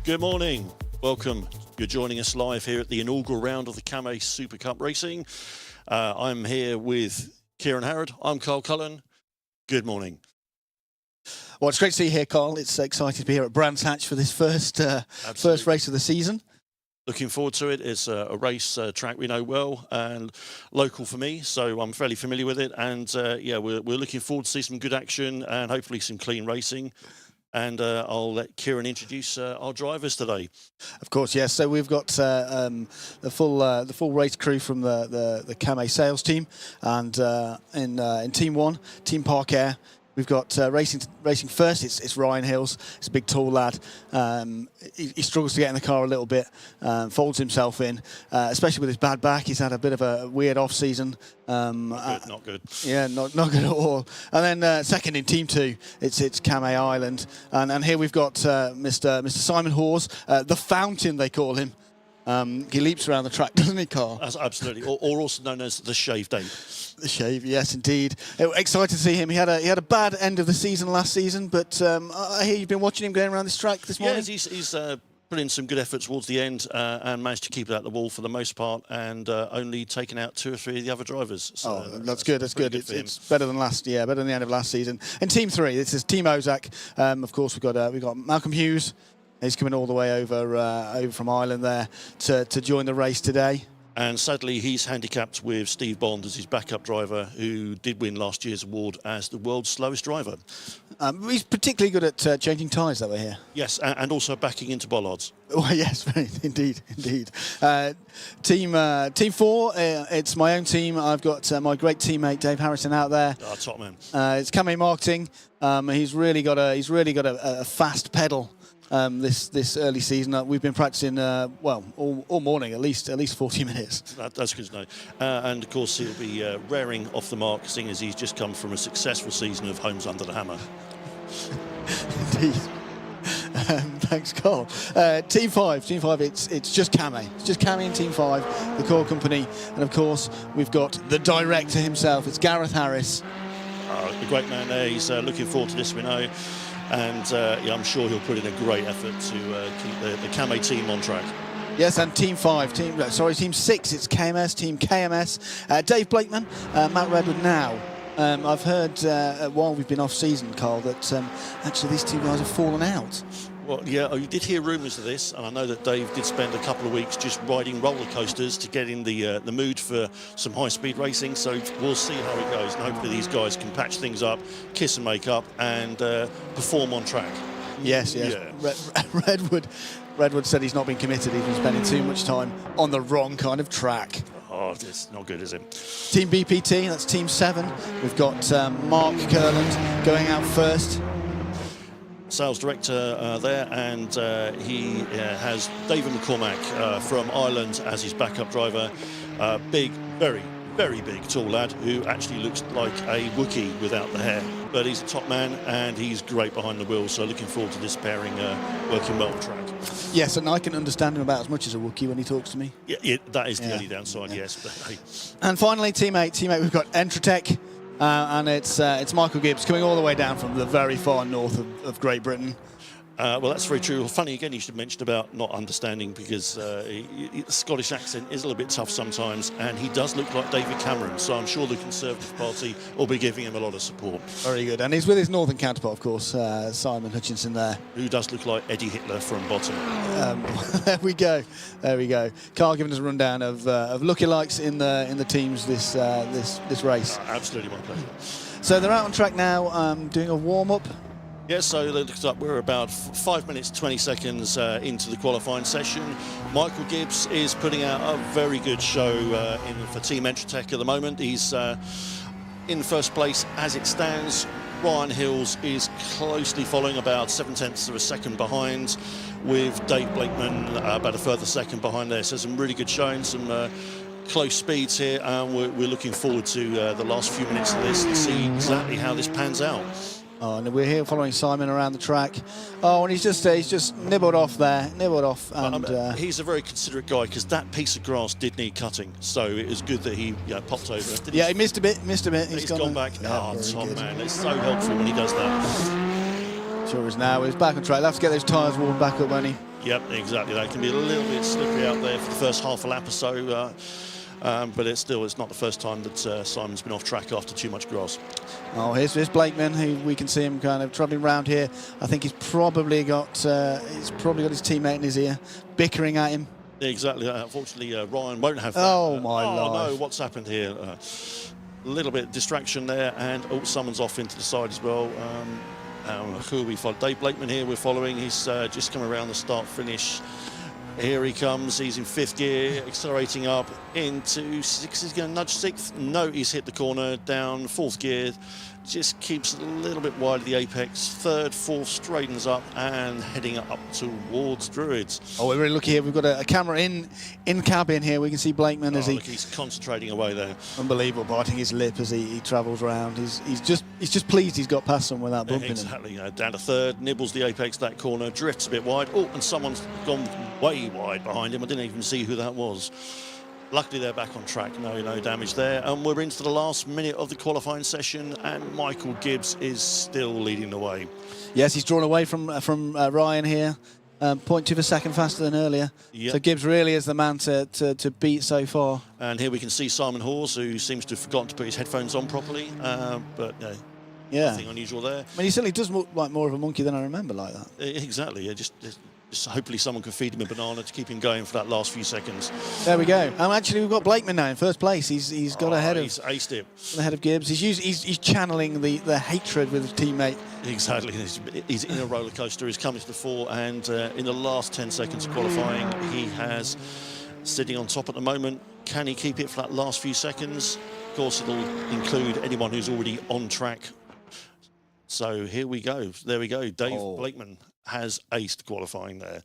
Good morning. Welcome. You're joining us live here at the inaugural round of the Came Super Cup Racing. I'm here with Kieran Harrod. I'm Carl Cullen. Good morning. Well, it's great to see you here, Carl. It's exciting to be here at Brands Hatch for this first race of the season. Looking forward to it. It's a race track we know well and local for me, so I'm fairly familiar with it. And yeah, we're looking forward to see some good action and hopefully some clean racing. And I'll let Kieran introduce our drivers today. Of course, yes. So we've got the full race crew from the Came sales team, and in Team 1, Team Park Air. We've got racing first. It's Ryan Hills. He's a big, tall lad. He struggles to get in the car a little bit, folds himself in, especially with his bad back. He's had a bit of a weird off-season. Not good. Yeah, not good at all. And then second in Team 2, it's Came Island. And here we've got Mr. Simon Hawes, the Fountain, they call him. He leaps around the track, doesn't he, Carl? Absolutely, or also known as the Shave Date. The Shave, yes, indeed. Excited to see him. He had a bad end of the season last season, but I hear you've been watching him going around this track this morning. Yeah, he's put in some good effort towards the end and managed to keep it at the wall for the most part, and only taken out 2 or 3 of the other drivers. So that's good. That's good. It's better than better than the end of last season. In Team 3, this is Team Ozak. Of course, we've got Malcolm Hughes. He's coming all the way over from Ireland there to join the race today. And sadly, he's handicapped with Steve Bond as his backup driver, who did win last year's award as the world's slowest driver. He's particularly good at changing tyres that way here. Yes, and also backing into bollards. Oh, yes, indeed. Team 4, it's my own team. I've got my great teammate Dave Harrison out there. Top man. It's Came Marketing. He's really got a fast pedal. This early season, we've been practicing all morning, at least 40 minutes. That's good to know. And of course, he'll be raring off the mark, seeing as he's just come from a successful season of Homes Under the Hammer. Indeed. Thanks, Carl. Team 5, it's just Came. It's just Came in Team 5, the core company, and of course we've got the director himself. It's Gareth Harris. The great man there. He's looking forward to this, we know. And yeah, I'm sure he'll put in a great effort to keep the Came team on track. Yes, and Team 6, it's KMS, Team KMS. Dave Blakeman, Matt Redwood now. I've heard while we've been off season, Carl, that actually these two guys have fallen out. Well, yeah, you did hear rumours of this, and I know that Dave did spend a couple of weeks just riding roller coasters to get in the mood for some high-speed racing. So we'll see how it goes, and hopefully these guys can patch things up, kiss and make up, and perform on track. Yes. Yeah. Redwood said he's not been committed. He's been spending too much time on the wrong kind of track. Oh, it's not good, is it? Team BPT, that's Team 7. We've got Mark Kurland going out first. Sales director there, and he has David McCormack from Ireland as his backup driver. Big, very, very big, tall lad who actually looks like a Wookiee without the hair. But he's a top man and he's great behind the wheel, so looking forward to this pairing working well on track. Yes, and I can understand him about as much as a Wookiee when he talks to me. Yeah, that is the only downside, yes. But, hey. And finally, Team 8, we've got Entratech. And it's Michael Gibbs coming all the way down from the very far north of Great Britain. Well, that's very true. Funny again, you should have mentioned about not understanding, because the Scottish accent is a little bit tough sometimes, and he does look like David Cameron, so I'm sure the Conservative Party will be giving him a lot of support. Very good. And he's with his northern counterpart, of course, Simon Hutchinson there. Who does look like Eddie Hitler from Bottom. There we go. Carl giving us a rundown of lookalikes in the teams this race. Absolutely, my pleasure. So they're out on track now, doing a warm-up. Yeah, so looked up, we're about 5 minutes, 20 seconds into the qualifying session. Michael Gibbs is putting out a very good show for Team Entratech at the moment. He's in first place as it stands. Ryan Hills is closely following, about 0.7 of a second behind, with Dave Blakeman about a further second behind there. So some really good showing, some close speeds here, and we're looking forward to the last few minutes of this and see exactly how this pans out. Oh, and we're here following Simon around the track. Oh, and he's just nibbled off there, and he's a very considerate guy, because that piece of grass did need cutting, so it was good that he popped over. He missed a bit. He's gone back. Yeah, top man, it's so helpful when he does that. Sure is now. He's back on track. He'll have to get those tyres warmed back up, won't he? Yep, exactly. That can be a little bit slippery out there for the first half a lap or so. But it's not the first time that Simon's been off track after too much grass. Oh, here's Blakeman, who we can see him kind of travelling around here. I think he's probably got his teammate in his ear, bickering at him. Exactly. Unfortunately, Ryan won't have that. Oh, my life. Oh, no, what's happened here? A little bit of distraction there, and someone's off into the side as well. Who we follow? Dave Blakeman here we're following. He's just come around the start-finish. Here he comes, he's in 5th gear, accelerating up into 6th. He's going to nudge 6th. No, he's hit the corner, down 4th gear. Just keeps a little bit wide of the apex. 3rd, 4th, straightens up and heading up towards Druids. Oh, we're really lucky here. We've got a camera in cabin here. We can see Blakeman as he's concentrating away there. Unbelievable, biting his lip as he travels around. He's just pleased he's got past someone without bumping him. Exactly. Down to 3rd, nibbles the apex that corner, drifts a bit wide. Oh, and someone's gone way wide behind him. I didn't even see who that was. Luckily, they're back on track. No damage there. And we're into the last minute of the qualifying session, and Michael Gibbs is still leading the way. Yes, he's drawn away from Ryan here. 0.2 of a second faster than earlier. Yep. So Gibbs really is the man to beat so far. And here we can see Simon Hawes, who seems to have forgotten to put his headphones on properly. But nothing unusual there. I mean, he certainly does look like more of a monkey than I remember like that. Exactly. Yeah, just hopefully someone can feed him a banana to keep him going for that last few seconds. There we go. Actually, we've got Blakeman now in 1st place. He's got ahead of. He's aced it. Ahead of Gibbs. He's channeling the hatred with his teammate. Exactly. He's in a roller coaster. He's coming to the fore, and in the last 10 seconds of qualifying, he has sitting on top at the moment. Can he keep it for that last few seconds? Of course, it'll include anyone who's already on track. So here we go. There we go. Dave Blakeman has aced qualifying there.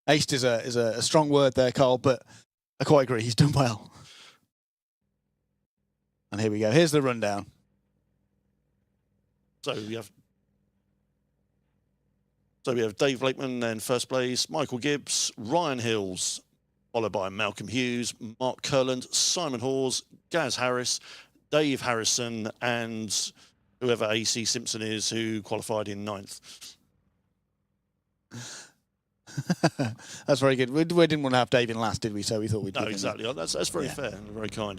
Aced is a strong word there, Carl, but I quite agree. He's done well. And here we go. Here's the rundown. So we have Dave Blakeman in 1st place, Michael Gibbs, Ryan Hills, followed by Malcolm Hughes, Mark Kurland, Simon Hawes, Gaz Harris, Dave Harrison, and whoever AC Simpson is, who qualified in 9th. That's very good. We didn't want to have Dave in last, did we? So we thought we'd. No, exactly. That's very fair and very kind.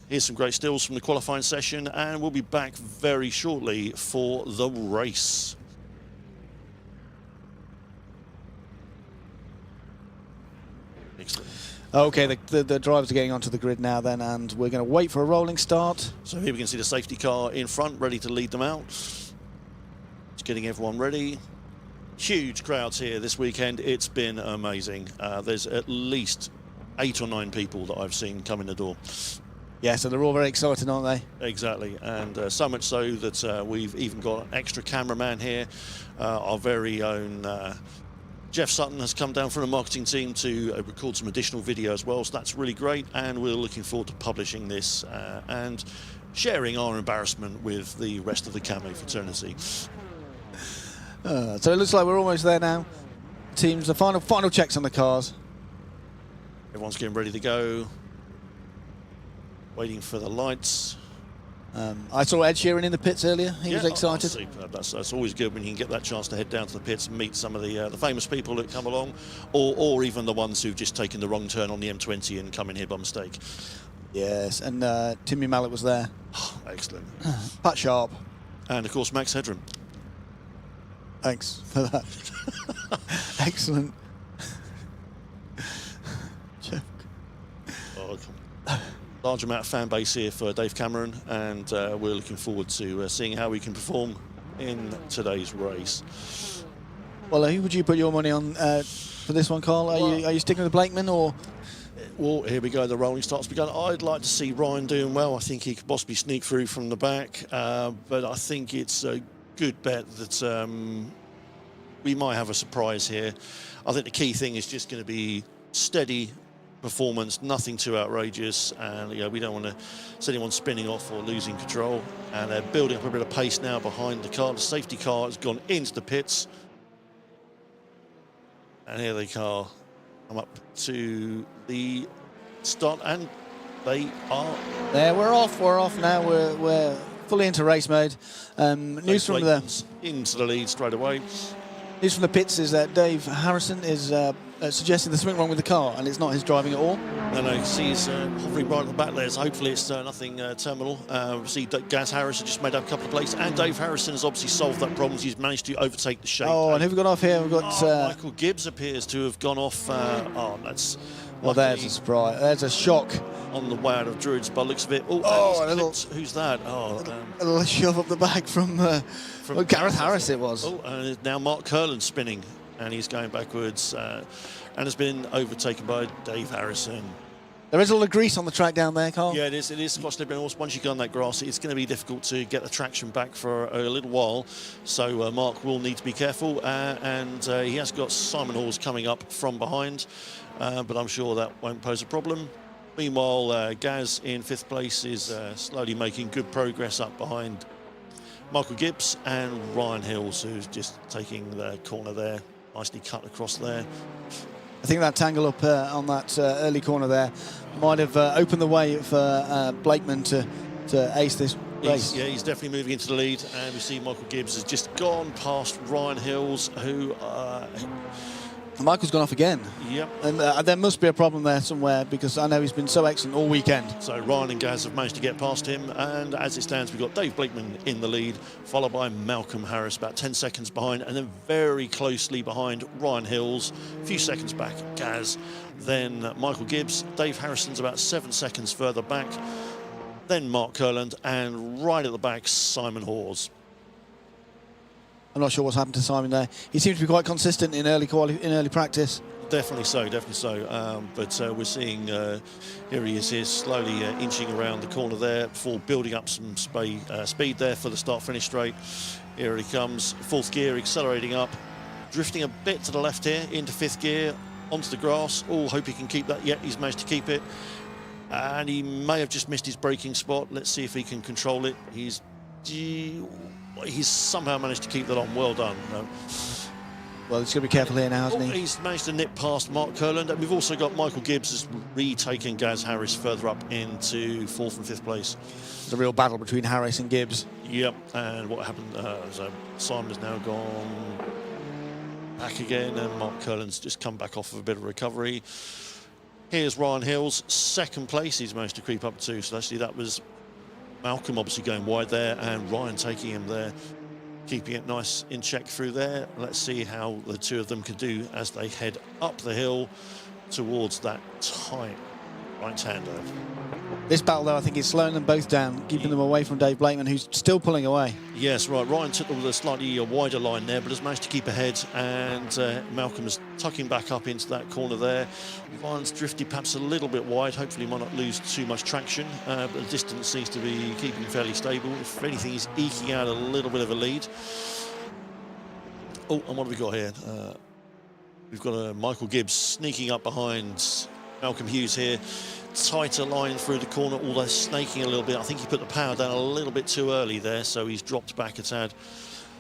Here's some great stills from the qualifying session, and we'll be back very shortly for the race. Excellent. Okay, the drivers are getting onto the grid now then, and we're going to wait for a rolling start. So here we can see the safety car in front, ready to lead them out. It's getting everyone ready. Huge crowds here this weekend. It's been amazing. There's at least 8 or 9 people that I've seen come in the door. Yeah, so they're all very excited, aren't they? Exactly, and so much so that we've even got an extra cameraman here. Our very own Jeff Sutton has come down from the marketing team to record some additional video as well, so that's really great, and we're looking forward to publishing this and sharing our embarrassment with the rest of the Camo fraternity. So it looks like we're almost there now. Teams, the final checks on the cars. Everyone's getting ready to go. Waiting for the lights. I saw Ed Sheeran in the pits earlier. He was excited. Superb. That's always good when you can get that chance to head down to the pits and meet some of the famous people that come along, or even the ones who've just taken the wrong turn on the M20 and come in here by mistake. Yes, and Timmy Mallet was there. Excellent. Pat Sharp. And of course Max Hedren. Thanks for that. Excellent. Jeff. Oh, large amount of fan base here for Dave Cameron, and we're looking forward to seeing how we can perform in today's race. Well, who would you put your money on for this one, Carl? Are you sticking with Blakeman or? Well, here we go. The rolling start's begun. I'd like to see Ryan doing well. I think he could possibly sneak through from the back, but I think it's a good bet that we might have a surprise here. I think the key thing is just going to be steady performance, nothing too outrageous, and we don't want to see anyone spinning off or losing control. And they're building up a bit of pace now behind the car. The safety car has gone into the pits, and here they come up to the start, and they are there. We're off now. We're fully into race mode. News from the into the lead straight away. News from the pits is that Dave Harrison is suggesting there's something wrong with the car, and it's not his driving at all. No, you see he's hovering right at the back there, so hopefully it's nothing terminal. See Gaz Harrison just made up a couple of places, and Dave Harrison has obviously solved that problem. He's managed to overtake the shape. Oh, and who have we got off here? We've got Michael Gibbs appears to have gone off. That's well, there's a surprise. There's a shock on the way out of Druids, by the looks of it. Who's that? A little shove up the back from Gareth Harris. It was. Oh, and now Mark Curlin's spinning, and he's going backwards, and has been overtaken by Dave Harrison. There is a lot of grease on the track down there, Carl. Yeah, it is. It is squashed a bit. Once you go on that grass, it's going to be difficult to get the traction back for a little while. So Mark will need to be careful, and he has got Simon Halls coming up from behind, but I'm sure that won't pose a problem. Meanwhile, Gaz in 5th place is slowly making good progress up behind Michael Gibbs and Ryan Hills, who's just taking the corner there, nicely cut across there. I think that tangle up on that early corner there might have opened the way for Blakeman to ace this race. He's definitely moving into the lead, and we see Michael Gibbs has just gone past Ryan Hills, who... Michael's gone off again. Yep. And there must be a problem there somewhere, because I know he's been so excellent all weekend. So Ryan and Gaz have managed to get past him, and as it stands, we've got Dave Blakeman in the lead, followed by Malcolm Harris, about 10 seconds behind, and then very closely behind Ryan Hills, a few seconds back, Gaz, then Michael Gibbs. Dave Harrison's about 7 seconds further back, then Mark Kurland, and right at the back, Simon Hawes. I'm not sure what's happened to Simon there. He seems to be quite consistent in early practice. Definitely so, definitely so. But we're seeing, here he is here, slowly inching around the corner there before building up some speed there for the start-finish straight. Here he comes, 4th gear, accelerating up, drifting a bit to the left here, into 5th gear, onto the grass. Oh, hope he can keep that. Yeah, he's managed to keep it. And he may have just missed his braking spot. Let's see if he can control it. He's somehow managed to keep that on. Well done. Well, he's going to be careful here now, hasn't he? He's managed to nip past Mark Kurland. And we've also got Michael Gibbs has retaken Gaz Harris further up into 4th and 5th place. It's a real battle between Harris and Gibbs. Yep. And what happened? So Simon's now gone back again, and Mark Kurland's just come back off of a bit of recovery. Here's Ryan Hills, 2nd place. He's managed to creep up to. So actually, that was Malcolm obviously going wide there, and Ryan taking him there, keeping it nice in check through there. Let's see how the two of them can do as they head up the hill towards that tight right-hander. This battle, though, I think is slowing them both down, keeping them away from Dave Blakeman, who's still pulling away. Yes, right. Ryan took the slightly wider line there, but has managed to keep ahead, and Malcolm is tucking back up into that corner there. Ryan's drifted perhaps a little bit wide. Hopefully he might not lose too much traction, but the distance seems to be keeping fairly stable. If anything, he's eking out a little bit of a lead. Oh, and what have we got here? We've got Michael Gibbs sneaking up behind Malcolm Hughes here. Tighter line through the corner, although snaking a little bit. I think he put the power down a little bit too early there, so he's dropped back a tad.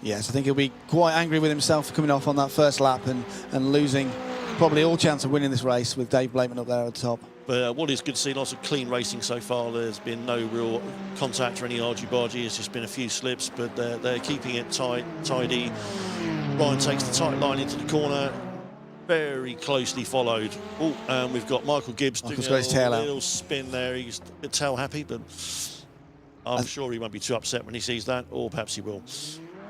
Yes, I think he'll be quite angry with himself for coming off on that first lap and losing probably all chance of winning this race with Dave Blakeman up there at the top. But what is good to see, lots of clean racing so far. There's been no real contact or any argy-bargy. It's just been a few slips, but they're keeping it tidy. Ryan takes the tight line into the corner. Very closely followed. Oh, and we've got Michael Gibbs doing a little spin there. He's a bit tail happy, but I'm sure he won't be too upset when he sees that, or perhaps he will.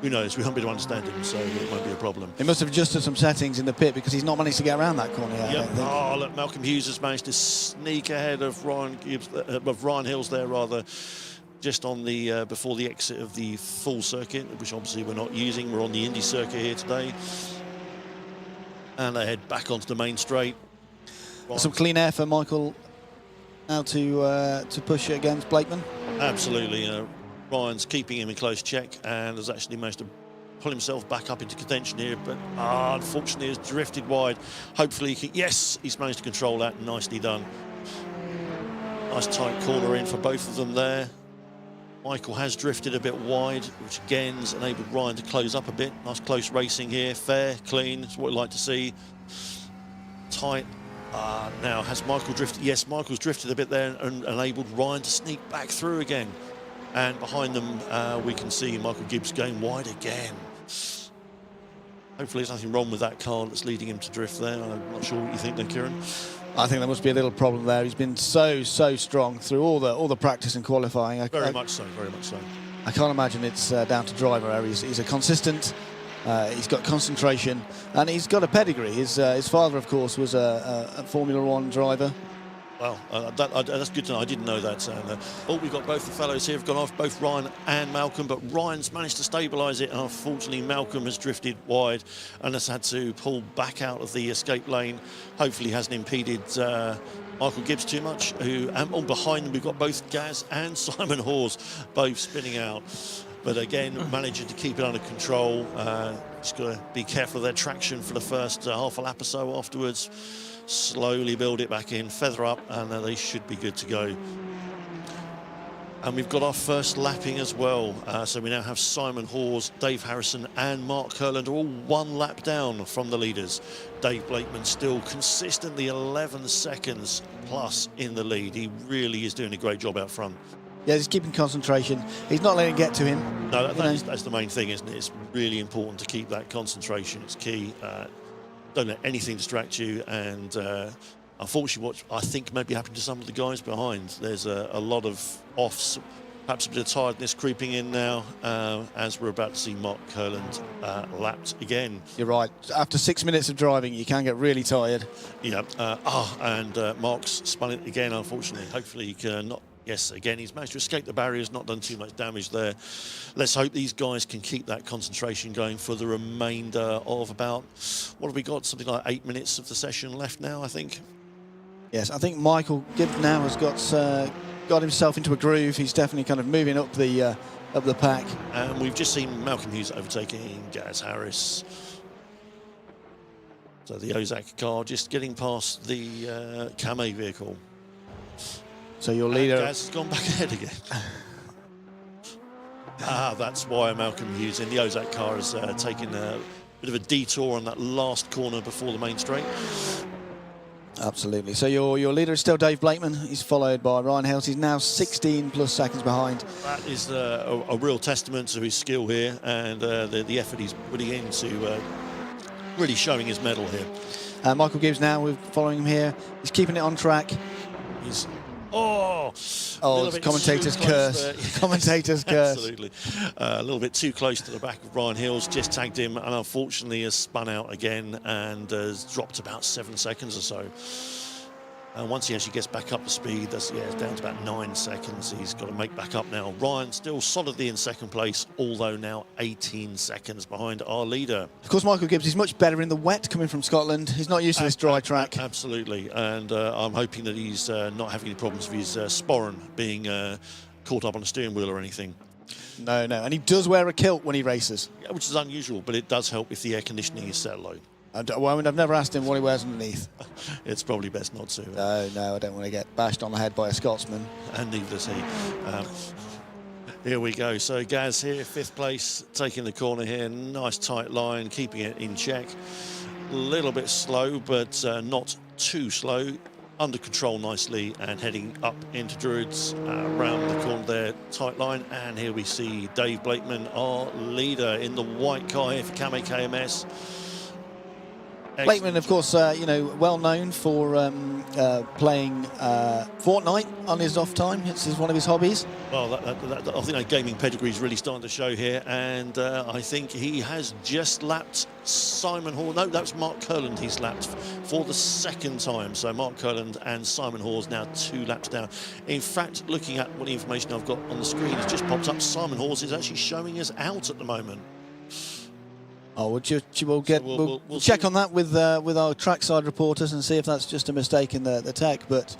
Who knows? We won't be able to understand him, so it won't be a problem. He must have adjusted some settings in the pit, because he's not managed to get around that corner yet. Yep. Oh, look, Malcolm Hughes has managed to sneak ahead of Ryan Hills there, rather, just on the before the exit of the full circuit, which obviously we're not using. We're on the Indy circuit here today. And they head back onto the main straight. Some clean air for Michael now to push it against Blakeman. Absolutely. Ryan's keeping him in close check and has actually managed to pull himself back up into contention here, but unfortunately has drifted wide. Hopefully, he's managed to control that. Nicely done. Nice tight corner in for both of them there. Michael has drifted a bit wide, which again has enabled Ryan to close up a bit. Nice close racing here, fair, clean, it's what we like to see. Tight. Now, has Michael drifted? Yes, Michael's drifted a bit there and enabled Ryan to sneak back through again. And behind them, we can see Michael Gibbs going wide again. Hopefully there's nothing wrong with that car that's leading him to drift there. I'm not sure what you think there, Kieran. I think there must be a little problem there. He's been so strong through all the practice and qualifying. Very much so. I can't imagine it's down to driver error. He's a consistent. He's got concentration, and he's got a pedigree. His father, of course, was a Formula One driver. Well, that's good to know. I didn't know that. We've got both the fellows here have gone off, both Ryan and Malcolm, but Ryan's managed to stabilise it, and unfortunately Malcolm has drifted wide and has had to pull back out of the escape lane. Hopefully hasn't impeded Michael Gibbs too much, and behind them we've got both Gaz and Simon Hawes both spinning out. But again, managing to keep it under control. Just got to be careful of their traction for the first half a lap or so afterwards. Slowly build it back in, feather up, and they should be good to go. And we've got our first lapping as well. So we now have Simon Hawes, Dave Harrison and Mark Kurland are all 1 lap down from the leaders. Dave Blakeman still consistently 11 seconds plus in the lead. He really is doing a great job out front. Yeah, he's keeping concentration. He's not letting it get to him. No, that's the main thing, isn't it? It's really important to keep that concentration. It's key. Don't let anything distract you, and unfortunately what I think may be happening to some of the guys behind, there's a lot of offs, perhaps a bit of tiredness creeping in now, as we're about to see Mark Kurland lapped again. You're right, after 6 minutes of driving you can get really tired. Yeah, and Mark's spun it again, unfortunately. Hopefully he can not. Yes, again, he's managed to escape the barriers, not done too much damage there. Let's hope these guys can keep that concentration going for the remainder of about, what have we got, something like 8 minutes of the session left now, I think. Yes, I think Michael Gibbs now has got himself into a groove. He's definitely kind of moving up the pack. And we've just seen Malcolm Hughes overtaking Gaz Harris. So the Ozak car just getting past the Came vehicle. So your leader... Gaz has gone back ahead again. That's why Malcolm Hughes in the Ozak car has taken a bit of a detour on that last corner before the main straight. Absolutely. So your leader is still Dave Blakeman. He's followed by Ryan Hales. He's now 16 plus seconds behind. That is a real testament to his skill here and the effort he's putting into really showing his mettle here. Michael Gibbs now, we're following him here. He's keeping it on track. He's... it's commentator's curse. Commentator's curse. Absolutely. A little bit too close to the back of Ryan Hills, just tagged him and unfortunately has spun out again and has dropped about 7 seconds or so. And once he actually gets back up to speed, it's down to about 9 seconds. He's got to make back up now. Ryan still solidly in second place, although now 18 seconds behind our leader. Of course, Michael Gibbs is much better in the wet coming from Scotland. He's not used to this dry track. Absolutely. And I'm hoping that he's not having any problems with his sporran being caught up on a steering wheel or anything. No. And he does wear a kilt when he races. Yeah, which is unusual, but it does help if the air conditioning is set low. I've never asked him what he wears underneath. It's probably best not to. No, I don't want to get bashed on the head by a Scotsman. And neither does he. Here we go. So Gaz here, 5th place, taking the corner here. Nice tight line, keeping it in check. A little bit slow, but not too slow. Under control nicely and heading up into Druids, around the corner there, tight line. And here we see Dave Blakeman, our leader in the white car here for Came KMS. Blakeman, of course, well known for playing Fortnite on his off time. It's one of his hobbies. Well, I think that gaming pedigree is really starting to show here, and I think he has just lapped Simon Hall. No, that was Mark Kurland he's lapped for the 2nd time. So Mark Kurland and Simon Hawes now 2 laps down. In fact, looking at what information I've got on the screen, it's just popped up. Simon Hawes is actually showing us out at the moment. Oh, we'll check on that with our trackside reporters and see if that's just a mistake in the tech. But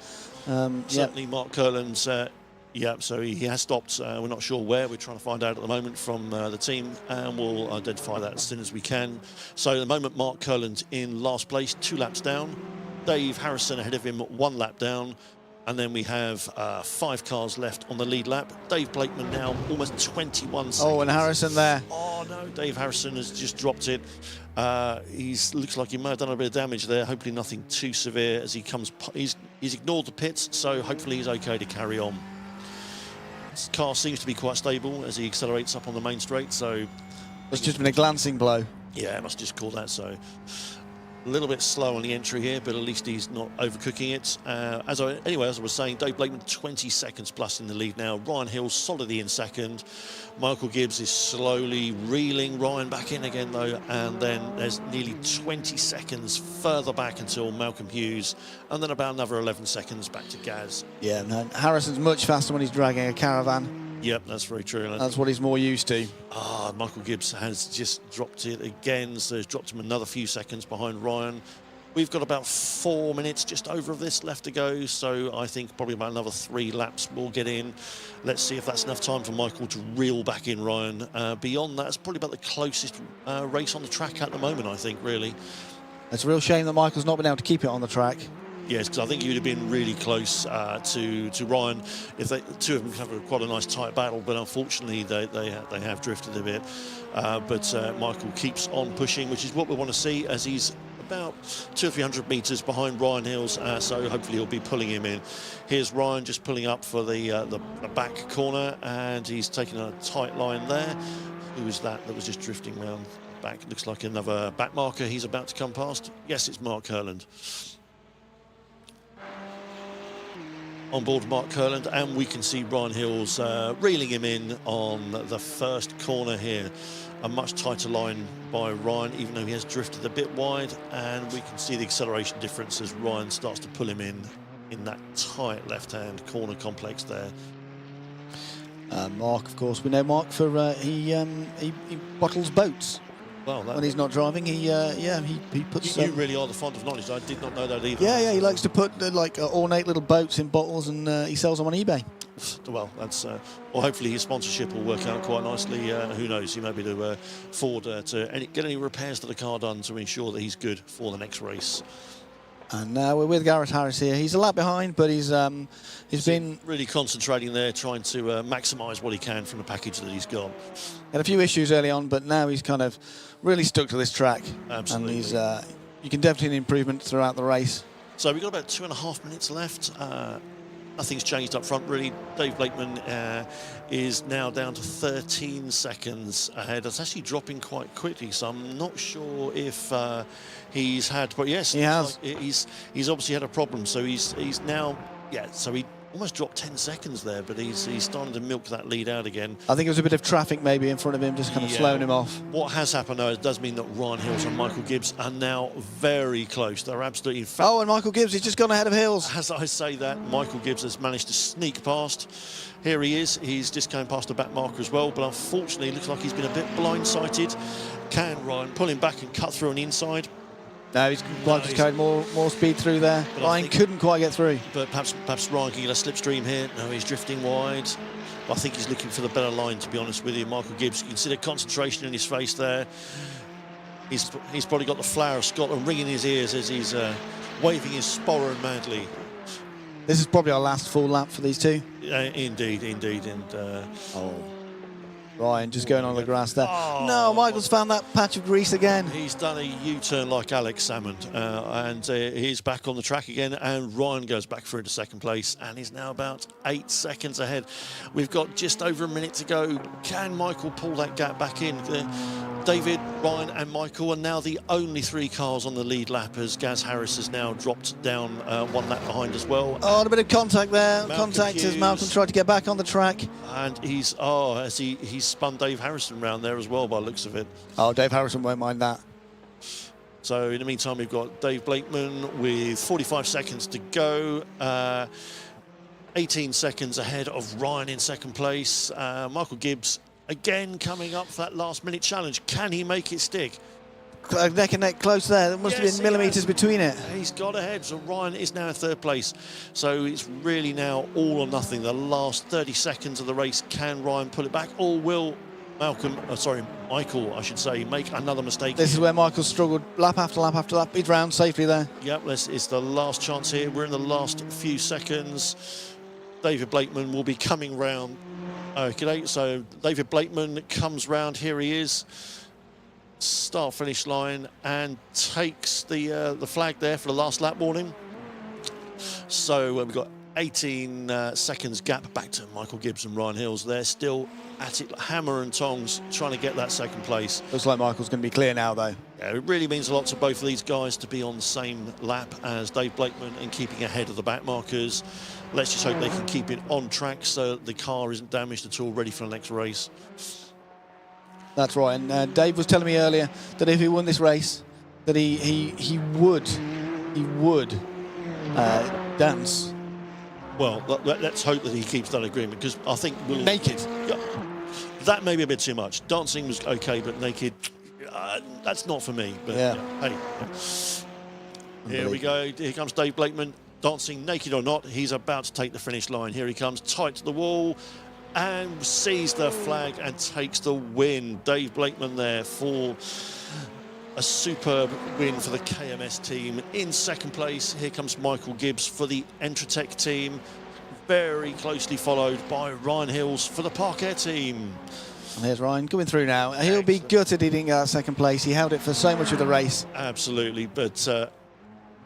certainly, Mark Kurland's so he has stopped. We're not sure where. We're trying to find out at the moment from the team, and we'll identify that as soon as we can. So at the moment, Mark Kurland in last place, 2 laps down. Dave Harrison ahead of him, 1 lap down. And then we have 5 cars left on the lead lap. Dave Blakeman now almost 21 seconds. Oh, and Harrison there. Oh, no, Dave Harrison has just dropped it. Looks like he may have done a bit of damage there. Hopefully nothing too severe as he comes. He's ignored the pits, so hopefully he's okay to carry on. His car seems to be quite stable as he accelerates up on the main straight, so... It's just been a glancing blow. Yeah, I must just call that. So a little bit slow on the entry here, but at least he's not overcooking it. As I was saying, Dave Blakeman 20 seconds plus in the lead now. Ryan Hill solidly in second. Michael Gibbs is slowly reeling Ryan back in again though, and then there's nearly 20 seconds further back until Malcolm Hughes, and then about another 11 seconds back to Gaz. Yeah, no, Harrison's much faster when he's dragging a caravan. Yep, that's very true. That's what he's more used to. Michael Gibbs has just dropped it again, so he's dropped him another few seconds behind Ryan. We've got about 4 minutes just over of this left to go, so I think probably about another 3 laps will get in. Let's see if that's enough time for Michael to reel back in Ryan. Beyond that, it's probably about the closest race on the track at the moment, I think, really. It's a real shame that Michael's not been able to keep it on the track. Yes, because I think he would have been really close to Ryan if the two of them could have quite a nice tight battle, but unfortunately they have drifted a bit. But Michael keeps on pushing, which is what we want to see, as he's about 200 or 300 metres behind Ryan Hills, so hopefully he'll be pulling him in. Here's Ryan just pulling up for the back corner, and he's taking a tight line there. Who was that was just drifting round back? Looks like another back marker he's about to come past. Yes, it's Mark Herland. On board Mark Kurland, and we can see Ryan Hills reeling him in on the first corner here. A much tighter line by Ryan, even though he has drifted a bit wide, and we can see the acceleration difference as Ryan starts to pull him in that tight left-hand corner complex there. Mark, of course, we know Mark for he bottles boats. Well, when he's not driving, he puts. You really are the fond of knowledge. I did not know that either. Yeah, he likes to put ornate little boats in bottles, and he sells them on eBay. Well, that's well. Hopefully his sponsorship will work out quite nicely. Who knows? He may be to afford to get any repairs to the car done to ensure that he's good for the next race. And now we're with Gareth Harris here. He's a lap behind, but he's been really concentrating there, trying to maximise what he can from the package that he's got. Had a few issues early on, but now he's kind of really stuck to this track. Absolutely. And he's you can definitely see an improvement throughout the race. So we've got about 2.5 minutes left. Nothing's changed up front really. Dave Blakeman is now down to 13 seconds ahead. It's actually dropping quite quickly, so I'm not sure if he's had, but yes, he has. Like he's obviously had a problem. So he's now, so he almost dropped 10 seconds there, but he's starting to milk that lead out again. I think it was a bit of traffic maybe in front of him, just kind of slowing him off. What has happened though, it does mean that Ryan Hills and Michael Gibbs are now very close. They're absolutely... Oh, and Michael Gibbs, he's just gone ahead of Hills. As I say that, Michael Gibbs has managed to sneak past. Here he is. He's just going past the back marker as well, but unfortunately it looks like he's been a bit blindsided. Can Ryan pull him back and cut through on the inside? No, he's carried more speed through there. Ryan couldn't quite get through. But perhaps Ryan can get a slipstream here. No, he's drifting wide. I think he's looking for the better line, to be honest with you. Michael Gibbs, you can see the concentration in his face there. He's probably got the flower of Scotland ringing in his ears as he's waving his sporran madly. This is probably our last full lap for these two. Indeed. And Ryan just going on the grass there. Oh, no, Michael's found that patch of grease again. He's done a U-turn like Alex Salmond, and he's back on the track again, and Ryan goes back through to second place and is now about 8 seconds ahead. We've got just over a minute to go. Can Michael pull that gap back in? David, Ryan and Michael are now the only 3 cars on the lead lap, as Gaz Harris has now dropped down 1 lap behind as well. Oh, a bit of contact there. Contact as Malcolm tried to get back on the track. And he's spun Dave Harrison round there as well by the looks of it. Oh, Dave Harrison won't mind that. So in the meantime, we've got Dave Blakeman with 45 seconds to go. 18 seconds ahead of Ryan in second place. Michael Gibbs again coming up for that last minute challenge. Can he make it stick? Neck and neck close there. There must have been millimetres between it. He's got ahead, so Ryan is now in third place. So it's really now all or nothing. The last 30 seconds of the race. Can Ryan pull it back, or will Michael, I should say, make another mistake? This is where Michael struggled lap after lap after lap. He's round safely there. Yep, it's the last chance here. We're in the last few seconds. David Blakeman will be coming round. Okay, so David Blakeman comes round. Here he is. Start finish line and takes the flag there for the last lap warning. So we've got 18 seconds gap back to Michael Gibbs and Ryan Hills. They're still at it, hammer and tongs, trying to get that second place. Looks like Michael's going to be clear now, though. Yeah, it really means a lot to both of these guys to be on the same lap as Dave Blakeman and keeping ahead of the back markers. Let's just hope they can keep it on track so the car isn't damaged at all, ready for the next race. That's right. And Dave was telling me earlier that if he won this race, that he would dance. Well, let's hope that he keeps that agreement, because I think we'll... Naked. Yeah, that may be a bit too much. Dancing was okay, but naked, that's not for me. But yeah. Hey, here we go. Here comes Dave Blakeman, dancing naked or not. He's about to take the finish line. Here he comes, tight to the wall, and sees the flag and takes the win. Dave Blakeman there for a superb win for the KMS team. In second place, here comes Michael Gibbs for the Entratech team, very closely followed by Ryan Hills for the Park Air team. And there's Ryan coming through now. He'll be gutted he didn't get that second place. He held it for so much of the race. Absolutely, but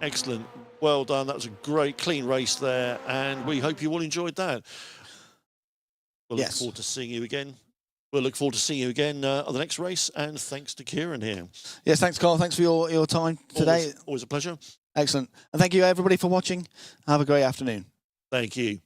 excellent. Well done. That was a great, clean race there, and we hope you all enjoyed that. We'll look forward to seeing you again. We'll look forward to seeing you again on the next race, and thanks to Kieran here. Yes, thanks, Carl. Thanks for your time today. Always a pleasure. Excellent. And thank you, everybody, for watching. Have a great afternoon. Thank you.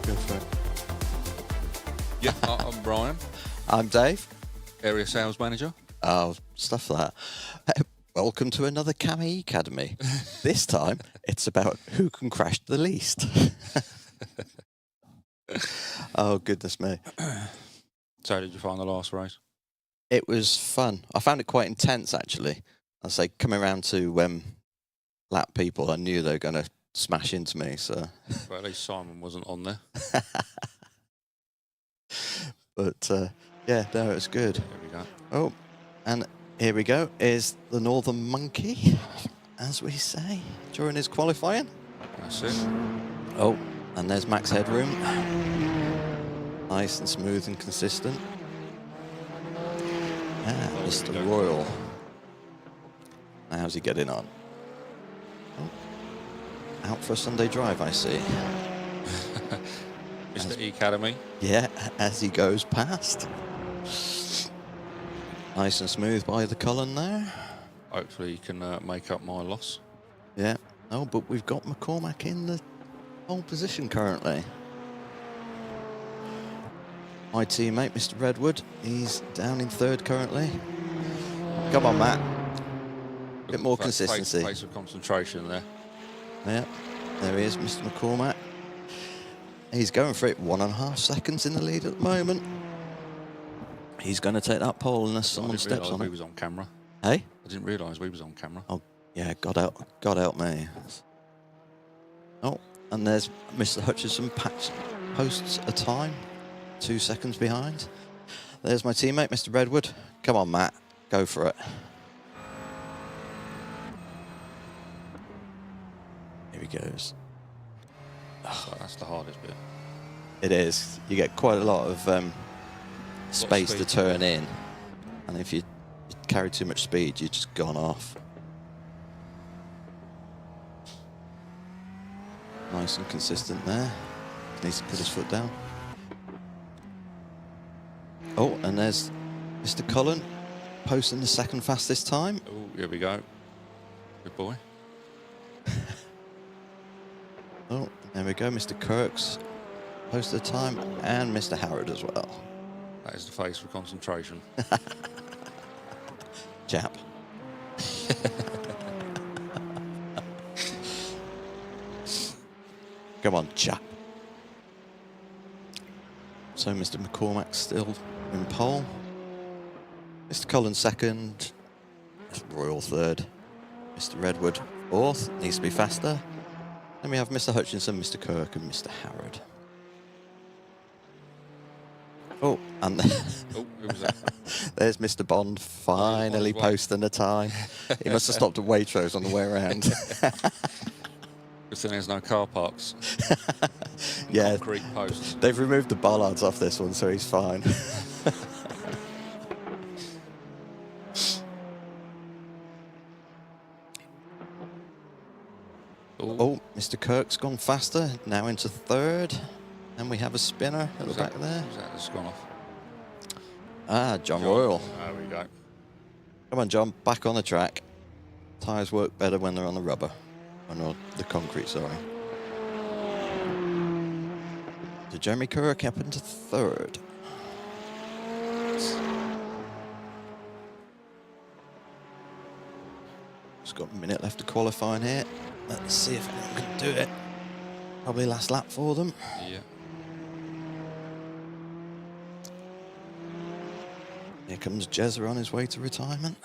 Go for it. Yeah, I'm Brian, I'm Dave. area sales manager. Oh, stuff like that. Welcome to another Cami Academy. This time, it's about who can crash the least. Oh, goodness me. So, did you find the last race? It was fun. I found it quite intense, actually. I say, coming around to lap people, I knew they were going to smash into me, so... Well, at least Simon wasn't on there. But, yeah, no, it was good. There we go. Oh, and here we go, is the Northern Monkey, as we say, during his qualifying. That's it. Oh, and there's Max Headroom. Nice and smooth and consistent. Ah, Mr. Royal. Now, how's he getting on? Oh, out for a Sunday drive, I see. Mr. Academy. Yeah, as he goes past. Nice and smooth by the Cullen there. Hopefully, you can make up my loss. Yeah. Oh, but we've got McCormack in the pole position currently. My teammate, Mr. Redwood, he's down in third currently. Come on, Matt. Bit more consistency. Pace of concentration there. Yeah, there he is, Mr. McCormack. He's going for it, 1.5 seconds in the lead at the moment. He's going to take that pole unless someone steps on We it. was on camera. Hey? I didn't realise we was on camera. Oh, yeah, God help me. Oh, and there's Mr. Hutchison posts a time, 2 seconds behind. There's my teammate, Mr. Redwood. Come on, Matt, go for it. Here he goes. So that's the hardest bit. It is. You get quite a lot of space to turn in, and if you carry too much speed, you've just gone off. Nice and consistent there. Needs to put his foot down. Oh, and there's Mr. Cullen posting the second fastest time. Oh, here we go. Good boy. Oh, there we go. Mr. Kirk's posted the time, and Mr. Howard as well. That is the face for concentration. Chap. Come on, chap. So Mr. McCormack's still in pole. Mr. Cullen second. Mr. Royal third. Mr. Redwood fourth. Needs to be faster. Then we have Mr. Hutchinson, Mr. Kirk, and Mr. Howard. Oh, and Oh, who was that? there's Mr. Bond finally posting the time. He must have stopped at Waitrose on the way around. Good thing there's no car parks. Yeah, Concrete posts. they've removed the bollards off this one, so he's fine. Oh, Mr. Kirk's gone faster, now into third. And we have a spinner at the back there. Who's that that's gone off? Ah, John Royal. There we go. Come on, John, back on the track. Tyres work better when they're on the rubber. Oh, no, the concrete, sorry. So Jeremy Kirk up into third. Just got a minute left to qualify in here. Let's see if anyone can do it. Probably last lap for them. Yeah. Here comes Jezza on his way to retirement.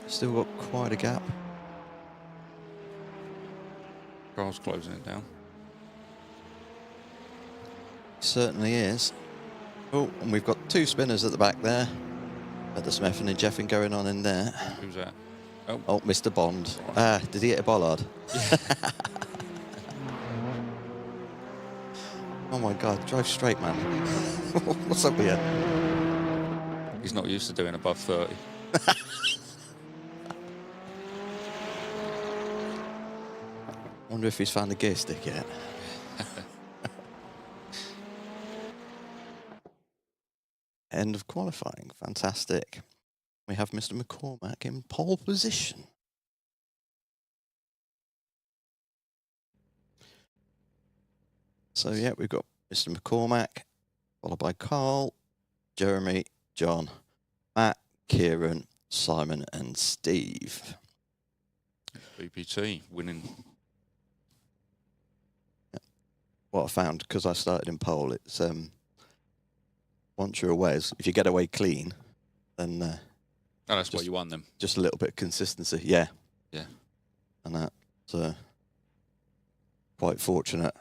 Still got quite a gap. Carl's closing it down. Certainly is. Oh, and we've got two spinners at the back there. Got the smeffing and jeffing going on in there. Who's that? Oh, Mr. Bond. Ah, did he hit a bollard? Oh my God, drive straight, man. What's up here? He's not used to doing above 30. Wonder if he's found a gear stick yet. End of qualifying. Fantastic. We have Mr. McCormack in pole position. So yeah, we've got Mr. McCormack, followed by Carl, Jeremy, John, Matt, Kieran, Simon and Steve. BPT winning. What I found, because I started in pole, it's once you're away, if you get away clean, then Oh, that's why you won them. just a little bit of consistency. Yeah. Yeah. And that's quite fortunate.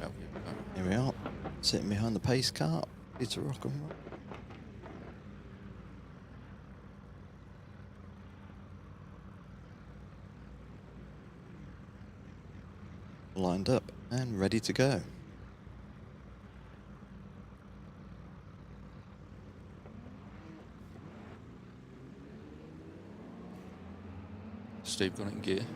Oh, Here we are, sitting behind the pace car. It's a rock and roll. Lined up and ready to go. Steve got it in gear.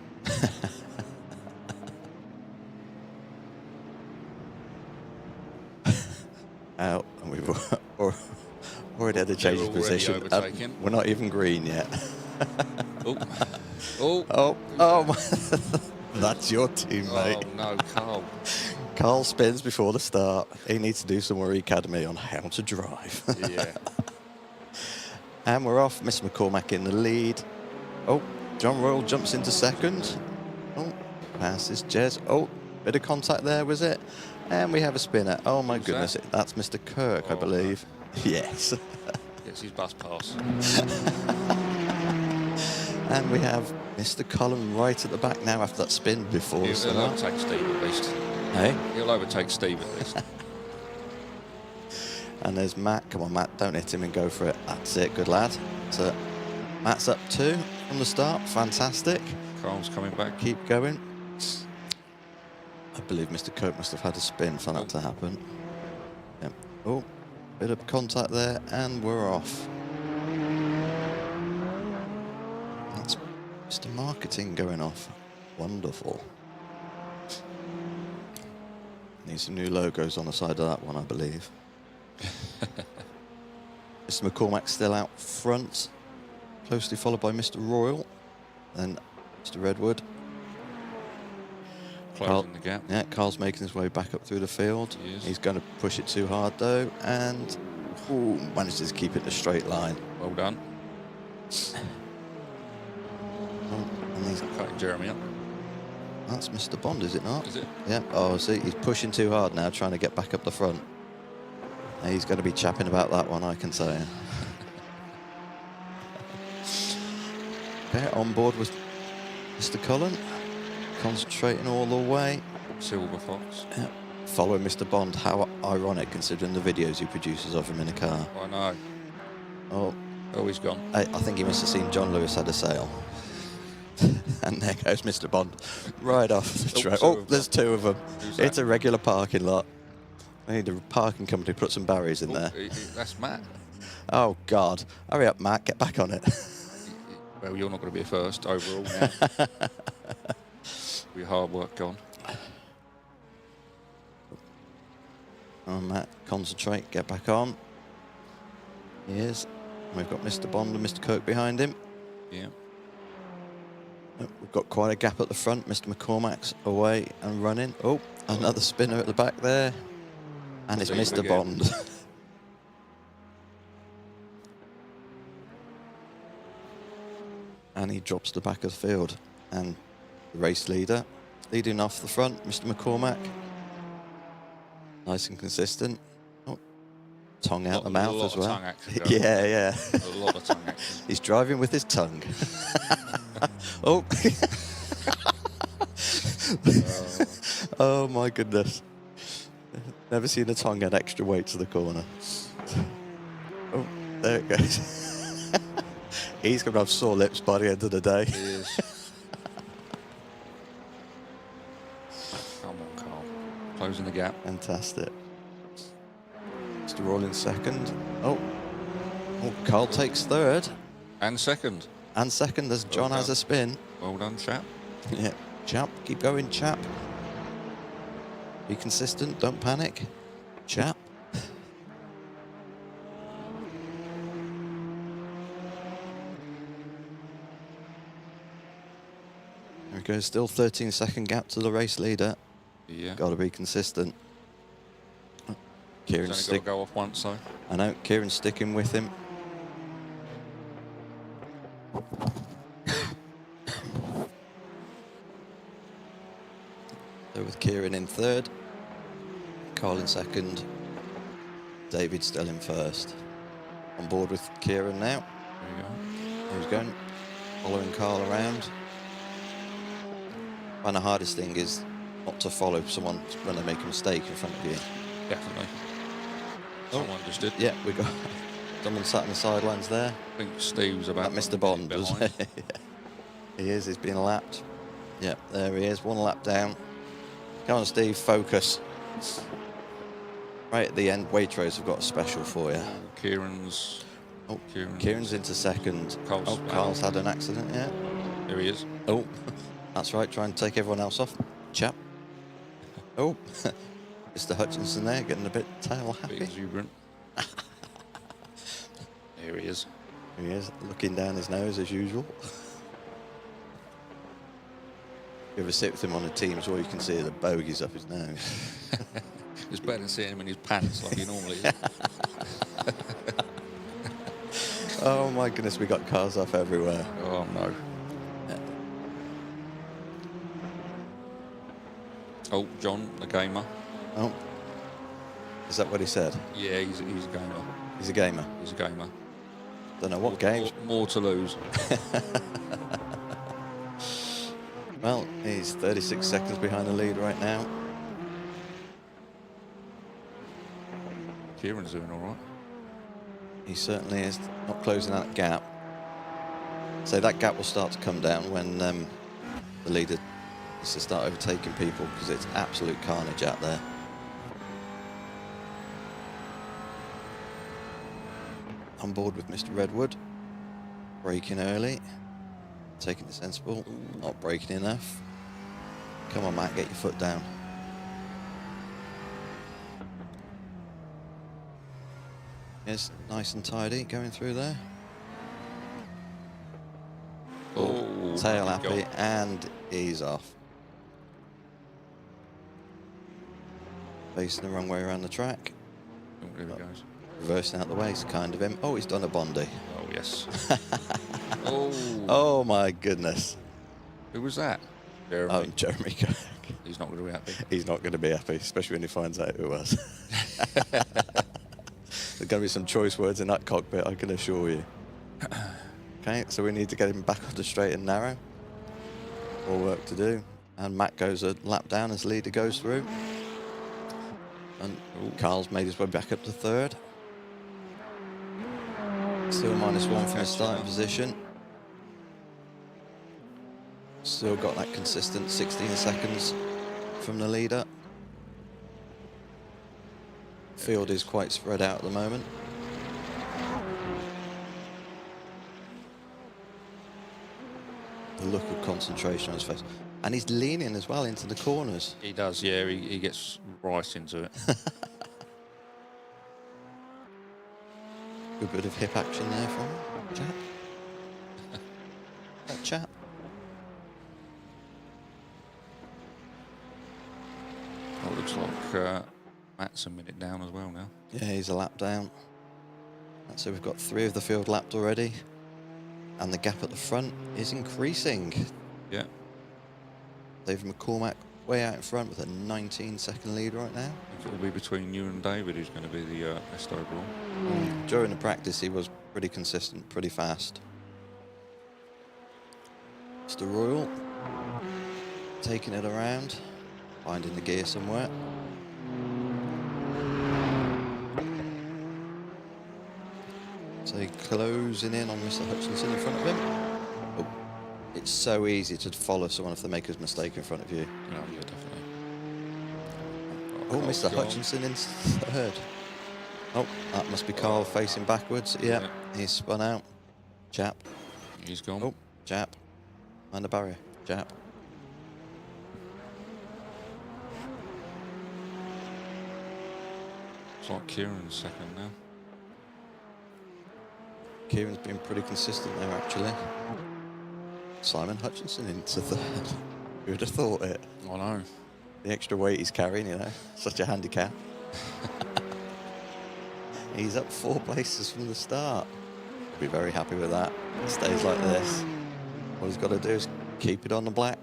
Out, and we've already had a change of already position. overtaken. We're not even green yet. Oh, oh, Oh, that's your team, mate. oh no, Carl. Carl spins before the start. He needs to do some more academy on how to drive. Yeah. And we're off. Mr. McCormack in the lead. Oh, John Royal jumps into second. Oh, passes Jez. Oh, bit of contact there, was it? And we have a spinner. Oh my Who's goodness, that? that's Mr. Kirk, I Oh, believe. Yes. Gets his bus pass. And we have Mr. Cullen right at the back now after that spin before the He'll start. overtake Steve at least. Hey? He'll overtake Steve at least. And there's Matt. Come on, Matt, don't hit him and go for it. That's it, good lad. So Matt's up 2 from the start. Fantastic. Carl's coming back. Keep going. I believe Mr. Cope must have had a spin for that to happen. Yep. Oh, bit of contact there, and we're off. That's Mr. Marketing going off. Wonderful. Need some new logos on the side of that one, I believe. Mr. McCormack still out front, closely followed by Mr. Royal, then Mr. Redwood. Closing the gap. Yeah, Carl's making his way back up through the field. He is. He's going to push it too hard though, and ooh, manages to keep it in a straight line. Well done. Oh, and he's, Cutting Jeremy up. that's Mr. Bond, is it not? Is it? Yeah. Oh, see, he's pushing too hard now, trying to get back up the front. He's going to be chapping about that one, I can tell you. Okay, on board with Mr. Cullen, concentrating all the way. Silver Fox. Yeah. Following Mr. Bond, how ironic considering the videos he produces of him in a car. I know. Oh, Oh, he's gone. I think he must have seen John Lewis had a sale. And there goes Mr. Bond, right off the track. two Oh, of there's 2 of them. Who's It's that? a regular parking lot. I need a parking company to put some barriers in Oh, there. that's Matt. Oh, God. Hurry up, Matt. Get back on it. Well, you're not going to be first overall now. Your hard work gone. Oh, Matt, concentrate. Get back on. He is. We've got Mr. Bond and Mr. Kirk behind him. Yeah. We've got quite a gap at the front. Mr. McCormack's away and running. Oh, another spinner at the back there. And it's Leave it Mr. again. Bond. And he drops the back of the field. And the race leader, leading off the front, Mr. McCormack. Nice and consistent. Oh, tongue out the mouth as well. Tongue action going on. Yeah, yeah. A lot of tongue action. He's driving with his tongue. Oh. Oh my goodness. Never seen a tongue add extra weight to the corner. Oh, there it goes. He's going to have sore lips by the end of the day. He is. Come on, Carl. Closing the gap. Fantastic. Mr. Royal in second. Oh. Oh, Carl takes third. And second. And second as John has a spin. Well done, chap. Yeah, chap, keep going, chap. Be consistent, don't panic. Chap. There we go, still 13-second gap to the race leader. Yeah. Got to be consistent. Kieran's He's only got to go off once, though. I know, Kieran's sticking with him. So with Kieran in third, Carl in second, David still in first. On board with Kieran now. There you go. He's going, following Carl around. And the hardest thing is not to follow someone when they make a mistake in front of you. Definitely. Oh. Someone just did. Yeah, we got someone sat on the sidelines there. I think Steve's about That Mr. Bond, was behind. He is, he's been lapped. Yeah, there he is, one lap down. Come on, Steve, focus. Right at the end, Waitrose have got a special for you. Kieran's... Oh, Kieran's Kieran's into second. Carl's- Carl's had an accident, yeah. There he is. Oh, that's right, try and take everyone else off. Chap. Oh, Mr. Hutchinson there, getting a bit tail Bit happy. exuberant. There he is. Here he is, looking down his nose as usual. You ever sit with him on a Teams, all you can see are the bogies up his nose. It's better than seeing him in his pants like he normally is. Oh my goodness, we got cars off everywhere. Oh, no. Yeah. Oh, John, the gamer. Oh, is that what he said? Yeah, he's a gamer. He's a gamer. He's a gamer. Don't know what games. More to lose. Well, he's 36 seconds behind the lead right now. Kieran's doing all right. He certainly is not closing that gap. So that gap will start to come down when the leader is to start overtaking people, because it's absolute carnage out there. On board with Mr. Redwood. Braking early. Taking it sensible. Not braking enough. Come on, Matt, get your foot down. Yes, nice and tidy going through there. Oh, Tail good happy, job. and he's off. Facing the wrong way around the track. Oh, there he goes. Reversing out the way, it's kind of him. Oh, he's done a Bondi. Oh, yes. Oh. Oh my goodness. Who was that? Jeremy. Oh, Jeremy Kirk. He's not going to be happy. He's not going to be happy, especially when he finds out who it was. There's going to be some choice words in that cockpit, I can assure you. Okay, so we need to get him back on the straight and narrow. More work to do. And Matt goes a lap down as leader goes through. And Carl's made his way back up to third. Still -1 from the starting position. Still got that consistent 16 seconds from the leader. Field is quite spread out at the moment. The look of concentration on his face. And he's leaning as well into the corners. He does, yeah. He gets right into it. Good bit of hip action there from chap. That chap. Oh, looks like Matt's a minute down as well now. Yeah, he's a lap down. And so we've got 3 of the field lapped already. And the gap at the front is increasing. Yeah. David McCormack way out in front with a 19-second lead right now. I think it'll be between you and David who's going to be the best overall. During the practice, he was pretty consistent, pretty fast. Mr. Royal taking it around, finding the gear somewhere. So closing in on Mr. Hutchinson in front of him. Oh, it's so easy to follow someone if they make a mistake in front of you. Oh, yeah, definitely. Oh, Carl's Mr. gone. Hutchinson in third. Oh, that must be Carl facing backwards. Yeah, Yeah. he's spun out. Chap. He's gone. Oh, Jap. Mind the barrier. Jap. It's like Kieran's second now. Kieran's been pretty consistent there, actually. Simon Hutchinson into third. Who would have thought it? I know. The extra weight he's carrying, you know, such a handicap. He's up 4 places from the start. He'll be very happy with that. It stays like this. All he's got to do is keep it on the black.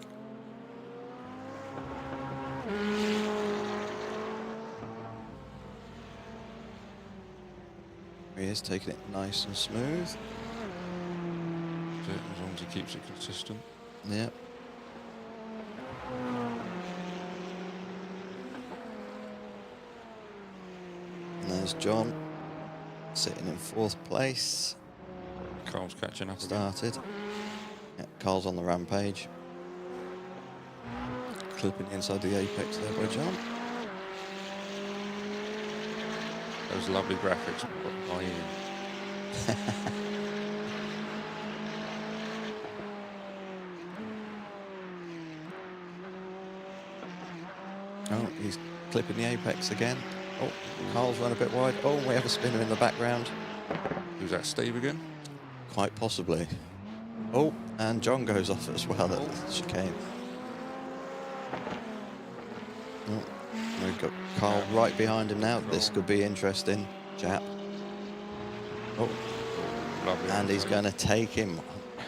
He is taking it nice and smooth. That's it, as long as he keeps it consistent. Yep. And there's John, sitting in 4th place. Carl's catching up again. Started. Yeah, Carl's on the rampage. Clipping inside the apex there by John. Those lovely graphics by Ian. Oh, he's clipping the apex again. Oh, Carl's run a bit wide. Oh, we have a spinner in the background. Who's that, Steve again? Quite possibly. Oh, and John goes off as well at the chicane. Oh, we've got Carl right behind him now. This could be interesting. Jap. Oh, Lovely. and he's going to take him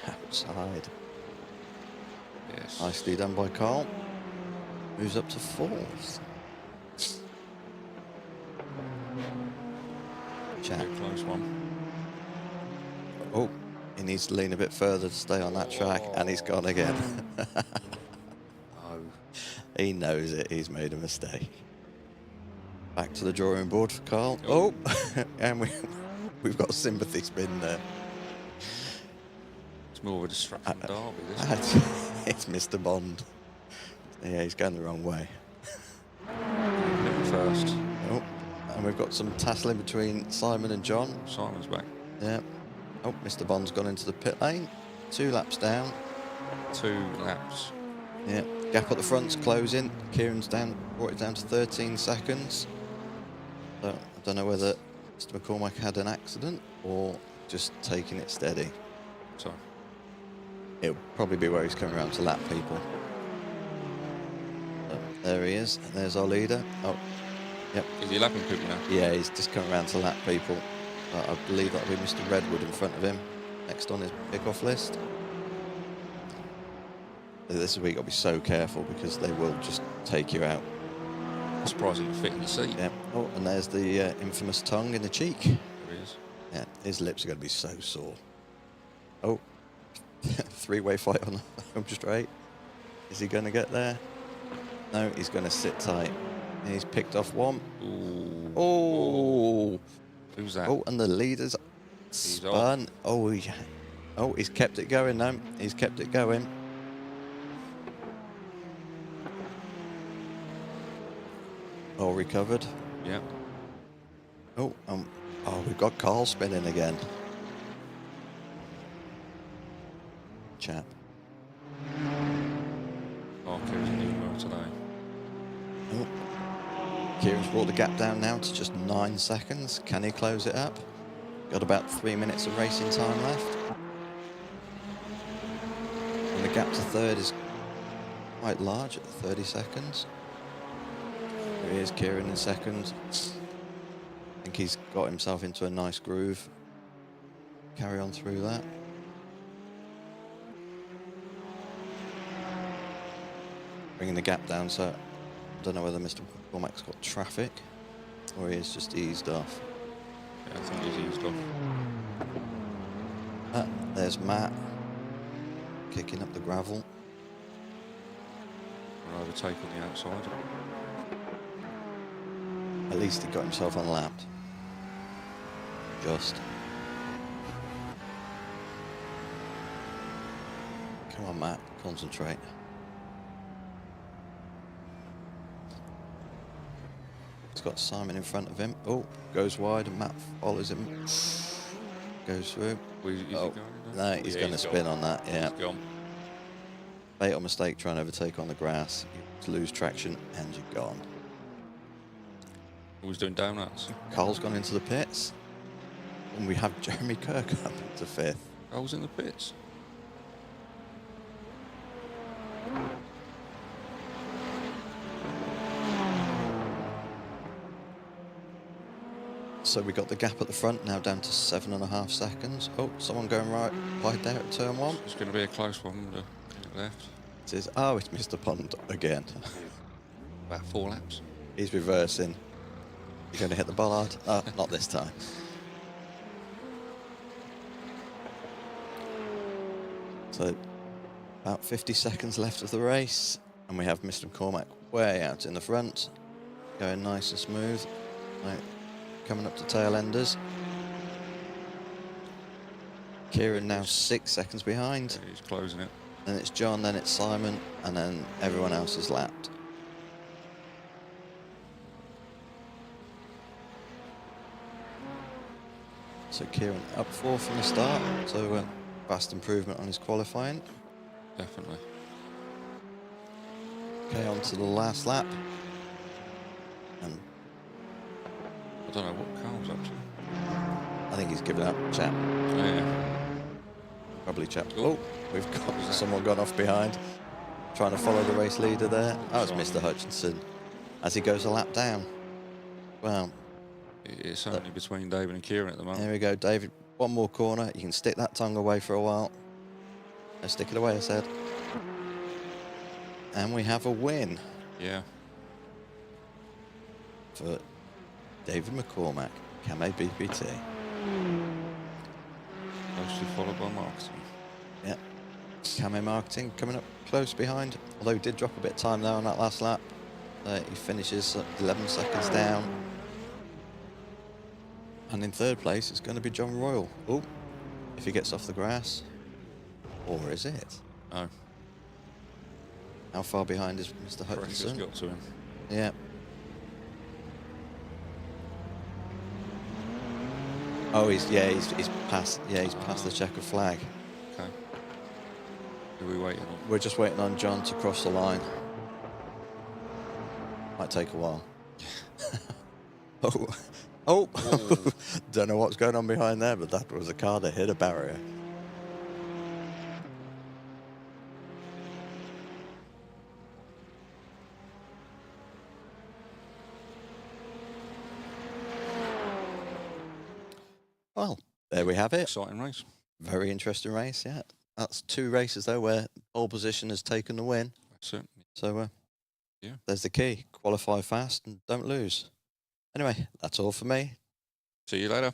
outside. Yes. Nicely done by Carl. Moves up to 4th. Jap. A close one. Oh, he needs to lean a bit further to stay on that track, and he's gone again. Oh. He knows it. He's made a mistake. Back to the drawing board for Carl. Oh, and we've got a sympathy spin there. It's more of a distraction derby, this one. It's Mr. Bond. Yeah, he's going the wrong way. First. Oh, and we've got some tassling between Simon and John. Simon's back. Yeah. Oh, Mr. Bond's gone into the pit lane. 2 laps down. 2 laps. Yeah. Gap at the front's closing. Kieran's down, brought it down to 13 seconds. So I don't know whether Mr. McCormack had an accident or just taking it steady. So, It'll probably be where he's coming around to lap people. So, there he is. And there's our leader. Oh, yep. is he lapping people now? Yeah, he's just coming around to lap people. I believe that'll be Mr. Redwood in front of him, next on his pick-off list. This is where you've got to be so careful because they will just take you out. I'm surprised he can fit in the seat. Yeah. Oh, and there's the infamous tongue in the cheek. There he is. Yeah, his lips are going to be so sore. Oh, 3-way fight on the home straight. Is he going to get there? No, he's going to sit tight. And he's picked off one. Ooh. Oh. Who's that? Oh, and the leader's spun. Oh, he's kept it going now. He's kept it going. All recovered. Yeah. Oh, we've got Carl spinning again. Chap. Oh, Kieran's doing well today. Oh. Kieran's brought the gap down now to just 9 seconds. Can he close it up? Got about 3 minutes of racing time left. And the gap to 3rd is quite large at 30 seconds. Here he is, Kieran in 2nd. I think he's got himself into a nice groove. Carry on through that. Bringing the gap down, so I don't know whether Mr. Cormack's got traffic or he is just eased off. Yeah, I think he's eased off. There's Matt kicking up the gravel. An overtake on the outside. At least he got himself unlapped. Just. Come on, Matt, concentrate. He's got Simon in front of him. Oh, goes wide and Matt follows him. Goes through. Is he Oh, going? no, he's going to spin on that, yeah. He's gone. Fatal mistake trying to overtake on the grass. You lose traction and you're gone. Who's doing donuts? Carl's gone into the pits. And we have Jeremy Kirk up into 5th. I was in the pits. So we got the gap at the front now down to 7.5 seconds. Oh, someone going right wide there at turn 1. It's going to be a close one to the left. It is, oh, it's Mr. Pond again. About 4 laps. He's reversing. He's going to hit the bollard. Oh, not this time. So about 50 seconds left of the race, and we have Mr. McCormack way out in the front, going nice and smooth. Right, coming up to tail enders. Kieran now 6 seconds behind. Yeah, he's closing it. Then it's John, then it's Simon, and then everyone else is lapped. So Kieran up 4 from the start, so vast improvement on his qualifying. Definitely. Okay, on to the last lap. And I don't know what Carl's up to. I think he's given up, chap. Oh, yeah. Probably chap. Oh. Oh, we've got someone gone off behind. Trying to follow the race leader there. Oh, it's Mr. Hutchinson as he goes a lap down. Well, It's only between David and Kieran at the moment. there we go, David. One more corner. You can stick that tongue away for a while. No, stick it away, I said. And we have a win Yeah. for David McCormack, Camo BPT. Closely followed by marketing. Yeah, Camo Marketing coming up close behind, although he did drop a bit of time there on that last lap. He finishes 11 seconds down. And in 3rd place, it's going to be John Royal. Oh, if he gets off the grass. Or is it? No. How far behind is Mr. Pressure's Hutchinson? got to him. Yeah. Oh, he's past. Yeah, he's past the checkered flag. Okay. Who are we waiting on? We're just waiting on John to cross the line. Might take a while. Oh, oh! Don't know what's going on behind there, but that was a car that hit a barrier. Well, there we have it. Exciting race. Very interesting race, yeah. That's 2 races, though, where pole position has taken the win. That's it. So, Yeah. there's the key. Qualify fast and don't lose. Anyway, that's all for me. See you later.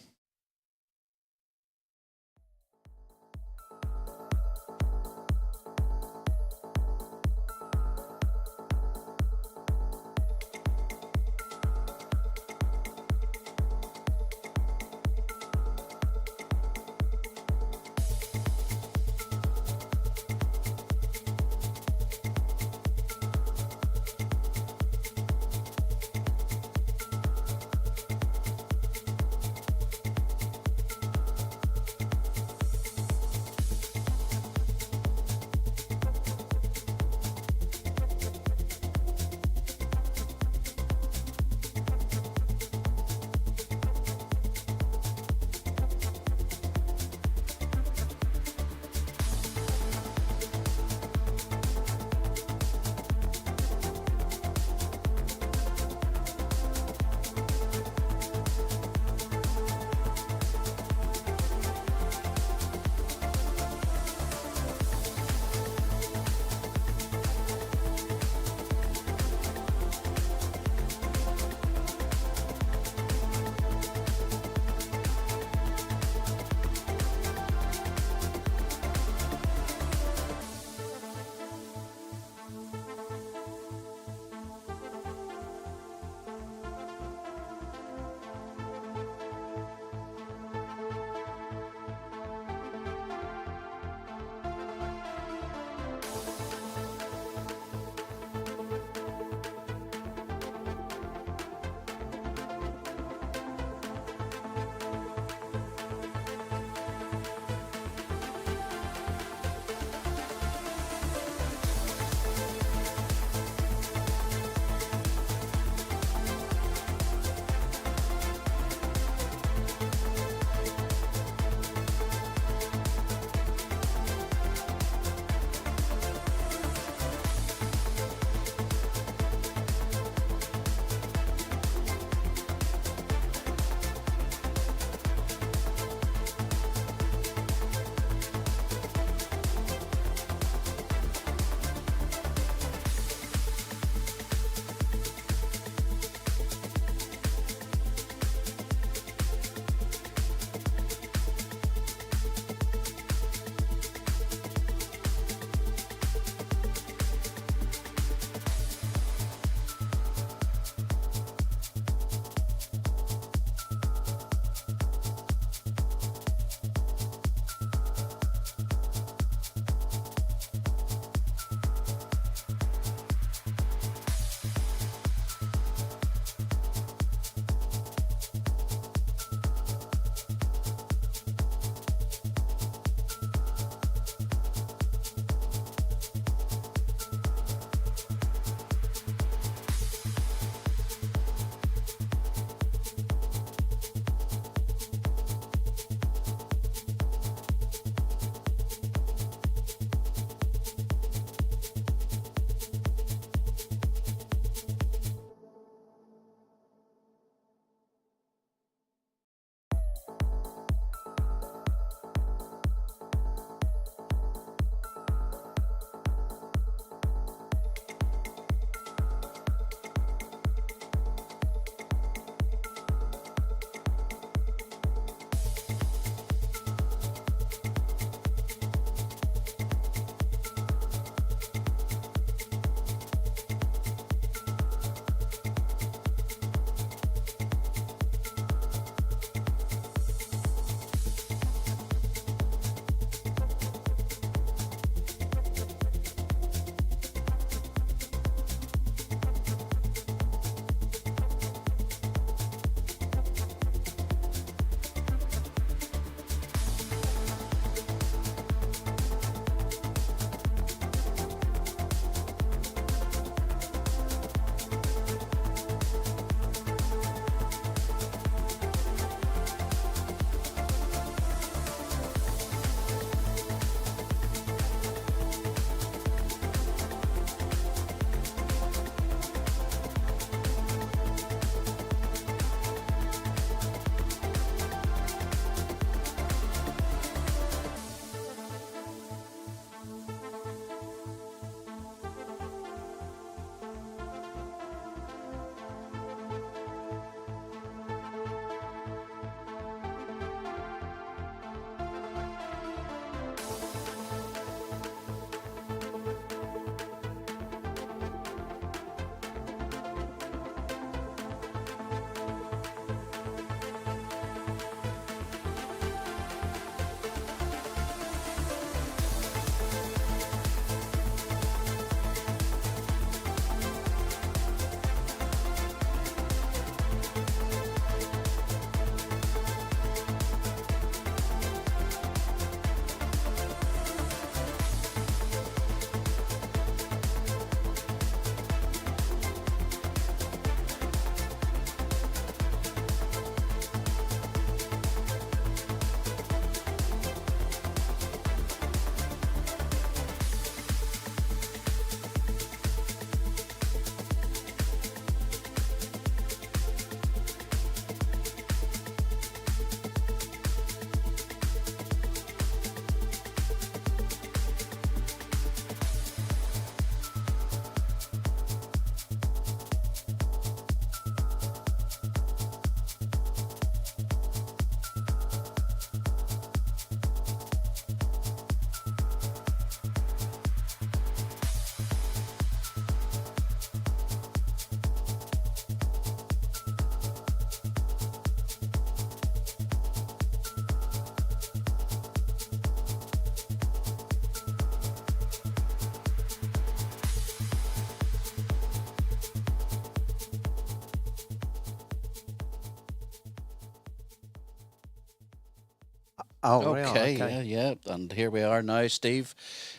Oh, Okay, okay. yeah. And here we are now, Steve.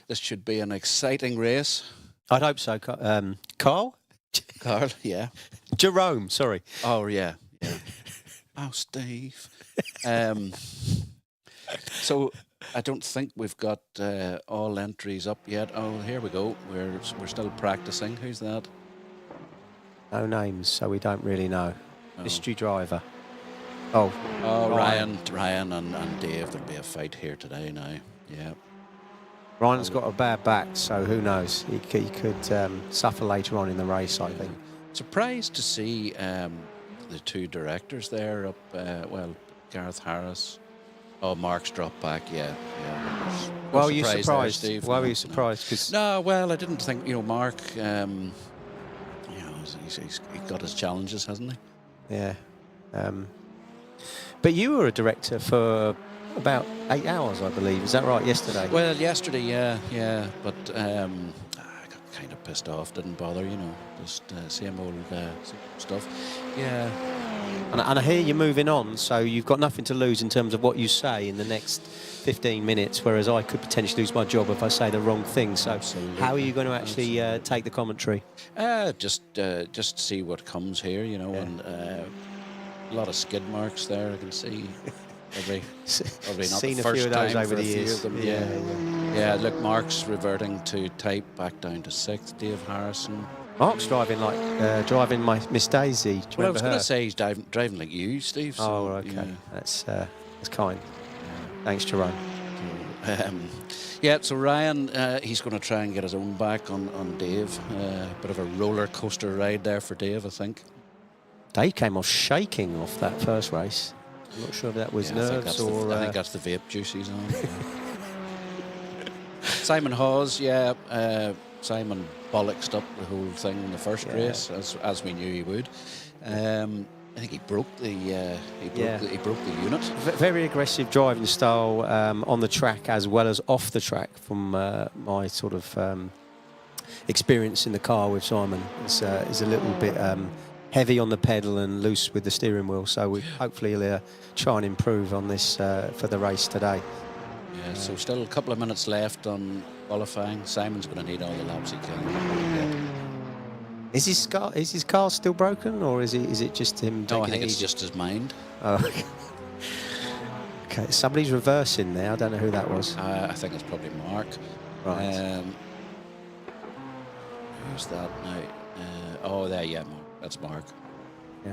This should be an exciting race. I'd hope so. Carl? Carl, yeah. Jerome, sorry. Oh, yeah. Oh, Steve. So I don't think we've got all entries up yet. Oh, here we go. We're still practicing. Who's that? No names, so we don't really know. Oh. Mystery driver. Oh, Ryan and Dave. There'll be a fight here today now. Yeah. Ryan's got a bad back, so who knows? He could suffer later on in the race, I think. Surprised to see the two directors there up. Gareth Harris. Oh, Mark's dropped back. Yeah. Why were you surprised? There, Steve? Why were you surprised? Cause No, well, I didn't think. Mark. He's got his challenges, hasn't he? yeah. But you were a director for about 8 hours, I believe. Is that right? Yesterday. Well, yesterday, yeah. But I got kind of pissed off. Didn't bother, just same old stuff. Yeah. And I hear you're moving on, so you've got nothing to lose in terms of what you say in the next 15 minutes, whereas I could potentially lose my job if I say the wrong thing. So Absolutely. how are you going to actually take the commentary? Just see what comes here, and a lot of skid marks there. I can see. Probably not Seen the a first few of those time over for the a few years. of them. Yeah. Look, Mark's reverting to type, back down to 6th. Dave Harrison. Mark's driving like driving my Miss Daisy. Do you Well, I was remember going her? to say he's driving like you, Steve. So, Oh, okay. yeah. That's kind. Thanks, Jerome. So Ryan, he's going to try and get his own back on Dave. Bit of a roller coaster ride there for Dave, I think. Dave came off shaking off that first race. I'm not sure if that was nerves or... I think that's the vape juice he's on. Simon Hawes, Simon bollocksed up the whole thing in the first race, as we knew he would. I think he broke the unit. Very aggressive driving style on the track as well as off the track from my sort of experience in the car with Simon. Is a little bit heavy on the pedal and loose with the steering wheel, so hopefully he'll try and improve on this for the race today. Yeah, so still a couple of minutes left on qualifying. Simon's going to need all the laps he can. Is his car still broken, or is it just him? No, I taking think it it's easy? just his mind. Oh, okay. Okay, somebody's reversing there. I don't know who that was. I think it's probably Mark. Right. Who's that now? Mark. That's Mark. Yeah.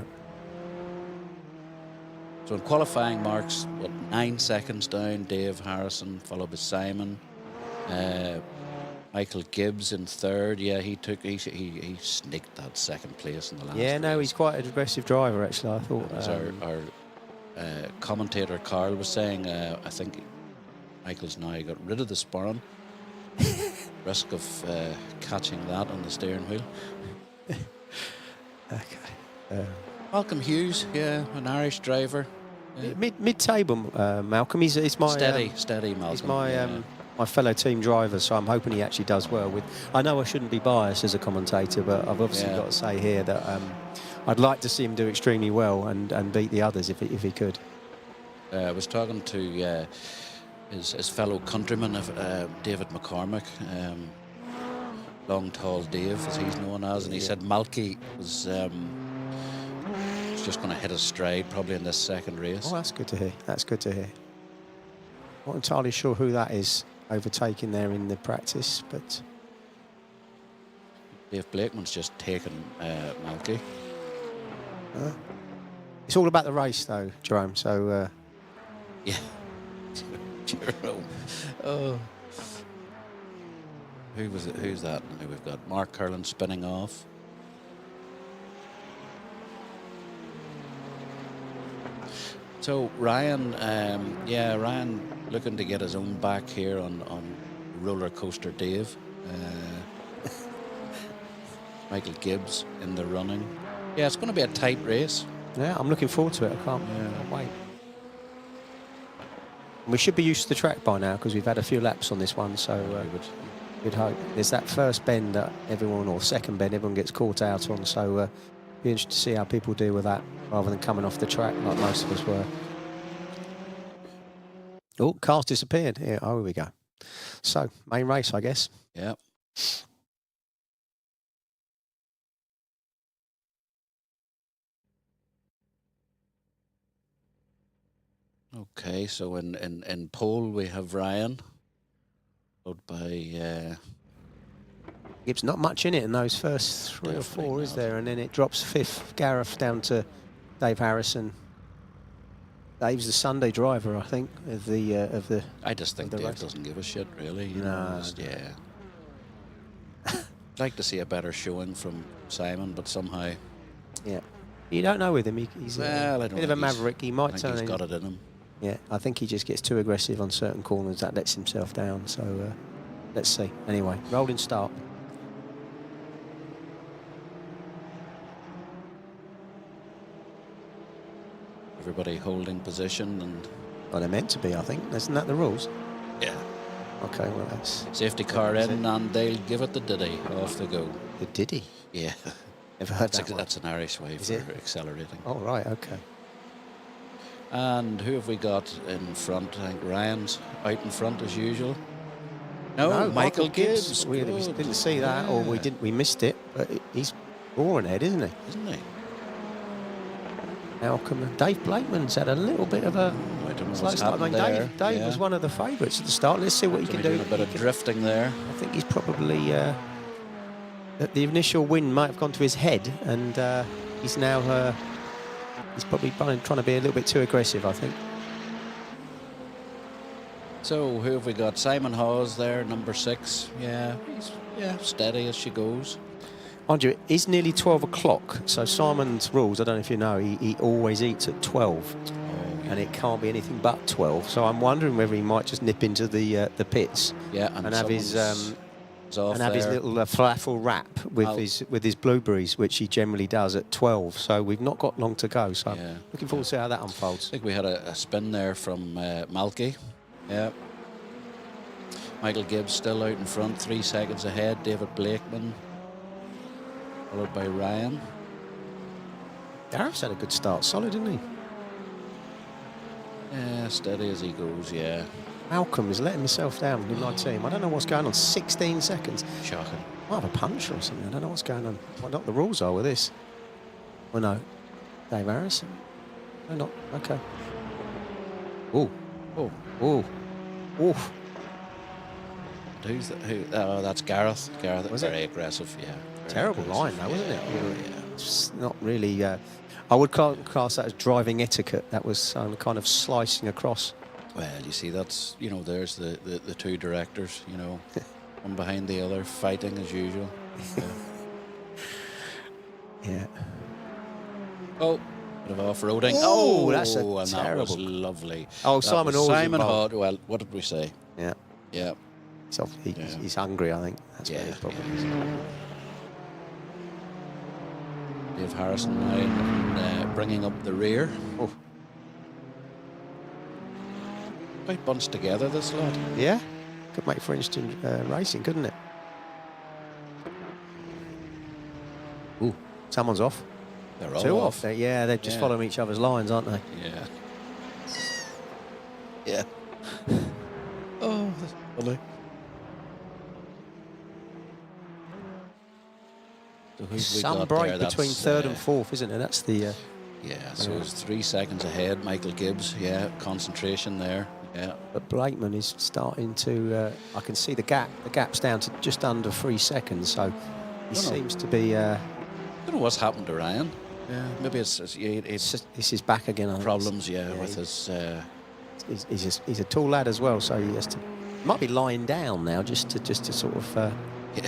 So in qualifying, Mark's 9 seconds down. Dave Harrison, followed by Simon. Michael Gibbs in 3rd. Yeah, he sneaked that 2nd place in the last. Yeah, no, race. he's quite an aggressive driver actually. I thought. As our commentator Carl was saying, I think Michael's now got rid of the sporran. Risk of catching that on the steering wheel. Okay. Malcolm Hughes, an Irish driver. Mid-table, Malcolm. He's my Steady, Malcolm. he's my my fellow team driver, so I'm hoping he actually does well. I know I shouldn't be biased as a commentator, but I've obviously got to say here that I'd like to see him do extremely well and beat the others if he could. I was talking to his fellow countryman, David McCormick, Long Tall Dave, as he's known as, and he said Malky was just going to hit his stride probably in this 2nd race. Oh, that's good to hear. That's good to hear. Not entirely sure who that is overtaking there in the practice, but Dave Blakeman's just taken Malky. it's all about the race, though, Jerome. So Yeah. Jerome. Oh. Who's that? Now we've got Mark Curlin spinning off. So Ryan, Ryan looking to get his own back here on roller coaster Dave. Michael Gibbs in the running. Yeah, it's going to be a tight race. yeah, I'm looking forward to it. I can't wait. We should be used to the track by now because we've had a few laps on this one, so we'd hope. There's that first bend that everyone, or second bend, everyone gets caught out on, so be interested to see how people deal with that rather than coming off the track like most of us were. Oh, car's disappeared. Here we go. So, main race, I guess. Yeah. Okay, so in pole we have Ryan, followed by Gibbs, not much in it in those first 3 or 4, is there? And then it drops 5th. Gareth down to Dave Harrison. Dave's the Sunday driver, I think, of the. I just think Dave doesn't give a shit, really. You know, just, yeah. I'd like to see a better showing from Simon, but somehow. Yeah. You don't know with him. He's well, a bit of a maverick. He might turn. He's got it in him. Yeah, I think he just gets too aggressive on certain corners. That lets himself down. So let's see. Anyway, rolling start. Everybody holding position and. Well, they're meant to be, I think. Isn't that the rules? Yeah. Okay, well, that's... Safety car in, and they'll give it the diddy. Off they go. The diddy? Yeah. Never heard That's an Irish way for accelerating. Oh, right, okay. And who have we got in front? I think Ryan's out in front as usual. No, Michael Gibbs. We didn't see that, or we missed it, but he's roaring ahead, isn't he? Isn't he? Malcolm. Dave Blakeman's had a little bit of a I don't know slow what's start. I mean, happened there. Dave was one of the favourites at the start. Let's see what he can do. Doing a bit of drifting there. I think he's probably the initial win might have gone to his head, and he's now he's probably trying to be a little bit too aggressive, I think. So who have we got? Simon Hawes there, number 6. Yeah, steady as she goes. Mind you, it's nearly 12 o'clock, so Simon's rules, I don't know if you know, he always eats at 12, and it can't be anything but 12. So I'm wondering whether he might just nip into the pits, and have his little falafel wrap with his blueberries, which he generally does at 12. So we've not got long to go. So I'm looking forward to see how that unfolds. I think we had a spin there from Malky. Yeah. Michael Gibbs still out in front, 3 seconds ahead. David Blakeman, followed by Ryan. Gareth's had a good start, solid, didn't he? Yeah, steady as he goes, yeah. Malcolm is letting himself down in my team. I don't know what's going on. 16 seconds. Shocking. Might have a punch or something. I don't know what's going on. What not the rules are with this? Oh no. Dave Harrison. No, not. Okay. Oh. Oh. Oh. Oh. Who's that? Oh, that's Gareth. Gareth Was very it? aggressive, yeah. Terrible line, though, wasn't it? Yeah. It's not really. I would class that as driving etiquette. That was kind of slicing across. Well, you see, that's, you know, there's the 2 directors, you know, one behind the other, fighting as usual. Yeah. Oh, bit of off-roading. Oh, that's a and terrible. That was lovely. Oh, That Simon was Hawes Simon involved. Hawes. Well, what did we say? Yeah. Yeah. He's hungry, I think. That's what his problem is. Dave Harrison now bringing up the rear. Oh. Quite bunched together, this lot. Yeah. Could make for instant racing, couldn't it? Ooh, someone's off. They're all 2 off. They're just following each other's lines, aren't they? Yeah. Yeah. Oh, that's funny. So who've we Some got break there? between That's, 3rd and 4th, isn't it? That's the. Yeah, so it's 3 seconds ahead. Michael Gibbs, yeah, concentration there. Yeah. But Blakeman is starting to. I can see the gap. The gap's down to just under 3 seconds, so he seems to be. I don't know what's happened to Ryan. Yeah, maybe it's this is back again. I think. Problems, with his. He's a tall lad as well, so he has to. Might be lying down now just to sort of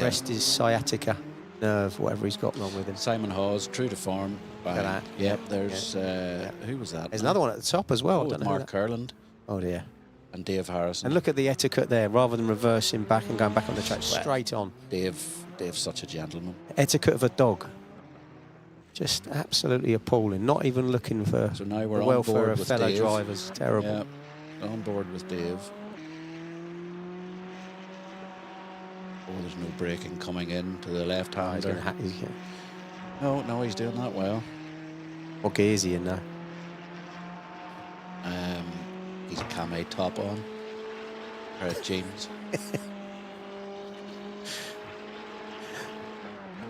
rest his sciatica nerve, whatever he's got wrong with him. Simon Hawes, true to form. Look at that. Yep, there's who was that? There's another one at the top as well. Oh, I don't know Mark Curland. Oh dear. And Dave Harrison. And look at the etiquette there, rather than reversing back and going back on the track, straight on. Dave's such a gentleman. Etiquette of a dog. Just absolutely appalling. Not even looking for So now we're the on welfare board of with fellow Dave. drivers. Terrible. Yeah, on board with Dave. Oh, there's no braking coming in to the left-hander. No, he's doing that well. What gear is he in now? He's Cam my top on. Pair of jeans.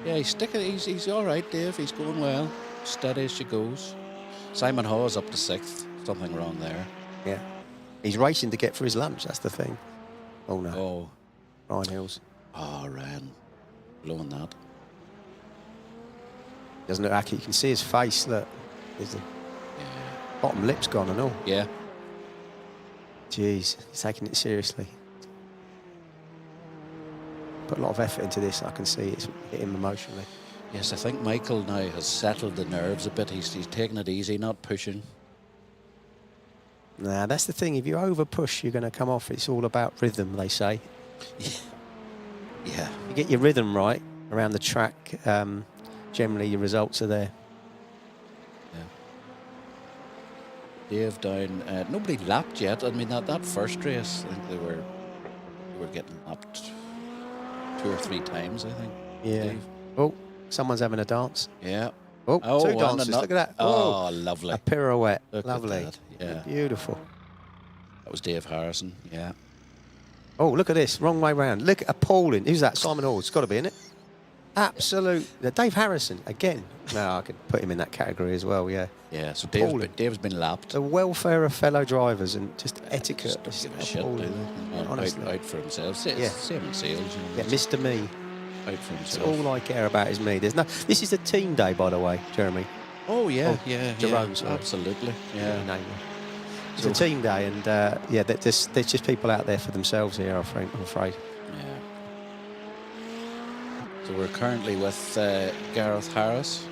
Yeah, he's sticking. He's all right, Dave. He's going well. Steady as she goes. Simon Hawes up to 6th. Something wrong there. Yeah. He's racing to get for his lunch, that's the thing. Oh, no. Oh. Ryan Hills. Oh, Ryan. Blowing that. Doesn't look like it. You can see his face, look. There's the bottom lip's gone and all. Yeah. Jeez, he's taking it seriously. Put a lot of effort into this. I can see it's hit him emotionally. Yes, I think Michael now has settled the nerves a bit. He's taking it easy, not pushing. Nah, that's the thing. If you over push, you're going to come off. It's all about rhythm, they say. Yeah. You get your rhythm right around the track, generally your results are there. Dave down. Nobody lapped yet. I mean, that first race, I think they were getting lapped 2 or 3 times, I think. Yeah. Dave. Oh, someone's having a dance. Yeah. Oh, Oh, 2 and dances. Look at that. Oh, Whoa. lovely. A pirouette. Look at Lovely. that, yeah. Beautiful. That was Dave Harrison. Yeah. Oh, look at this. Wrong way round. Look, appalling. Who's that? Simon Hall. It's got to be, isn't it? Absolute. Dave Harrison, again. No, I could put him in that category as well, yeah. Yeah, so Appalling. Dave's been lapped. The welfare of fellow drivers and just etiquette. Just is don't give a shit, do appalling. they? Yeah, honestly. Out for himself. Yeah. Same in sales. Yeah, Mr. Me. Out for That's himself. all I care about is me. There's no. This is a team day, by the way, Jeremy. Oh, yeah, Oh, yeah. Jerome, yeah, sorry. absolutely. Yeah. Name it. It's a team day, and yeah, there's just people out there for themselves here, I'm afraid. Yeah. So we're currently with Gareth Harris.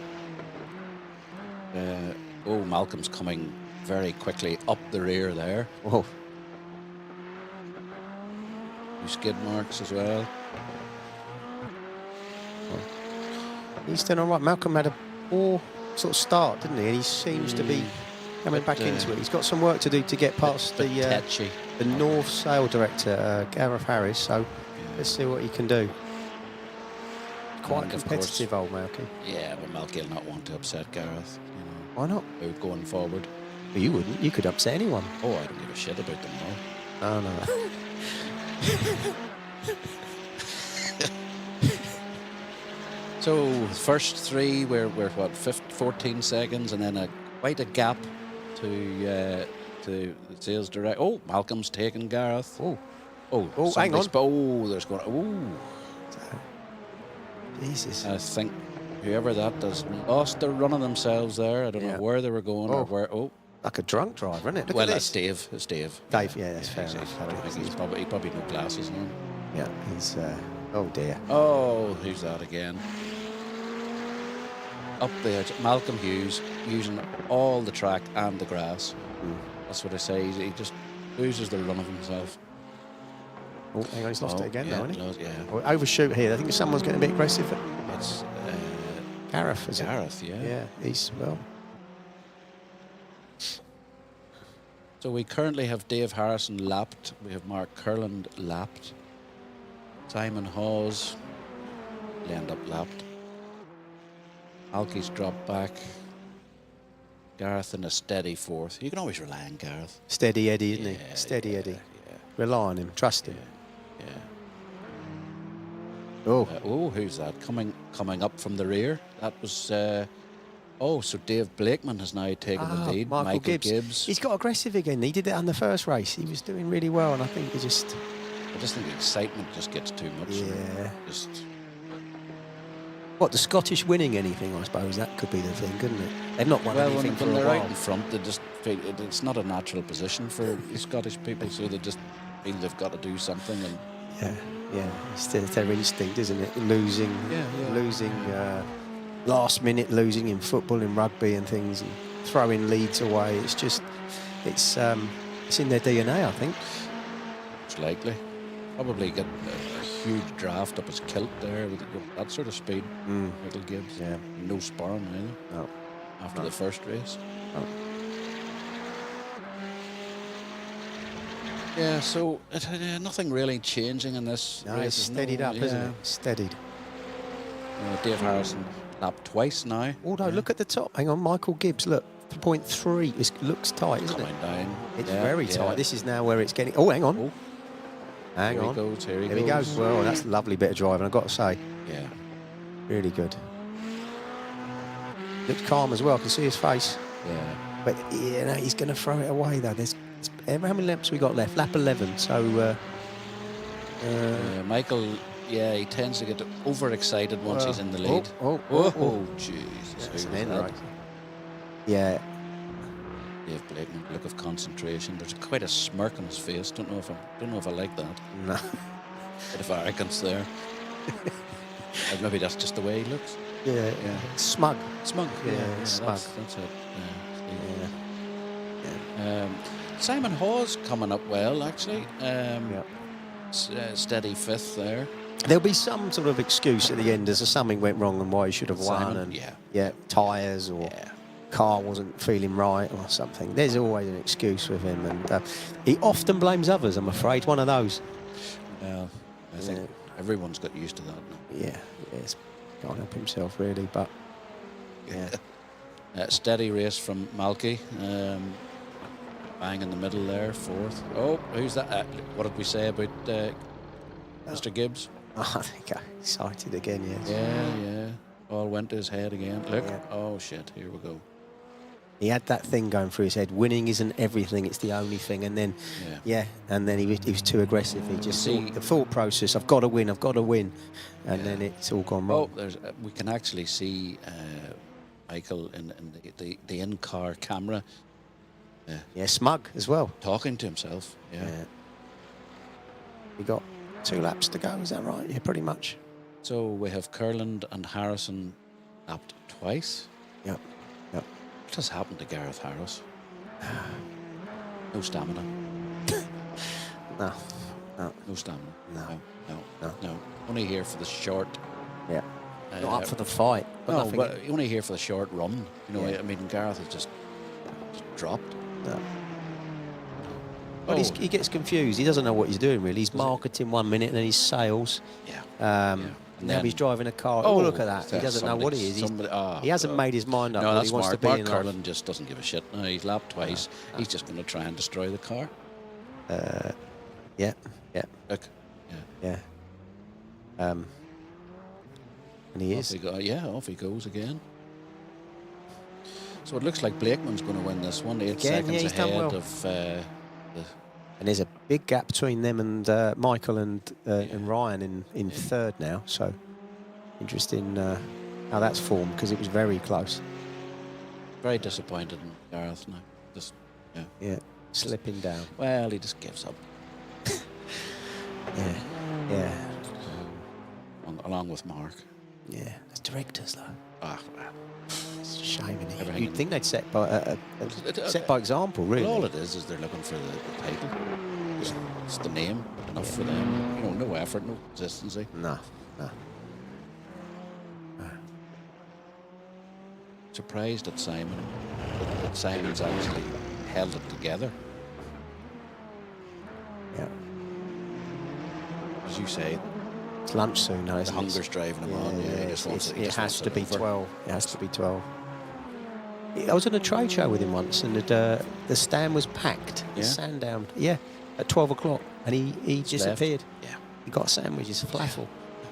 Malcolm's coming very quickly up the rear there. Oh, Two skid marks as well. he's done all right. Malcolm had a poor sort of start, didn't he? And he seems to be coming back into it. He's got some work to do to get past Bit tetchy. the North Sale Director, Gareth Harris. So let's see what he can do. Quite And of competitive, old Malky. Yeah, but Malky will not want to upset Gareth. Why not? Going forward. Well, you wouldn't. You could upset anyone. Oh, I don't give a shit about them all. Oh, no. So first 3 we're what 14 seconds, and then quite a gap to the sales direct. Oh, Malcolm's taking Gareth. Oh, Somebody's- hang on. Oh, there's going. Oh, Jesus. I think whoever that does lost their run of themselves there. I don't Yeah. know where they were going or where. Oh, Like a drunk driver, isn't it? Look well, at that's this. Dave. It's Dave. Dave, yeah, that's fair he's- enough. I don't think he probably no glasses on. Yeah, he's. Oh dear. Oh, who's that again? Up there, Malcolm Hughes using all the track and the grass. That's what I say. He just loses the run of himself. Oh, hang on, he's lost it again, yeah, now, hasn't he? yeah. Oh, overshoot here. I think someone's getting a bit aggressive. It's Gareth, is it? Gareth, yeah. Yeah, he's well. So we currently have Dave Harrison lapped. We have Mark Curland lapped. Simon Hawes will end up lapped. Malky's dropped back. Gareth in a steady 4th. You can always rely on Gareth. Steady Eddie, isn't he? Yeah, Steady yeah, Eddie. Yeah, Rely on him. Trust him. yeah. Oh, Who's that? Coming up from the rear. That was. So Dave Blakeman has now taken the lead. Michael Gibbs. He's got aggressive again. He did it on the first race. He was doing really well, and I think he just. I just think the excitement just gets too much. Yeah. Just. What, the Scottish winning anything? I suppose that could be the thing, couldn't it? They've not won anything for when a they're while. out in front, they just feel it's not a natural position for the Scottish people, so they just feel they've got to do something. And Yeah. It's their instinct, isn't it? Losing, Yeah. last minute losing in football, in rugby, and things, and throwing leads away. It's just, it's in their DNA, I think. it's likely. Probably get a huge draft up his kilt there with that sort of speed. Michael Gibbs. Yeah. No sparring either. No. After the first race. Oh. Yeah, so nothing really changing in this No, race. it's steadied up, isn't it? Steadied. Dave Harrison lapped twice now. Although, look at the top. Hang on, Michael Gibbs, look. 0.3. It looks tight, isn't it? Coming down. It's Yeah, very yeah. tight. This is now where it's getting... Oh, hang on. Oh. Hang Here on. he goes, here he There he goes. goes. Well, that's a lovely bit of driving, I've got to say. Yeah. Really good. Looks calm as well. I can see his face. Yeah. But, you know, he's going to throw it away, though. How many laps we got left? Lap 11. So... Michael, yeah, he tends to get overexcited once he's in the lead. Oh, Jesus. That's Who an was end that? right. Yeah. Dave Blakeman, look of concentration. There's quite a smirk on his face. Don't know if I like that. No. Bit of arrogance there. Or maybe that's just the way he looks. Yeah. Smug. Smug. Yeah, smug. That's it. Simon Hawes coming up well, actually. Steady fifth there. There'll be some sort of excuse at the end as to something went wrong and why he should have won. Simon, And tyres or car wasn't feeling right or something. There's always an excuse with him, and he often blames others. I'm afraid, one of those. Well, I think everyone's got used to that now. Yeah, yes, can't help himself really, but steady race from Malky. Bang in the middle there, fourth. Oh, who's that? What did we say about Mr. Gibbs? I think I excited again. Yes. Yeah. All went to his head again. Look. Yeah. Oh shit. Here we go. He had that thing going through his head. Winning isn't everything; it's the only thing. And then, and then he was too aggressive. He just the thought process. I've got to win. And then it's all gone wrong. Oh, we can actually see Michael in the in-car camera. Yeah, smug as well. Talking to himself. Yeah. We got 2 laps to go. Is that right? Yeah, pretty much. So we have Curland and Harrison lapped twice. Yep. What has happened to Gareth Harris? No stamina. No. No stamina. No. Only here for the short. Yeah. Not up for the fight. No, but only here for the short run. You know, I mean, Gareth has just dropped. No. But he gets confused. He doesn't know what he's doing, really. He's marketing 1 minute and then he's sales. And now he's driving a car. Oh, look at that. He doesn't know what he is. He hasn't made his mind up no, what that's he wants Mark. to be in Mark life. Curlin just doesn't give a shit. No, he's lapped twice. He's just going to try and destroy the car. Yeah. Look. Yeah. And he is. Off he goes again. So it looks like Blakeman's going to win this one. 8 seconds he's done ahead well. of And there's a big gap between them and Michael and Ryan in third now. So interesting how that's formed, because it was very close. Very disappointed in Gareth now. Yeah, slipping down. Well, he just gives up. Yeah. Along with Mark. Yeah, as directors though. Well. It's a shame, isn't it? Everything You'd think they'd set by example, really. Well, all it is they're looking for the title. It's the name, enough for them. You know, no effort, no consistency. No. Surprised at Simon. That Simon's actually held it together. Yeah. As you say, It's lunch soon now, the isn't it? hunger's driving him on. Yeah, he just wants it. It has to be 12. It has to be 12. I was at a trade show with him once, and the stand was packed. Yeah? Sandown. Yeah, at 12 o'clock, and he disappeared. Yeah. He got a sandwich, his falafel,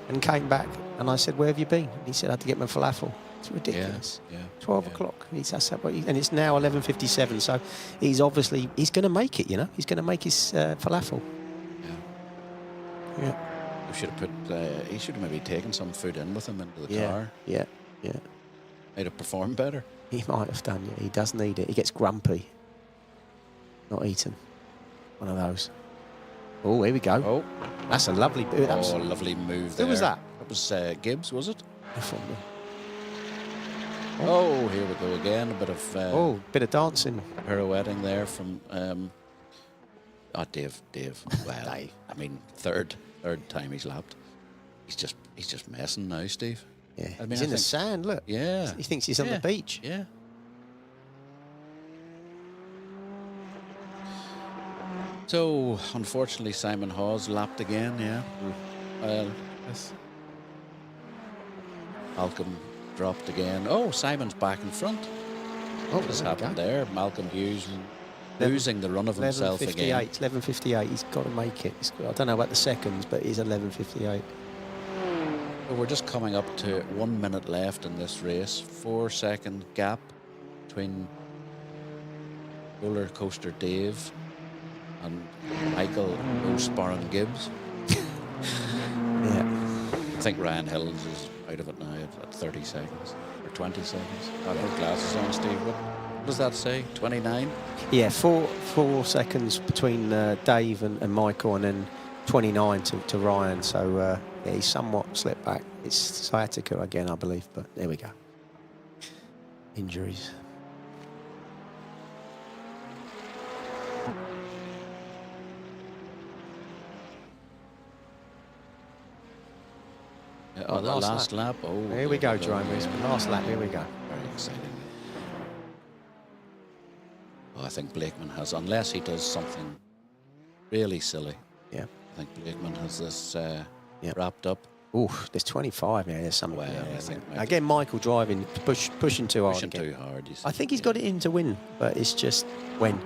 and came back. And I said, "Where have you been?" And he said, "I had to get my falafel." It's ridiculous. Yeah. 12 o'clock. And it's now 11:57. So he's going to make it. You know, he's going to make his falafel. Yeah. He should have maybe taken some food in with him into the car. Yeah. Made it perform better. He might have done, yeah. He does need it. He gets grumpy. Not eaten. One of those. Oh, here we go. Oh. That's a lovely... Lovely move there. Who was that? That was Gibbs, was it? Oh. Oh, here we go again. A bit of... bit of dancing. Pirouetting there from... Dave. Well, Dave. I mean, third time he's lapped. He's just messing now, Steve. Yeah, I mean, he's in the sand, look. Yeah. He thinks he's on the beach. Yeah. So, unfortunately, Simon Hawes lapped again, yeah. Well, yes. Malcolm dropped again. Oh, Simon's back in front. What has happened there? Malcolm Hughes losing the run of himself again. 11:58. He's got to make it. I don't know about the seconds, but he's 11:58. So we're just coming up to 1 minute left in this race. 4-second gap between roller coaster Dave and Michael O'Sparren Gibbs. Yeah. I think Ryan Hills is out of it now at 30 seconds or 20 seconds. Got her glasses on, Steve. What does that say? 29? Yeah, four seconds between Dave and Michael, and then 29 to Ryan. So yeah, he's somewhat slipped back. It's sciatica again, I believe, but there we go. Injuries. Oh, the last lap. Oh, here we go, Jerome. Last lap. Here we go. Very exciting. Oh, I think Blakeman has, unless he does something really silly. Yeah. I think Blakeman has this Yep. wrapped up. Ooh, there's 25 now. There's something. Well, Yeah, I think maybe again, Michael driving, pushing too hard. Pushing again. too hard. You see. I think he's got it in to win, but it's just when.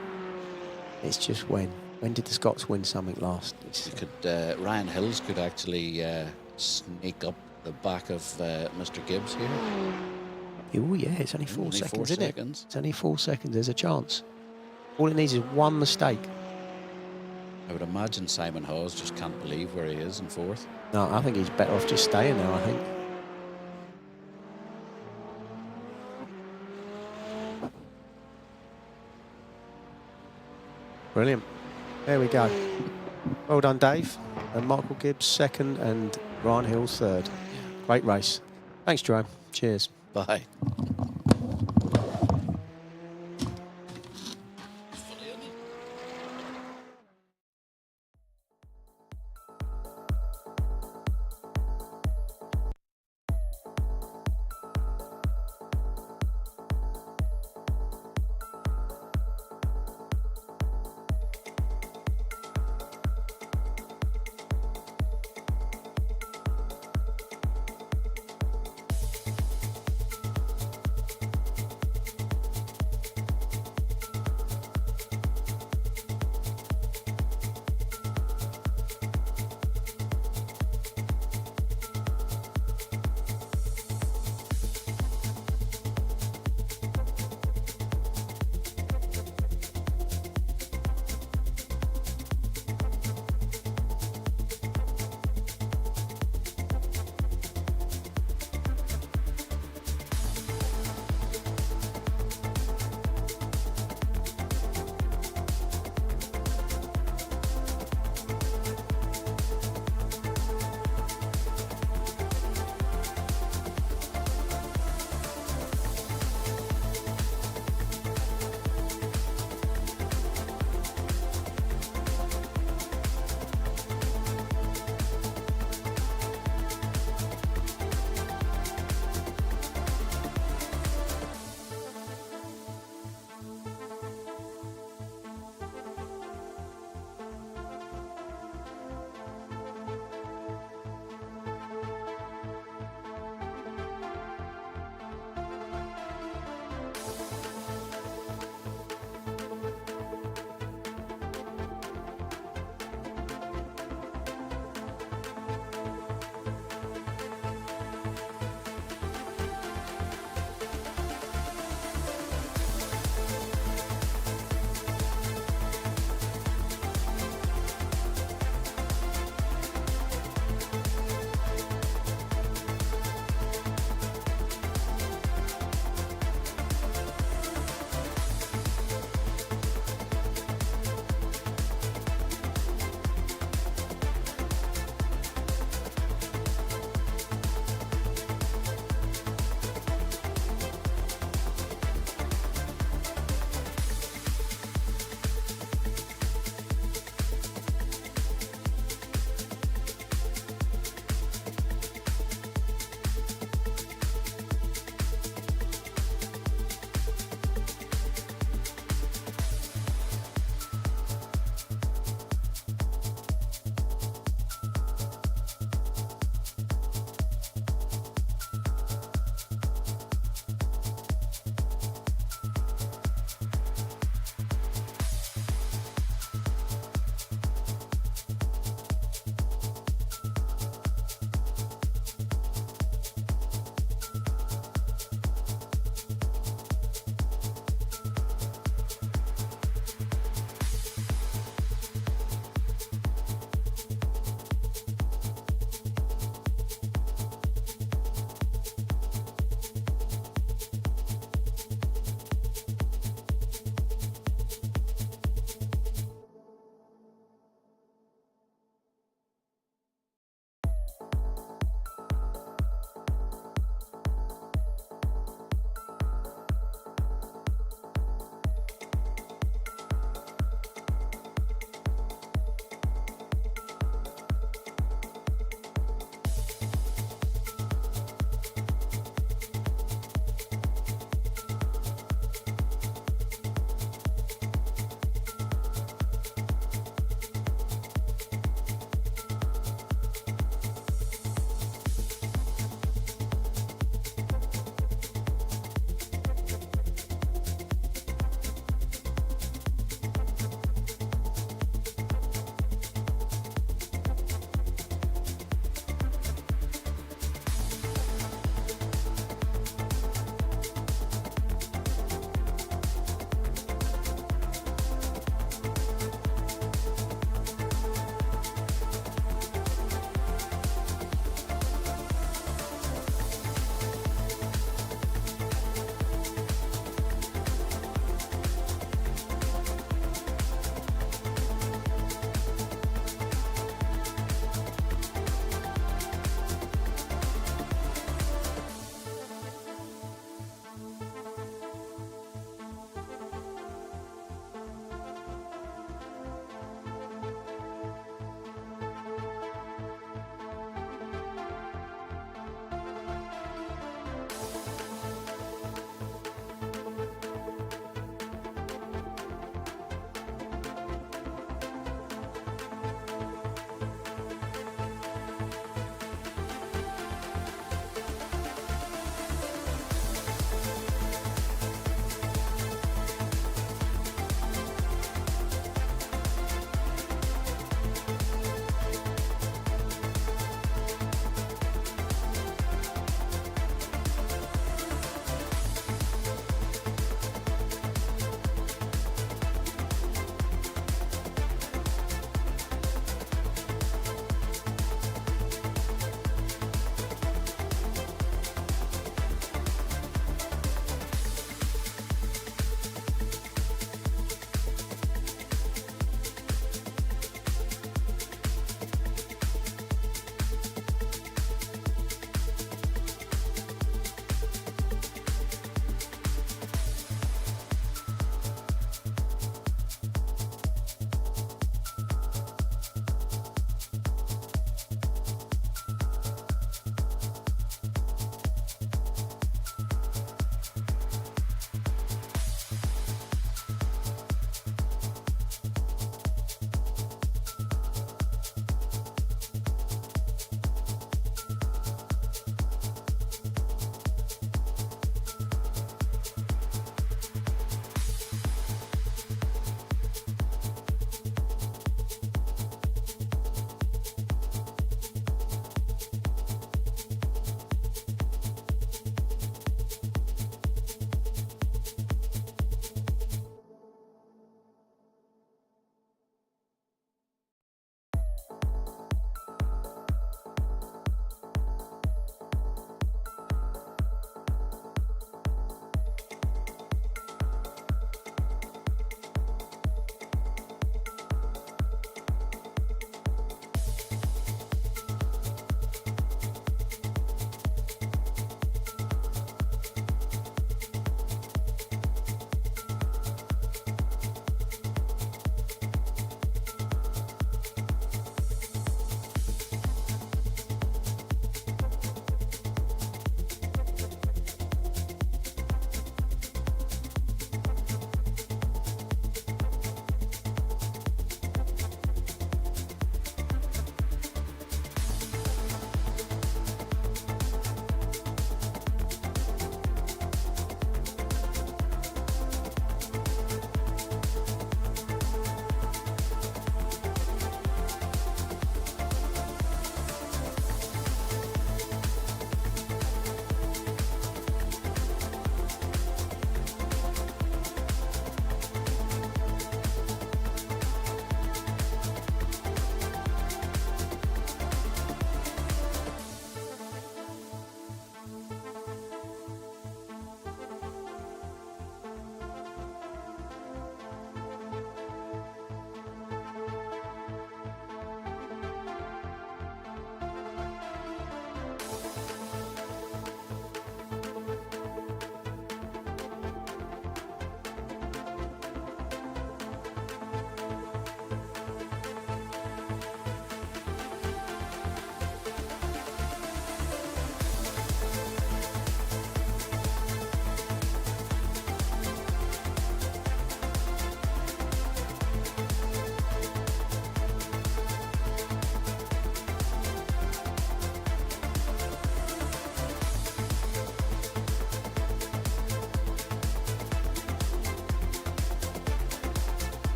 It's just when. When did the Scots win something last? You could Ryan Hills could actually sneak up the back of Mr. Gibbs here. Oh yeah, it's only 4 Only seconds, 4 isn't seconds. it? It's only 4 seconds. There's a chance. All it needs is one mistake. I would imagine Simon Hawes just can't believe where he is in fourth. No, I think he's better off just staying there. I think. Brilliant. There we go. Well done, Dave. And Michael Gibbs second, and Ryan Hills third. Great race. Thanks, Jerome. Cheers. Bye.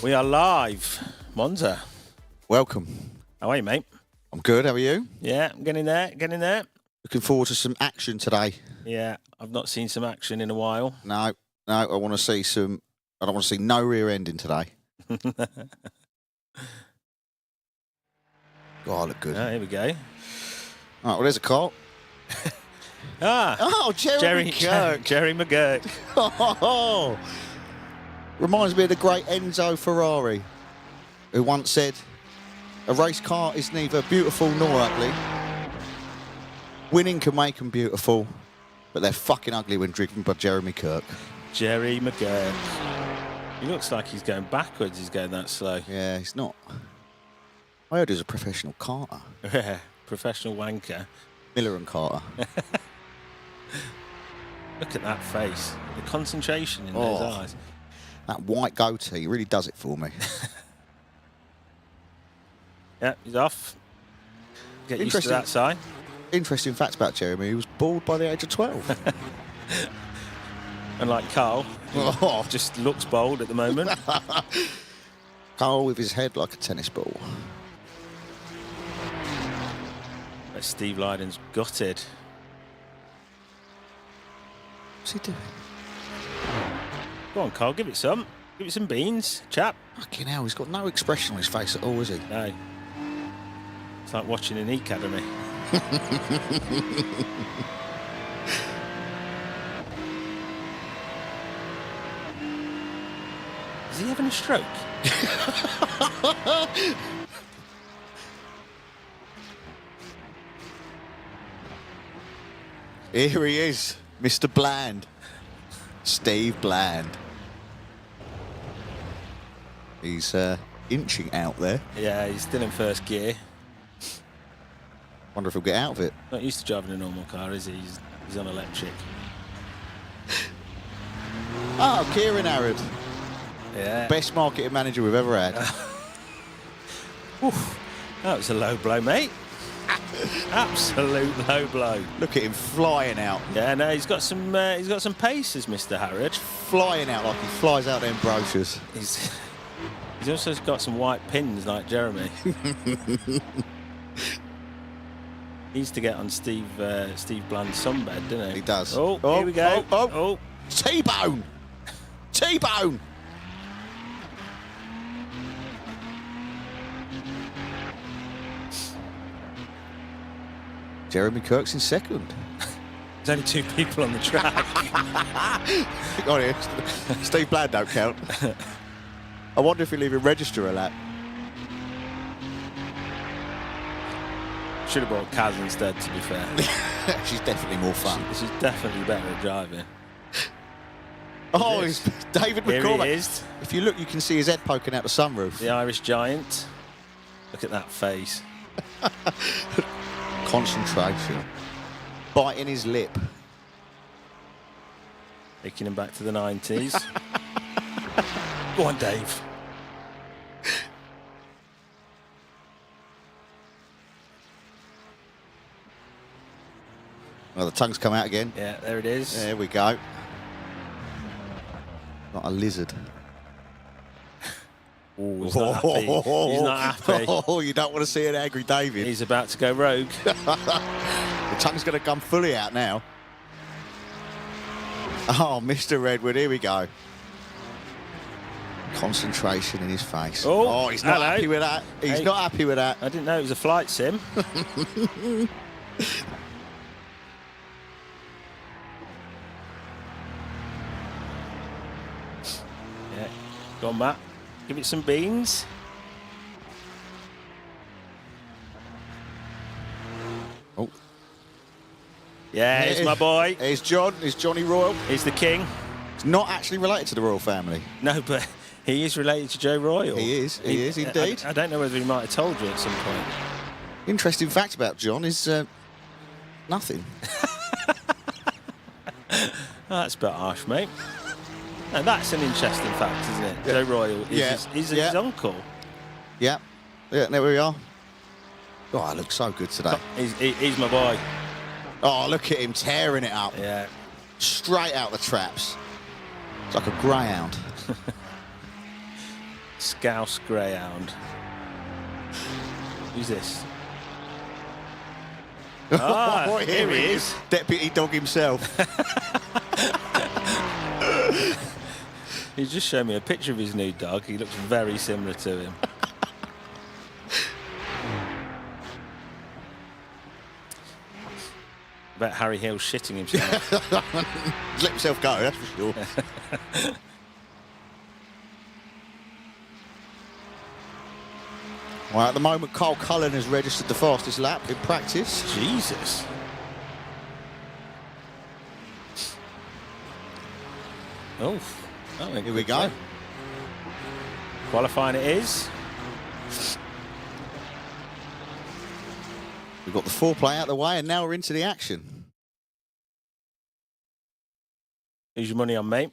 We are live. Monza, Welcome. how are you, mate? I'm good. How are you? Yeah, I'm getting there, getting there. Looking forward to some action today. Yeah, I've not seen some action in a while. No, I want to see some. I don't want to see no rear ending today. God, I look good. Here we go. All right, well, there's a car. Oh, Jeremy Kirk. Jerry McGurk. Oh, reminds me of the great Enzo Ferrari, who once said, "A race car is neither beautiful nor ugly. Winning can make them beautiful, but they're fucking ugly when driven by Jeremy Kirk." Jerry McGurk. He looks like he's going backwards. He's going that slow. Yeah, he's not. I heard he was a professional karter. Professional wanker. Miller and Carter. Look at that face. The concentration in those eyes. That white goatee really does it for me. Yeah, he's off. Get used to that sign. Interesting fact about Jeremy, he was bald by the age of 12. Unlike Carl, who just looks bold at the moment. Carl with his head like a tennis ball. But Steve Lydon's gutted. What's he doing? Go on, Carl, give it some. Give it some beans, chap. Fucking hell, he's got no expression on his face at all, is he? No. It's like watching an academy. Is he having a stroke? Here he is, Mr. Bland. Steve Bland. He's inching out there. Yeah, he's still in first gear. Wonder if he'll get out of it. Not used to driving a normal car, is he? He's on electric. Oh, Kieran Harrod. Yeah. Best marketing manager we've ever had. Oof, that was a low blow, mate. Absolute low blow. Look at him flying out. Yeah, no, he's got some paces, Mr. Harrod. Flying out like he flies out them brochures. He's also got some white pins like Jeremy. He used to get on Steve Bland's sunbed, didn't he? He does. Oh, here we go. Oh. T-bone! T-bone! Jeremy Kirk's in second. There's only two people on the track. Oh, yeah. Steve Bland don't count. I wonder if he'll even register a lap. Should have brought Kaz instead, to be fair. She's definitely more fun. She's definitely better at driving. Oh, it's David Here McCormack. he is. If you look, you can see his head poking out the sunroof. The Irish giant. Look at that face. Concentration. Biting his lip. Taking him back to the 90s. Go on, Dave. Well, the tongue's come out again. Yeah, there it is. There we go. Not a lizard. Ooh, he's not happy. He's not happy. Oh, you don't want to see an angry David. He's about to go rogue. The tongue's going to come fully out now. Oh, Mr. Redwood, here we go. Concentration in his face. Oh, he's not hello. happy with that. He's not happy with that. I didn't know it was a flight sim. Yeah, go on, Matt. Give it some beans. Oh. Yeah, he's my boy. Here's John. Here's Johnny Royal. He's the king. He's not actually related to the royal family. No, but he is related to Joe Royal. He is indeed. I don't know whether he might have told you at some point. Interesting fact about John is nothing. Oh, that's a bit harsh, mate. No, that's an interesting fact, isn't it? Joe Royal is his uncle. Yeah, there we are. Oh, I look so good today. He's my boy. Oh, look at him tearing it up. Yeah. Straight out the traps. It's like a greyhound. Scouse Greyhound. Who's this? Ah, here he is. Deputy Dog himself. He just showed me a picture of his new dog. He looks very similar to him. I bet Harry Hill's shitting himself. He's let himself go, that's for sure. Well, at the moment, Carl Cullen has registered the fastest lap in practice. Jesus. Oh, here we go. Qualifying it is. We've got the foreplay out of the way, and now we're into the action. Who's your money on, mate?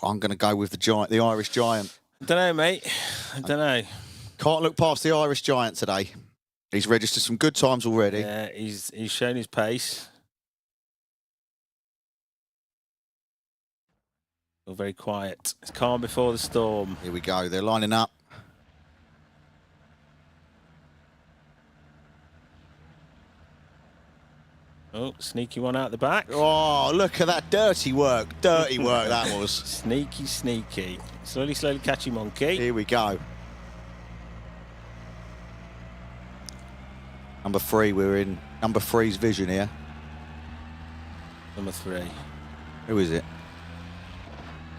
I'm going to go with the giant, the Irish Giant. I don't know, mate. I don't know. Can't look past the Irish Giant today. He's registered some good times already. Yeah, he's shown his pace. All very quiet. It's calm before the storm. Here we go. They're lining up. Oh, sneaky one out the back. Oh, look at that dirty work. Dirty work that was. Sneaky, sneaky. Slowly, slowly catchy monkey. Here we go. Number 3, we're in number 3's vision here. Number 3. Who is it?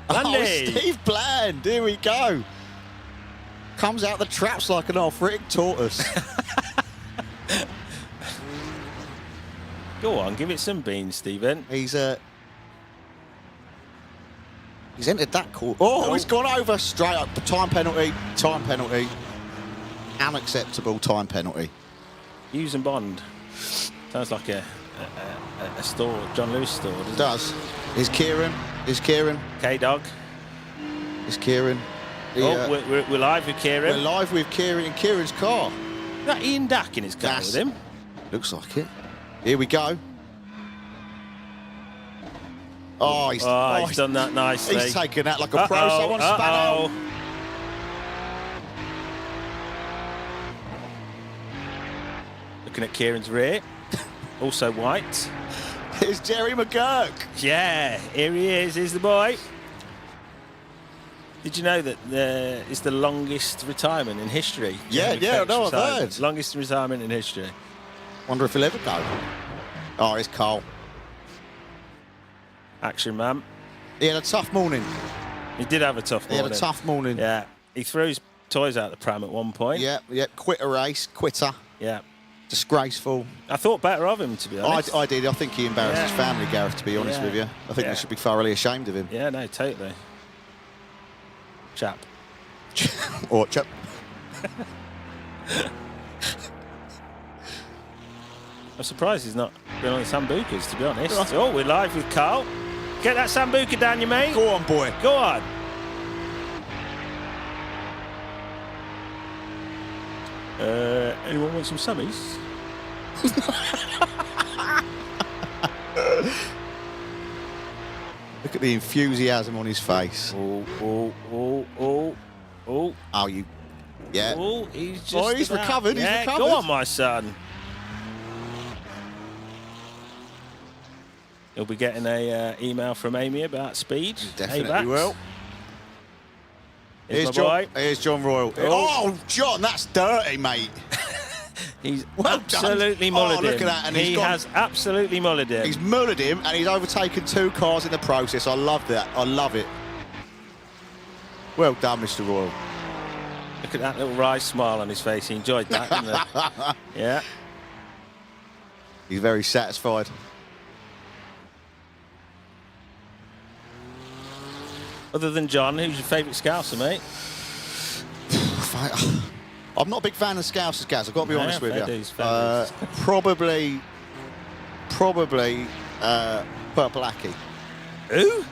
Blandy. Oh, Steve Bland. Here we go. Comes out the traps like an arthritic tortoise. Go on, give it some beans, Stephen. He's entered that court. Oh, he's gone over straight up. Time penalty. Time penalty. Unacceptable time penalty. Use and Bond. Sounds like a store, John Lewis store, doesn't it? Does. Here's Kieran. Here's Kieran. K-Dog. Here's Kieran. We're live with Kieran. We're live with Kieran in Kieran's car. Is that Ian Dack in his car with him? Looks like it. Here we go. Oh, he's done that nicely. He's taken that like a pro. Someone spat out. Looking at Kieran's rear. Also white. Here's Jerry McGurk. Yeah, here he is. Here's the boy. Did you know that it's the longest retirement in history? Yeah, no, I've heard. Longest retirement in history. Wonder if he'll ever go. Oh, it's Cole. Action man. He had a tough morning. He did have a tough morning. He had a tough morning. Yeah. He threw his toys out the pram at one point. Yeah. Quit a race. Quitter. Yeah. Disgraceful. I thought better of him, to be honest. I did. I think he embarrassed his family, Gareth, to be honest with you. I think they should be thoroughly ashamed of him. Yeah, no, totally. Chap. Or chap. I'm surprised he's not been on the Sambucas, to be honest. Oh, we're live with Carl. Get that Sambuca down, you mate. Go on, boy. Go on. Anyone want some Sammies? Look at the enthusiasm on his face. Oh. Oh, you... Yeah. Oh, he's just he's recovered. Yeah, he's recovered. go on, my son. He'll be getting a email from Amy about speed. Definitely will. Here's my boy. Here's John Royal. Oh, John, that's dirty, mate. He's absolutely mullered him. Look at that. And he has absolutely mullered him. He's mullered him, and he's overtaken 2 cars in the process. I love that. I love it. Well done, Mr. Royal. Look at that little wry smile on his face. He enjoyed that, didn't he? Yeah. He's very satisfied. Other than John, who's your favourite Scouser, mate? I'm not a big fan of Scousers, Gaz. I've got to be honest with you. Dues, probably Purple Aki. Who?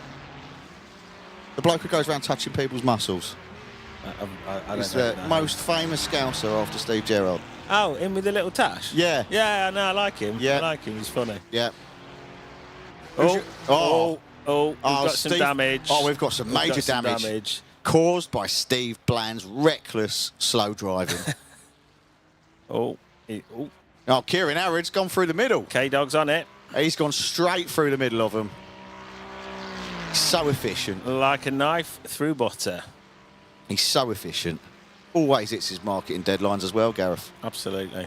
The bloke who goes around touching people's muscles. I He's don't the know. most famous Scouser after Steve Gerrard. Oh, him with the little tash? Yeah. Yeah, no, I like him. Yeah. I like him. He's funny. Yeah. We've got some Steve, damage. Oh, we've got some major damage. caused by Steve Bland's reckless slow driving. Oh, Oh, Kieran Harrod's gone through the middle. K-Dog's on it. He's gone straight through the middle of them. So efficient. Like a knife through butter. He's so efficient. Always hits his marketing deadlines as well, Gareth. Absolutely.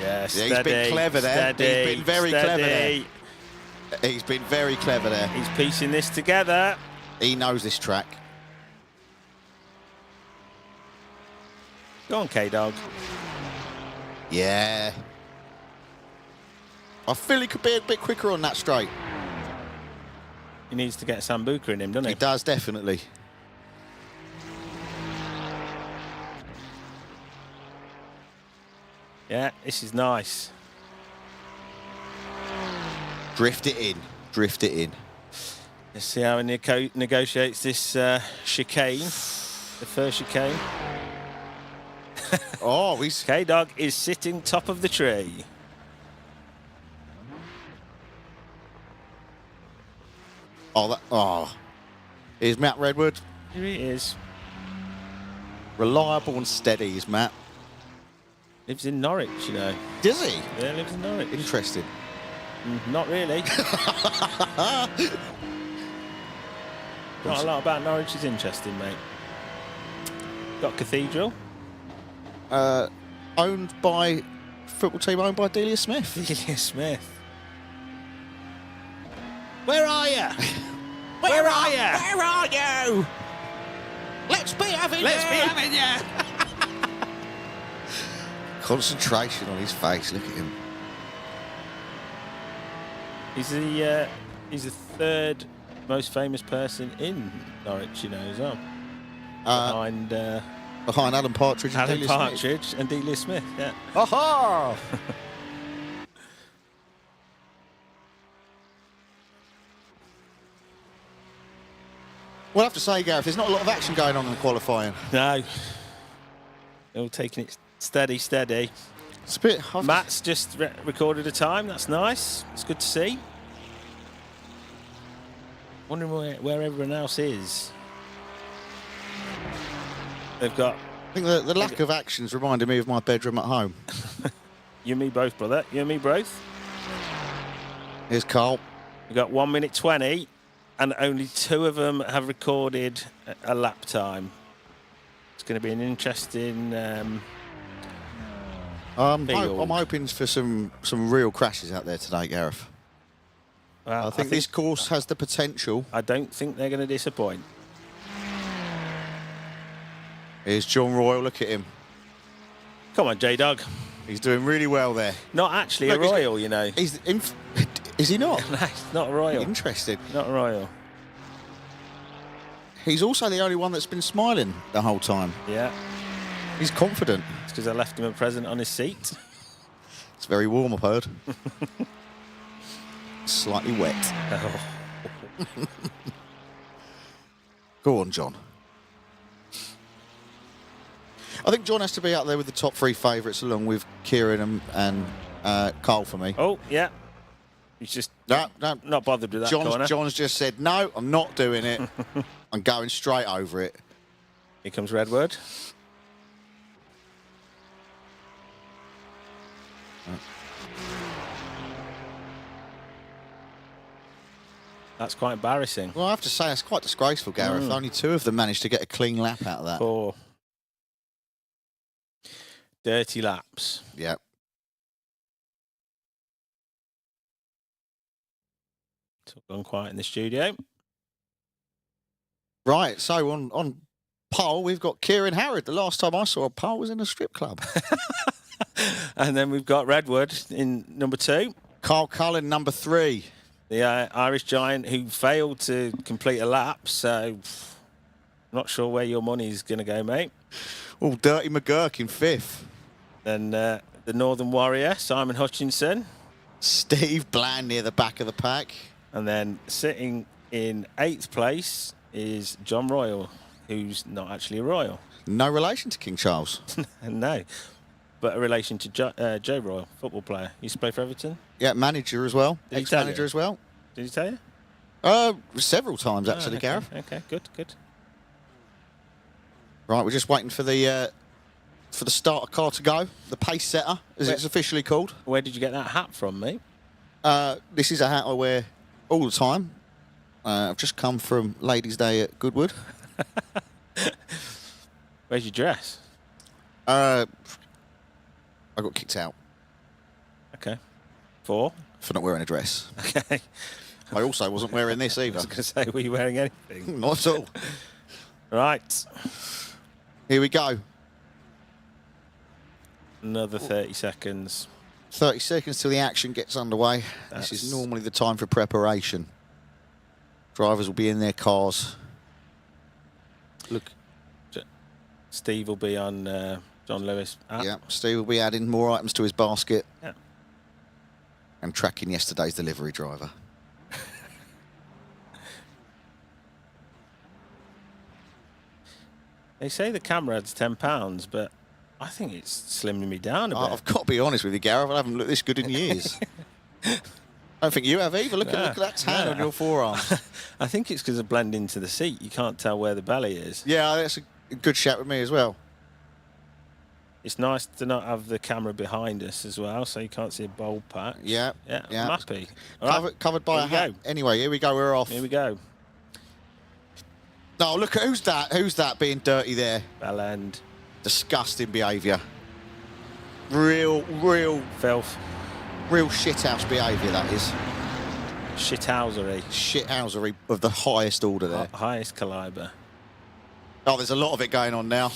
Yeah, He's been clever there. He's been very clever there. He's been very clever there. He's piecing this together. He knows this track. Go on, K-Dog. Yeah. I feel he could be a bit quicker on that straight. He needs to get Sambuca in him, doesn't he? He does, definitely. Yeah, this is nice. Drift it in. Drift it in. Let's see how he negotiates this chicane. The first chicane. Oh, he's... K-Dog is sitting top of the tree. Oh. Here's Matt Redwood. Here he is. Reliable and steady is Matt. Lives in Norwich, you know. Does he? Yeah, lives in Norwich. Interesting. Not really. Not a lot about Norwich is interesting, mate. Got Cathedral. Owned by... Football team owned by Delia Smith. Delia Smith. Where are you? Where are you? Where are you? Let's be having you. Concentration on his face. Look at him. He's the third most famous person in Norwich, you know, as well. Behind Alan Partridge and Alan Delia Partridge Smith. and Delia Smith, yeah. Aha! We'll have to say, Gareth, there's not a lot of action going on in the qualifying. No. They're all taking it steady, steady. It's a bit... Matt's just recorded a time. That's nice. It's good to see. Wondering where everyone else is. They've got... I think the lack of action's reminded me of my bedroom at home. You and me both, brother. You and me both. Here's Carl. We've got 1 minute 20, and only 2 of them have recorded a lap time. It's going to be an interesting I'm field. hoping for some real crashes out there today, Gareth. Well, I think this course has the potential. I don't think they're going to disappoint. Here's John Royal. Look at him. Come on, J-Dog. He's doing really well there. Not actually Look, a Royal, you know. Is he not? No, it's not a Royal. Interesting. Not a Royal. He's also the only one that's been smiling the whole time. Yeah. He's confident. It's because I left him a present on his seat. It's very warm, I've heard. Slightly wet. Oh. Go on, John. I think John has to be out there with the top 3 favourites, along with Kieran and Carl for me. Oh, yeah. He's just No. not bothered with that corner. John's just said, no, I'm not doing it. I'm going straight over it. Here comes Redwood. That's quite embarrassing. Well, I have to say, that's quite disgraceful, Gareth. Only 2 of them managed to get a clean lap out of that. 4 dirty laps. Yeah. It's all gone quiet in the studio. Right, so on pole, we've got Kieran Harrod. The last time I saw a pole was in a strip club. And then we've got Redwood in number 2. Carl Cullen, number 3. The Irish giant who failed to complete a lap, so not sure where your money's going to go, mate. Oh, Dirty McGurk in 5th. Then the Northern Warrior, Simon Hutchinson. Steve Bland near the back of the pack. And then sitting in 8th place is John Royal, who's not actually a Royal. No relation to King Charles. No, but a relation to Joe Royal, football player. Used to play for Everton. Yeah, manager as well. Did he tell Ex-manager you? as well. Did he tell you? Several times, actually, okay, Gareth. Okay, good. Right, we're just waiting for the starter car to go. The pace setter, as it's officially called. Where did you get that hat from, mate? This is a hat I wear all the time. I've just come from Ladies' Day at Goodwood. Where's your dress? I got kicked out Okay. For not wearing a dress. Okay. I also wasn't wearing this I either. was going to say, were you wearing anything? Not at all. Right. Here we go. Another 30 seconds. 30 seconds till the action gets underway. This is normally the time for preparation. Drivers will be in their cars. Look, Steve will be on John Lewis app. Yeah, Steve will be adding more items to his basket. Yeah. And tracking yesterday's delivery driver. They say the camera adds £10, but I think it's slimming me down a bit. I've got to be honest with you, Gareth. I haven't looked this good in years. I don't think you have either. Look at that tan on your forearm. I think it's because I blend into the seat. You can't tell where the belly is. Yeah, that's a good shout with me as well. It's nice to not have the camera behind us as well, so you can't see a bold patch. Yeah. I'm happy. All right, Covered by a hat. Anyway, here we go. We're off. here we go. No, look at who's that? Who's that being dirty there? Bell end. Disgusting behaviour. Real Filth. shithouse behaviour, that is. Shithousery. Shithousery of the highest order there. Highest calibre. Oh, there's a lot of it going on now.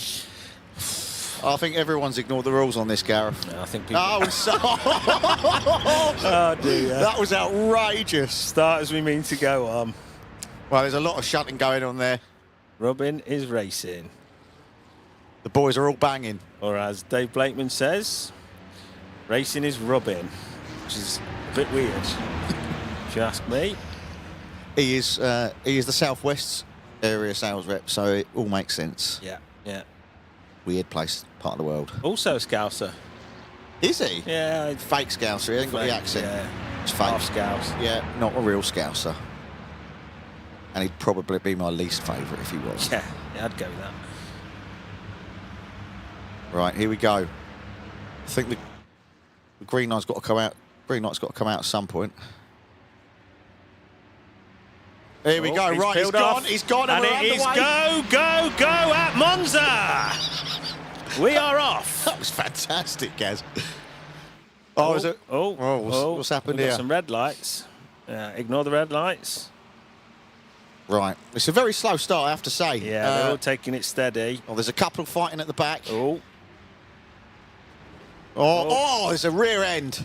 I think everyone's ignored the rules on this, Gareth. No, I think people... Oh, so Oh, dear. that was outrageous. Start as we mean to go on. Well, there's a lot of shunting going on there. Rubbing is racing. The boys are all banging. Or as Dave Blakeman says, racing is rubbing, which is a bit weird, if you ask me. He is the Southwest area sales rep, so it all makes sense. Yeah. Weird place, part of the world. Also a Scouser. Is he? Yeah. Fake Scouser, he hasn't got the accent. Yeah. It's fake. Half Scouse. Yeah, not a real Scouser. And he'd probably be my least favourite if he was. Yeah, I'd go with that. Right, here we go. I think the green light's got to come out. Green light's got to come out at some point. Here we go. Right, he's gone. He's gone, and we're it is underway. go at Monza. We are off. That was fantastic, Gaz. Oh, is it? What's happened We've got here? some red lights. Ignore the red lights. Right, it's a very slow start, I have to say. Yeah, they're all taking it steady. Oh, there's a couple fighting at the back. Oh, There's a rear end.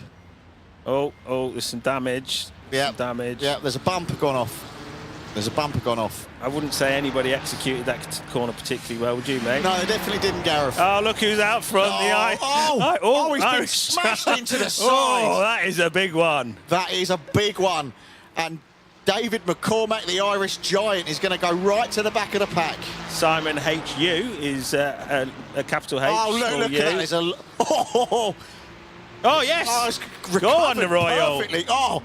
there's some damage. Yeah, Some damage. Yeah, there's a bumper gone off. I wouldn't say anybody executed that corner particularly well, would you, mate? No, they definitely didn't, Gareth. Oh, look who's out front. He's been smashed into the side. Oh, that is a big one. That is a big one. And David McCormack, the Irish giant, is going to go right to the back of the pack. Simon HU is a capital H. Oh, look at that. There's a... Oh, yes. Oh, it's Go on, the recovered Royal. perfectly. Oh,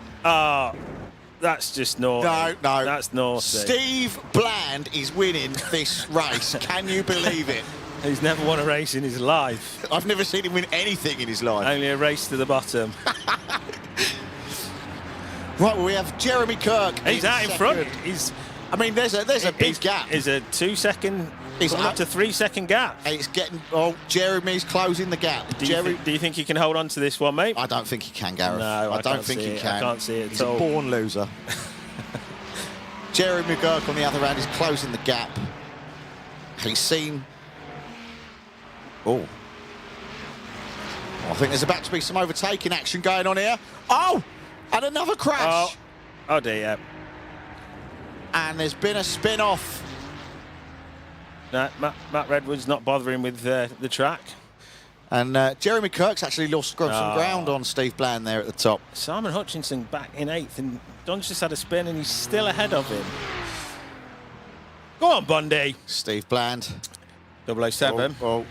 That's just naughty. no. That's naughty. Steve Bland is winning this race. Can you believe it? He's never won a race in his life. I've never seen him win anything in his life. Only a race to the bottom. Right, well, we have Jeremy Kirk. He's out in front. I mean, there's a big gap. There's a 2 second, He's up to 3 second gap. It's getting... Oh, Jeremy's closing the gap. Do you think he can hold on to this one, mate? I don't think he can, Gareth. No, I don't think he can. I can't see it He's at all. a born loser. Jeremy McGurk on the other hand is closing the gap. He's seen... Oh. I think there's about to be some overtaking action going on here. Oh! And another crash. Oh dear. And there's been a spin-off. No, Matt Redwood's not bothering with the track. And Jeremy Kirk's actually lost some ground on Steve Bland there at the top. Simon Hutchinson back in 8th, and Don's just had a spin, and he's still ahead of him. Go on, Bundy. Steve Bland. 007. Oh.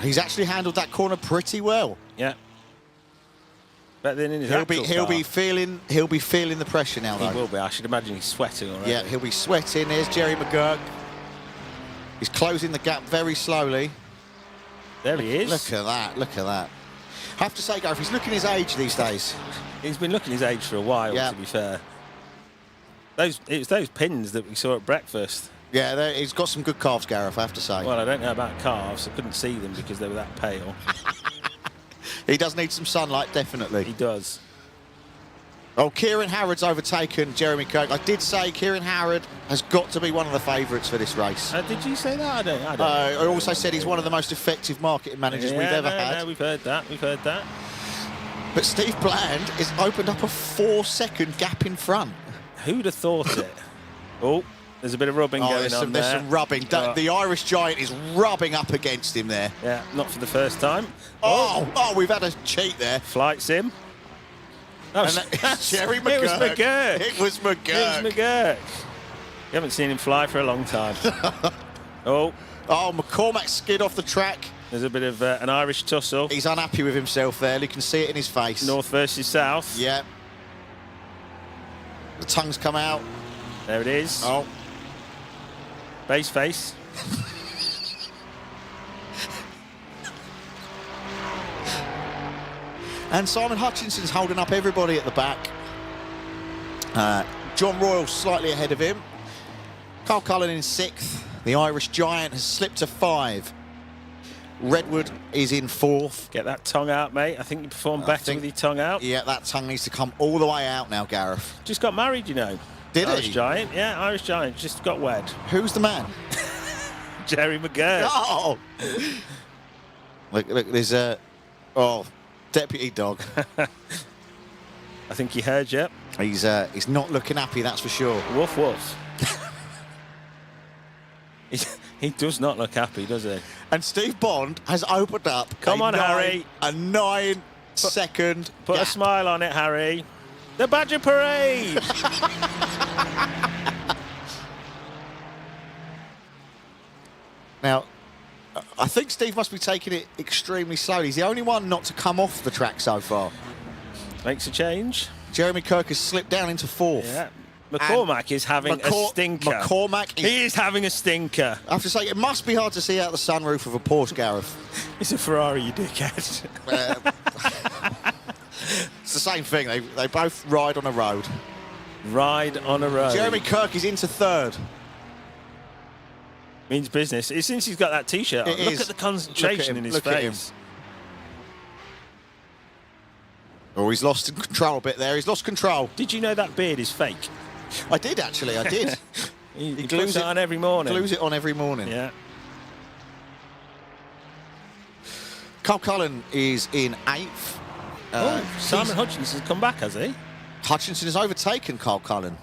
He's actually handled that corner pretty well. Yeah. Better than in his He'll actual be car. feeling the pressure now, though. He will be. I should imagine he's sweating already. Yeah, he'll be sweating. There's Jerry McGurk. He's closing the gap very slowly. There he is. Look at that. Look at that. I have to say, Gareth, he's looking his age these days. He's been looking his age for a while, Yeah. to be fair. It was those pins that we saw at breakfast. Yeah, he's got some good calves, Gareth, I have to say. Well, I don't know about calves. I couldn't see them because they were that pale. He does need some sunlight, definitely. He does. Oh, Kieran Harrod's overtaken Jeremy Kirk. I did say Kieran Harrod has got to be one of the favourites for this race. Did you say that? I don't I also said he's one of the most effective marketing managers we've ever had. No, we've heard that. We've heard that. But Steve Bland has opened up a 4-second gap in front. Who'd have thought it? Oh, there's a bit of rubbing going on there. There's some rubbing. The Irish Giant is rubbing up against him there. Yeah, not for the first time. Oh, we've had a cheat there. Flight sim. That's Jerry McGurk. It was McGurk. It was McGurk. It was McGurk. You haven't seen him fly for a long time. Oh, McCormack skid off the track. there's a bit of an Irish tussle. He's unhappy with himself there. You can see it in his face. North versus south. Yeah. The tongue's come out. There it is. Oh. Base face. And Simon Hutchinson's holding up everybody at the back. John Royal slightly ahead of him. Carl Cullen in 6th. The Irish Giant has slipped to 5. Redwood is in 4th. Get that tongue out, mate. I think you performed better with your tongue out. Yeah, that tongue needs to come all the way out now, Gareth. Just got married, you know. Did Irish he? Giant, yeah, Irish Giant. Just got wed. Who's the man? Jerry McGurk. Oh! Look, there's a... Deputy Dog. I think he heard you. He's not looking happy, that's for sure. Woof, woof. He does not look happy, does he? And Steve Bond has opened up. Come on, Harry. A 9-second Put gap. a smile on it, Harry. The Badger Parade! Now, I think Steve must be taking it extremely slowly. He's the only one not to come off the track so far. Makes a change. Jeremy Kirk has slipped down into 4th. Yeah. McCormack is having a stinker. He is having a stinker. I have to say, it must be hard to see out the sunroof of a Porsche, Gareth. It's a Ferrari, you dickhead. It's the same thing. They both ride on a road. Ride on a road. Jeremy Kirk is into 3rd. Means business. Since he's got that T-shirt on, look at the concentration in his face. Oh, he's lost control a bit there. He's lost control. Did you know that beard is fake? I did, actually. I did. he glues it on every morning. Glues it on every morning. Yeah. Carl Cullen is in 8th. Simon Hutchinson's come back, has he? Hutchinson has overtaken Carl Cullen.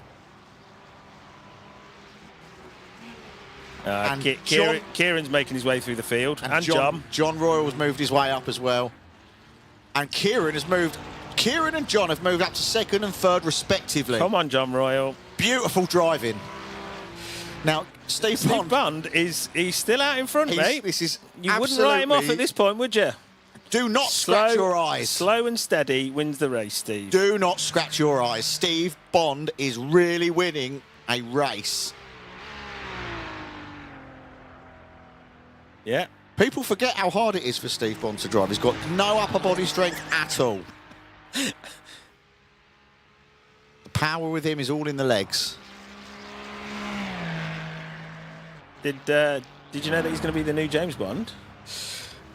And Kieran's making his way through the field. And John. John Royal's moved his way up as well. And Kieran and John have moved up to 2nd and 3rd respectively. Come on, John Royal. Beautiful driving. Now, Steve Bond he's still out in front, mate. This is You wouldn't write him off at this point, would you? Do not scratch your eyes. Slow and steady wins the race, Steve. Do not scratch your eyes. Steve Bond is really winning a race. Yeah. People forget how hard it is for Steve Bond to drive. He's got no upper body strength at all. The power with him is all in the legs. Did you know that he's going to be the new James Bond?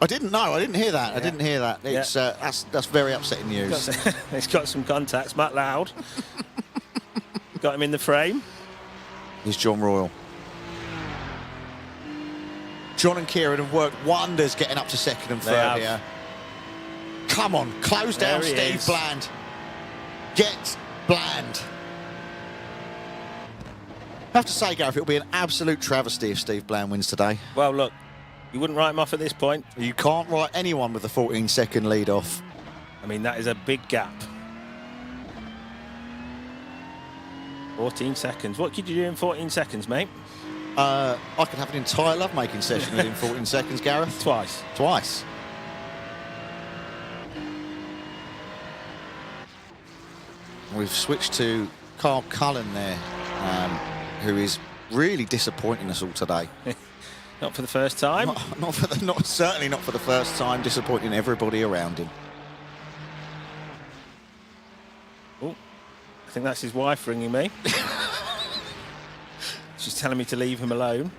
I didn't know. I didn't hear that. Yeah. I didn't hear that. It's that's very upsetting news. He's got some contacts. Matt Loud got him in the frame. Here's John Royal. John and Kieran have worked wonders getting up to 2nd and 3rd here. Come on, close down Steve Bland. Get Bland. I have to say, Gareth, it'll be an absolute travesty if Steve Bland wins today. Well, look, you wouldn't write him off at this point. You can't write anyone with a 14-second lead off. I mean, that is a big gap. 14 seconds. What could you do in 14 seconds, mate? I could have an entire lovemaking session within 14 seconds, Gareth. Twice. We've switched to Carl Cullen there, who is really disappointing us all today. Not for the first time. Certainly not for the first time, disappointing everybody around him. Oh, I think that's his wife ringing me. She's telling me to leave him alone.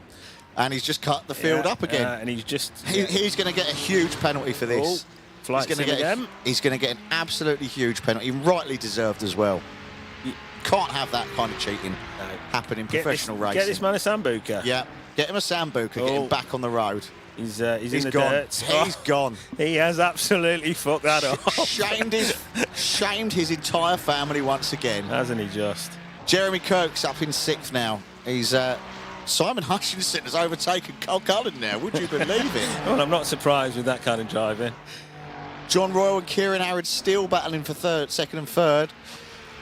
And he's just cut the field up again. And he's just... He's going to get a huge penalty for this. Flight sim again. He's going to get an absolutely huge penalty, rightly deserved as well. You can't have that kind of cheating happen in professional racing. Get this man a Sambuca. Yeah, get him a Sambuca, get him back on the road. He's in the gone. dirt. He's gone. He has absolutely fucked that up. shamed his entire family once again. Hasn't he just? Jeremy Kirk's up in 6th now. He's... Simon Hutchinson has overtaken Carl Cullen now. Would you believe it? Well, I'm not surprised with that kind of driving. John Royal and Kieran Harrod still battling for second and third.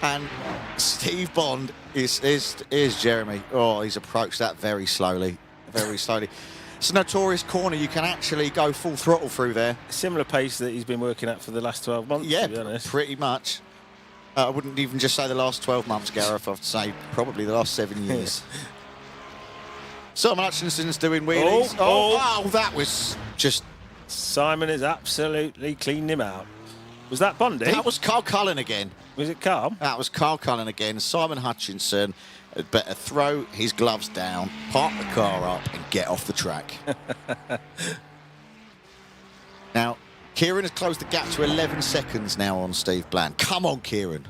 And Steve Bond is Jeremy. Oh, he's approached that very slowly. Very slowly. It's a notorious corner. You can actually go full throttle through there. Similar pace that he's been working at for the last 12 months, yeah, to be honest. Pretty much. I wouldn't even just say the last 12 months, Gareth. I'd say probably the last 7 years. Simon Hutchinson's doing wheelies. Oh, that was just... Simon has absolutely cleaned him out. Was that Bondi? That was Carl Cullen again. Was it Carl? That was Carl Cullen again. Simon Hutchinson had better throw his gloves down, park the car up and get off the track. Now, Kieran has closed the gap to 11 seconds now on Steve Bland. Come on, Kieran.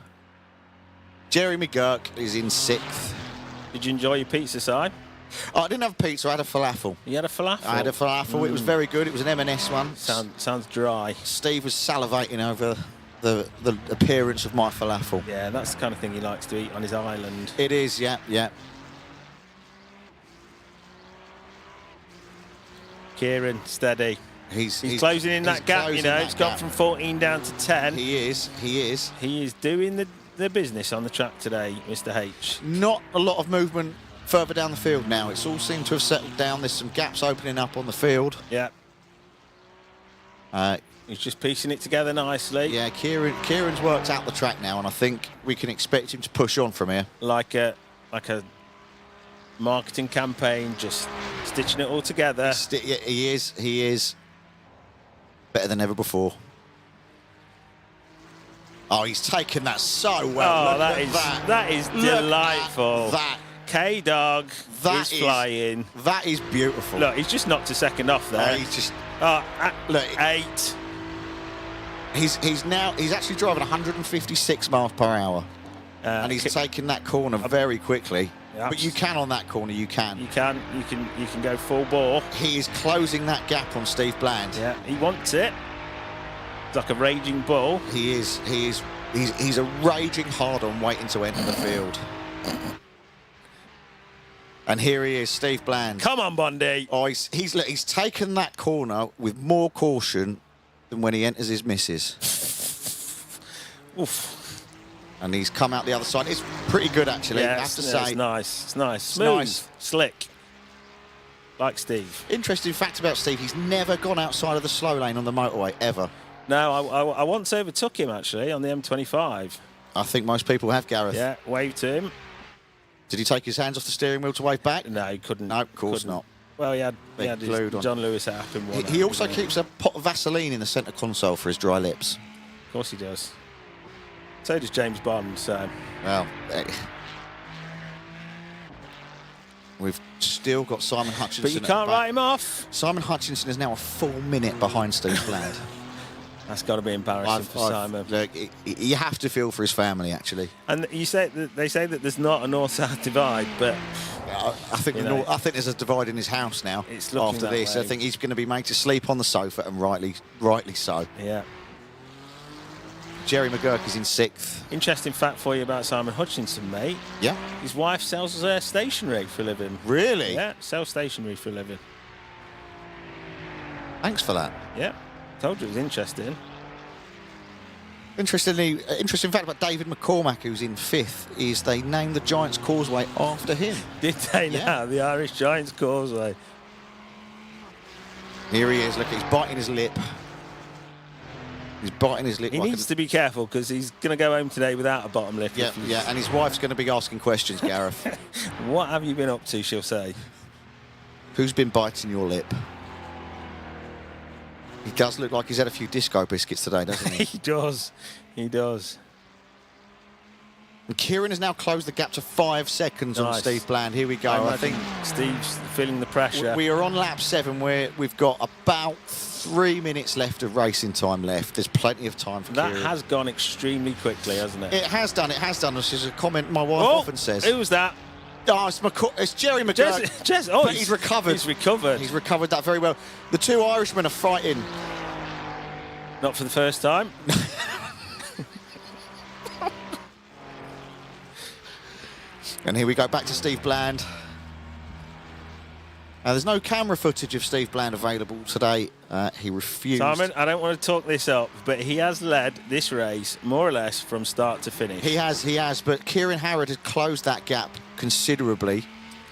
Jerry McGurk is in 6th. Did you enjoy your pizza, Si? Oh, I didn't have pizza, I had a falafel. You had a falafel? I had a falafel. It was very good. It was an M&S one. Sounds dry. Steve was salivating over the appearance of my falafel. Yeah, that's the kind of thing he likes to eat on his island. It is, yeah, yeah. Kieran, steady. He's closing in that gap, you know. It's gone from 14 down to 10. He is. He is doing the business on the track today, Mr. H. Not a lot of movement further down the field now. It's all seemed to have settled down. There's some gaps opening up on the field. Yeah. He's just piecing it together nicely. Yeah, Kieran's worked out the track now, and I think we can expect him to push on from here. Like a marketing campaign, just stitching it all together. Yeah, he is better than ever before. Oh, he's taken that so well. Oh, that is delightful. That K-Dog is flying. That is beautiful. Look, he's just knocked a second off there. He's just... look, 8. He's actually driving 156 miles per hour. And he's taken that corner very quickly. Yeah, but you can on that corner, you can. You can go full bore. He is closing that gap on Steve Bland. Yeah, he wants it. It's like a raging bull. He's a raging hard-on waiting to enter the field. And here he is, Steve Bland. Come on, Bondi. Oh, he's taken that corner with more caution than when he enters his misses. Oof. And he's come out the other side. It's pretty good, actually, I have to say. It's nice. It's nice. Smooth. Slick. Like Steve. Interesting fact about Steve, he's never gone outside of the slow lane on the motorway, ever. No, I once overtook him, actually, on the M25. I think most people have, Gareth. Yeah, waved to him. Did he take his hands off the steering wheel to wave back? No, he couldn't. No, of course not. Well, he had his John Lewis app in one. He also keeps a pot of Vaseline in the centre console for his dry lips. Of course he does. So does James Bond, so... Well, we've still got Simon Hutchinson. But you can't write him off. Simon Hutchinson is now a full minute behind Steve Bland. That's got to be embarrassing for Simon. Look, you have to feel for his family, actually. And they say that there's not a north-south divide, but I think there's a divide in his house now. After this, I think he's going to be made to sleep on the sofa, and rightly so. Yeah. Jerry McGurk is in 6th. Interesting fact for you about Simon Hutchinson, mate. Yeah. His wife sells stationery for a living. Really? Yeah, sells stationery for a living. Thanks for that. Yeah. Told you it was interesting. Interesting fact about David McCormack, who's in 5th, is they named the Giants Causeway after him. Did they now? The Irish Giants Causeway. Here he is. Look, he's biting his lip. He's biting his lip. He like needs to be careful because he's going to go home today without a bottom lip. Yeah, yeah, and his wife's going to be asking questions, Gareth. What have you been up to, she'll say. Who's been biting your lip? He does look like he's had a few disco biscuits today, doesn't he? He does. He does. And Kieran has now closed the gap to 5 seconds on Nice. Steve Bland. Here we go. I I think Steve's feeling the pressure. we are on lap 7 where we've got about 3 minutes left of racing time left. There's plenty of time for That Kieran. has gone extremely quickly, hasn't it? It has done. This is a comment my wife often says. Who was that? Oh, it's Jerry McGurk. Oh, But he's recovered. He's recovered. He's recovered that very well. The 2 Irishmen are fighting. Not for the first time. And here we go back to Steve Bland. There's no camera footage of Steve Bland available today. He refused. Simon, I don't want to talk this up, but he has led this race more or less from start to finish. He has, but Kieran Harrod has closed that gap considerably.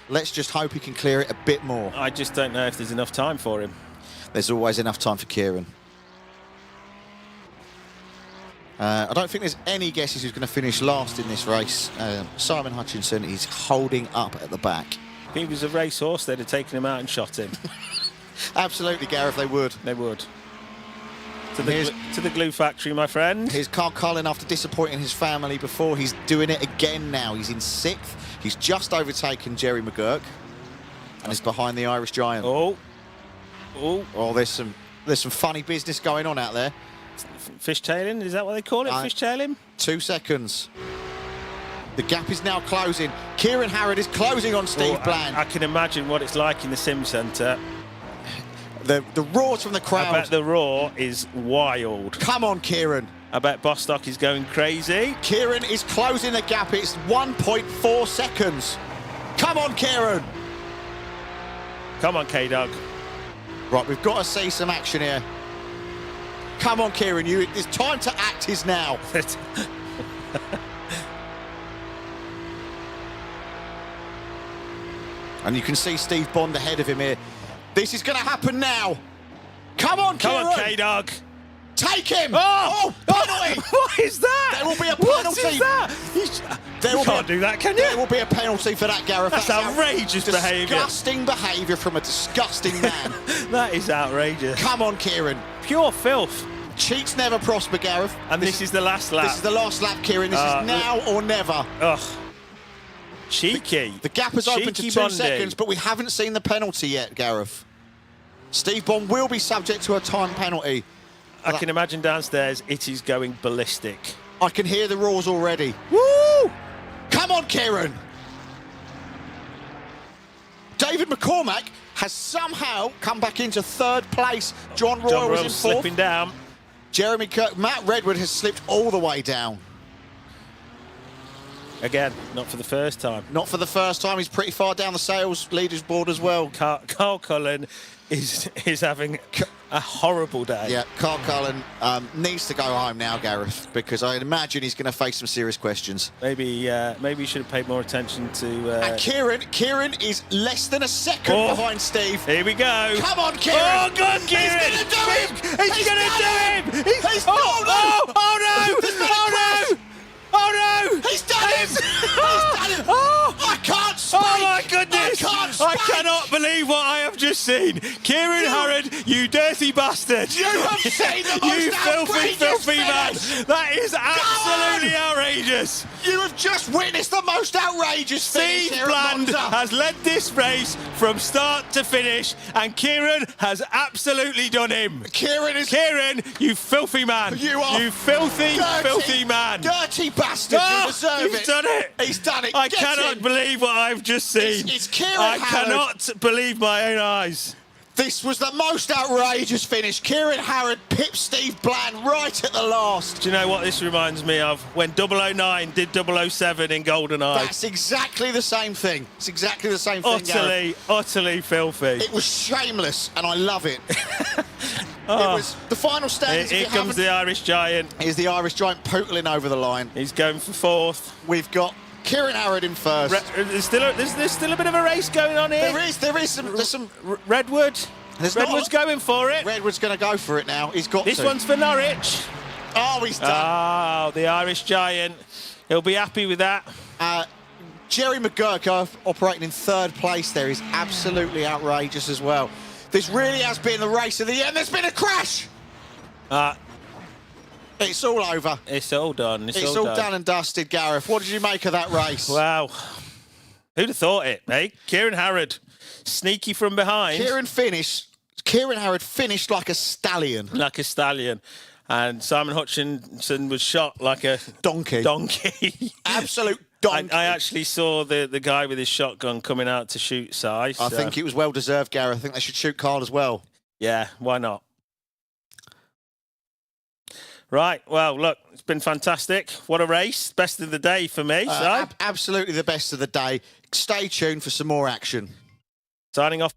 Let's just hope he can clear it a bit more. I just don't know if there's enough time for him. There's always enough time for Kieran. I don't think there's any guesses who's going to finish last in this race. Simon Hutchinson is holding up at the back. If he was a racehorse, they'd have taken him out and shot him. Absolutely, Gareth, they would. They would. To the glue factory, my friend. Here's Carl Cullen after disappointing his family before. He's doing it again now. He's in 6th. He's just overtaken Jerry McGurk and is behind the Irish Giant. Oh, there's some funny business going on out there. fishtailing, is that what they call it? Fishtailing? 2 seconds. The gap is now closing. Kieran Harrod is closing on Steve Bland. I can imagine what it's like in the sim centre. The roars from the crowd. I bet the roar is wild. Come on, Kieran. I bet Bostock is going crazy. Kieran is closing the gap. It's 1.4 seconds. Come on, Kieran. Come on, K-Dog. Right, we've got to see some action here. Come on, Kieran. It's time to act is now. And you can see Steve Bond ahead of him here. This is going to happen now. Come on, Kieran. Come on, K-Dog. Take him. Oh, penalty. What is that? There will be a penalty. What is that? You can't do that, can you? There will be a penalty for that, Gareth. That's outrageous behaviour. Disgusting behaviour from a disgusting man. That is outrageous. Come on, Kieran. Pure filth. Cheats never prosper, Gareth. And this is the last lap. This is the last lap, Kieran. This is now or never. Ugh. Cheeky. The gap has opened to 2 seconds, but we haven't seen the penalty yet, Gareth. Steve Bond will be subject to a time penalty. I can imagine downstairs it is going ballistic. I can hear the roars already. Woo! Come on, Kieran. David McCormack has somehow come back into 3rd place. John Royal was in 4th. Slipping down. Jeremy Kirk, Matt Redwood has slipped all the way down. Again, not for the first time. Not for the first time. He's pretty far down the sales leaders board as well. Carl Cullen is having a horrible day. Yeah, Carl Cullen needs to go home now, Gareth, because I imagine he's going to face some serious questions. Maybe you should have paid more attention to... And Kieran is less than a second behind Steve. Here we go. Come on, Kieran. Oh, good, Kieran. He's going to do him. He's going to do him. He's no. Oh, no. He's done him. He's done him. I can't speak. Oh, my goodness. I cannot believe what I have just seen. Kieran Harrod, you dirty bastard. You have seen the most You filthy man. finish. That is absolutely outrageous. You have just witnessed the most outrageous finish Steve here at Bland Monza. has led this race from start to finish, and Kieran has absolutely done him. Kieran, you filthy man. You are You filthy man. Dirty bastard. You deserve he's it. done it. He's done it. I Get cannot in. believe what I've just seen. It's Kieran I Harrod. cannot believe my own eyes. This was the most outrageous finish. Kieran Harrod pipped Steve Bland right at the last. Do you know what this reminds me of? When 009 did 007 in GoldenEye. That's exactly the same thing. It's exactly the same thing, Gareth. Utterly filthy. It was shameless, and I love it. It was the final standings. Here comes the Irish Giant. Here's the Irish Giant pootling over the line. He's going for 4th. We've got Kieran Harrod in 1st. There's still a bit of a race going on here. There is some. Redwood. There's Redwood's going for it. Redwood's going to go for it now. He's got This to. one's for Norwich. Oh, he's done. Oh, the Irish giant. He'll be happy with that. Jerry McGurk operating in third place there is absolutely outrageous as well. This really has been the race of the year, and there's been a crash. It's all over. It's all done. It's all done and dusted, Gareth. What did you make of that race? Wow. Who'd have thought it, eh? Kieran Harrod, sneaky from behind. Kieran Harrod finished like a stallion. Like a stallion. And Simon Hutchinson was shot like a donkey. Absolute donkey. I actually saw the guy with his shotgun coming out to shoot Si. I think it was well deserved, Gareth. I think they should shoot Carl as well. Yeah, why not? Right, well, look, it's been fantastic. What a race. Best of the day for me, Si. Absolutely the best of the day. Stay tuned for some more action. Signing off.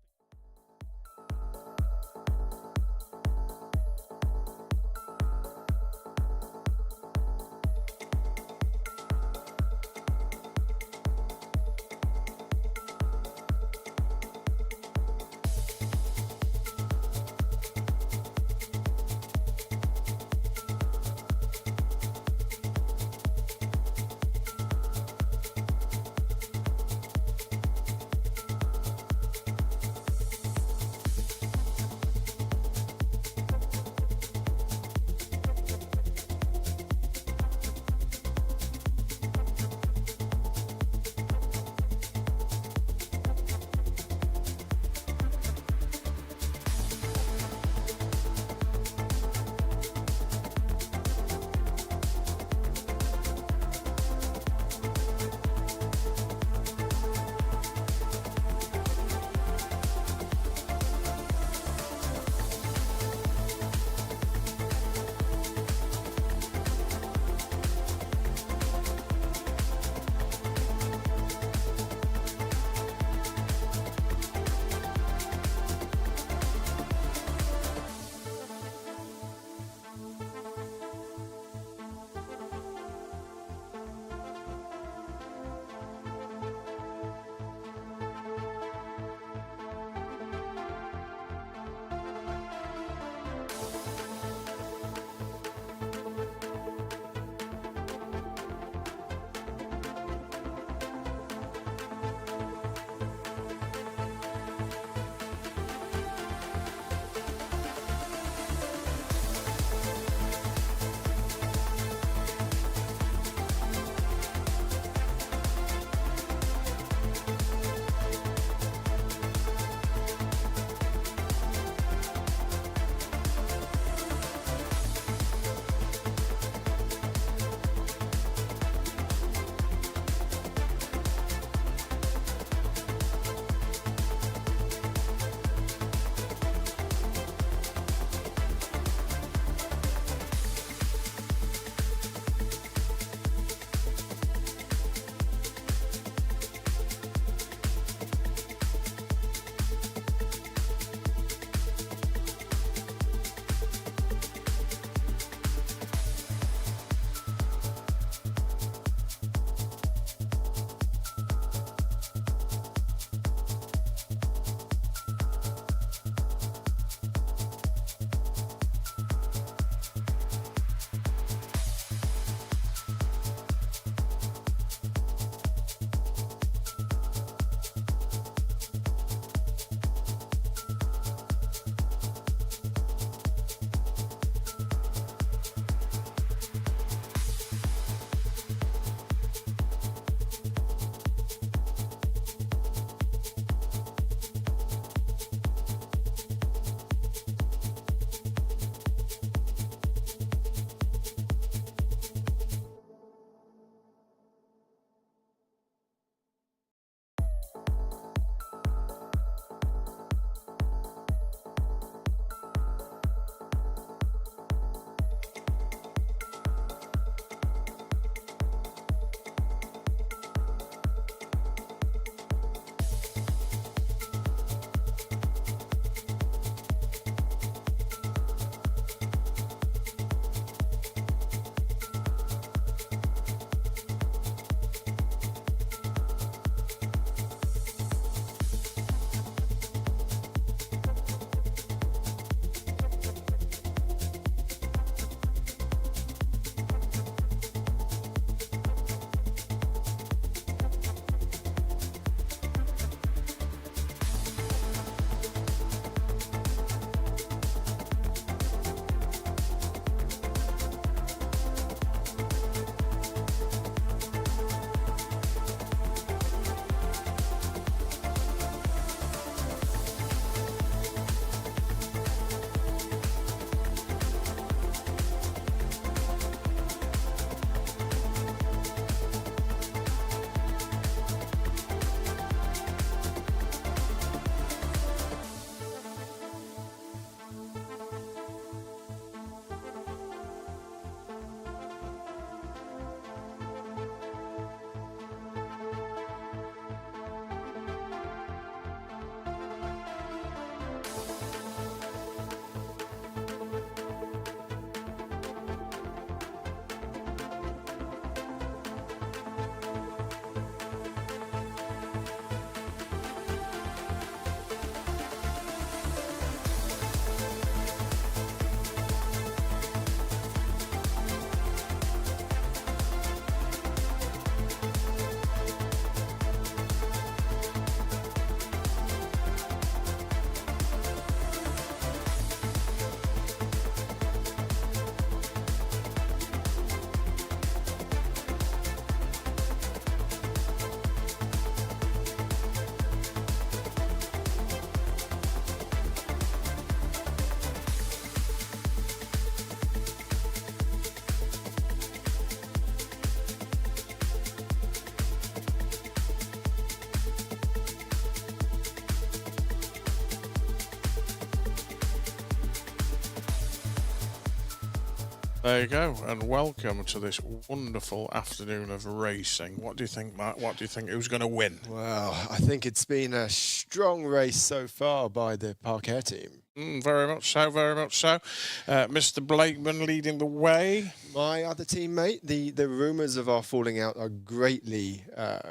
There you go, and welcome to this wonderful afternoon of racing. What do you think, Matt? What do you think? Who's going to win? Well, I think it's been a strong race so far by the Park team. Very much so, very much so. Mr. Blakeman leading the way. My other teammate, the rumours of our falling out are greatly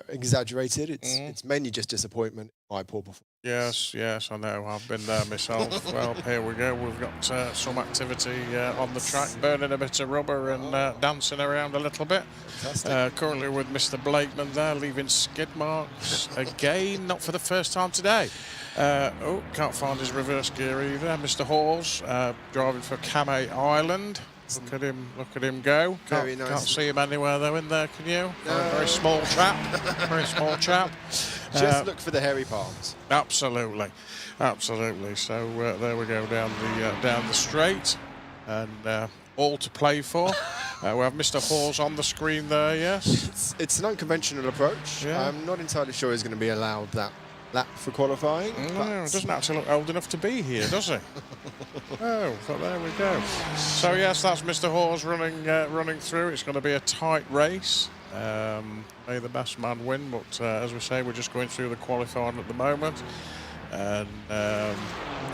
exaggerated. It's mainly just disappointment. My poor performance. Yes, I know. I've been there myself. Well, here we go. We've got some activity on the track, burning a bit of rubber and dancing around a little bit. Currently with Mr. Blakeman there, leaving skid marks again, not for the first time today. Can't find his reverse gear either. Mr. Hawes driving for Kamei Island. Look at him go. Can't see him anywhere though in there, can you? No. Very small chap. Very small chap. Just look for the hairy palms. Absolutely. So there we go down the straight, and all to play for. We have Mr. Hawes on the screen there. Yes. It's an unconventional approach. Yeah. I'm not entirely sure he's going to be allowed that lap for qualifying. No, doesn't actually look old enough to be here, does he? Oh, but there we go. So yes, that's Mr. Hawes running through. It's going to be a tight race. May the best man win, but as we say, we're just going through the qualifying at the moment. And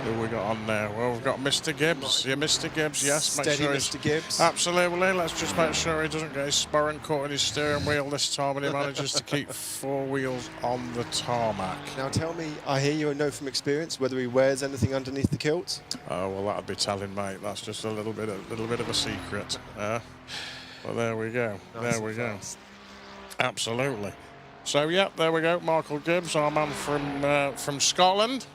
who we got on now? Well, we've got Mr. Gibbs. Yeah, Mr. Gibbs, yes. Steady, sure Mr. Gibbs. Absolutely. Let's just make sure he doesn't get his sporran caught in his steering wheel this time, and he manages to keep 4 wheels on the tarmac. Now tell me, I hear you know from experience whether he wears anything underneath the kilt. Oh well, that'd be telling, mate. That's just a little bit of a secret. But there we go. Nice, there we go. Fast. Absolutely. So yeah, there we go. Michael Gibbs, our man from Scotland,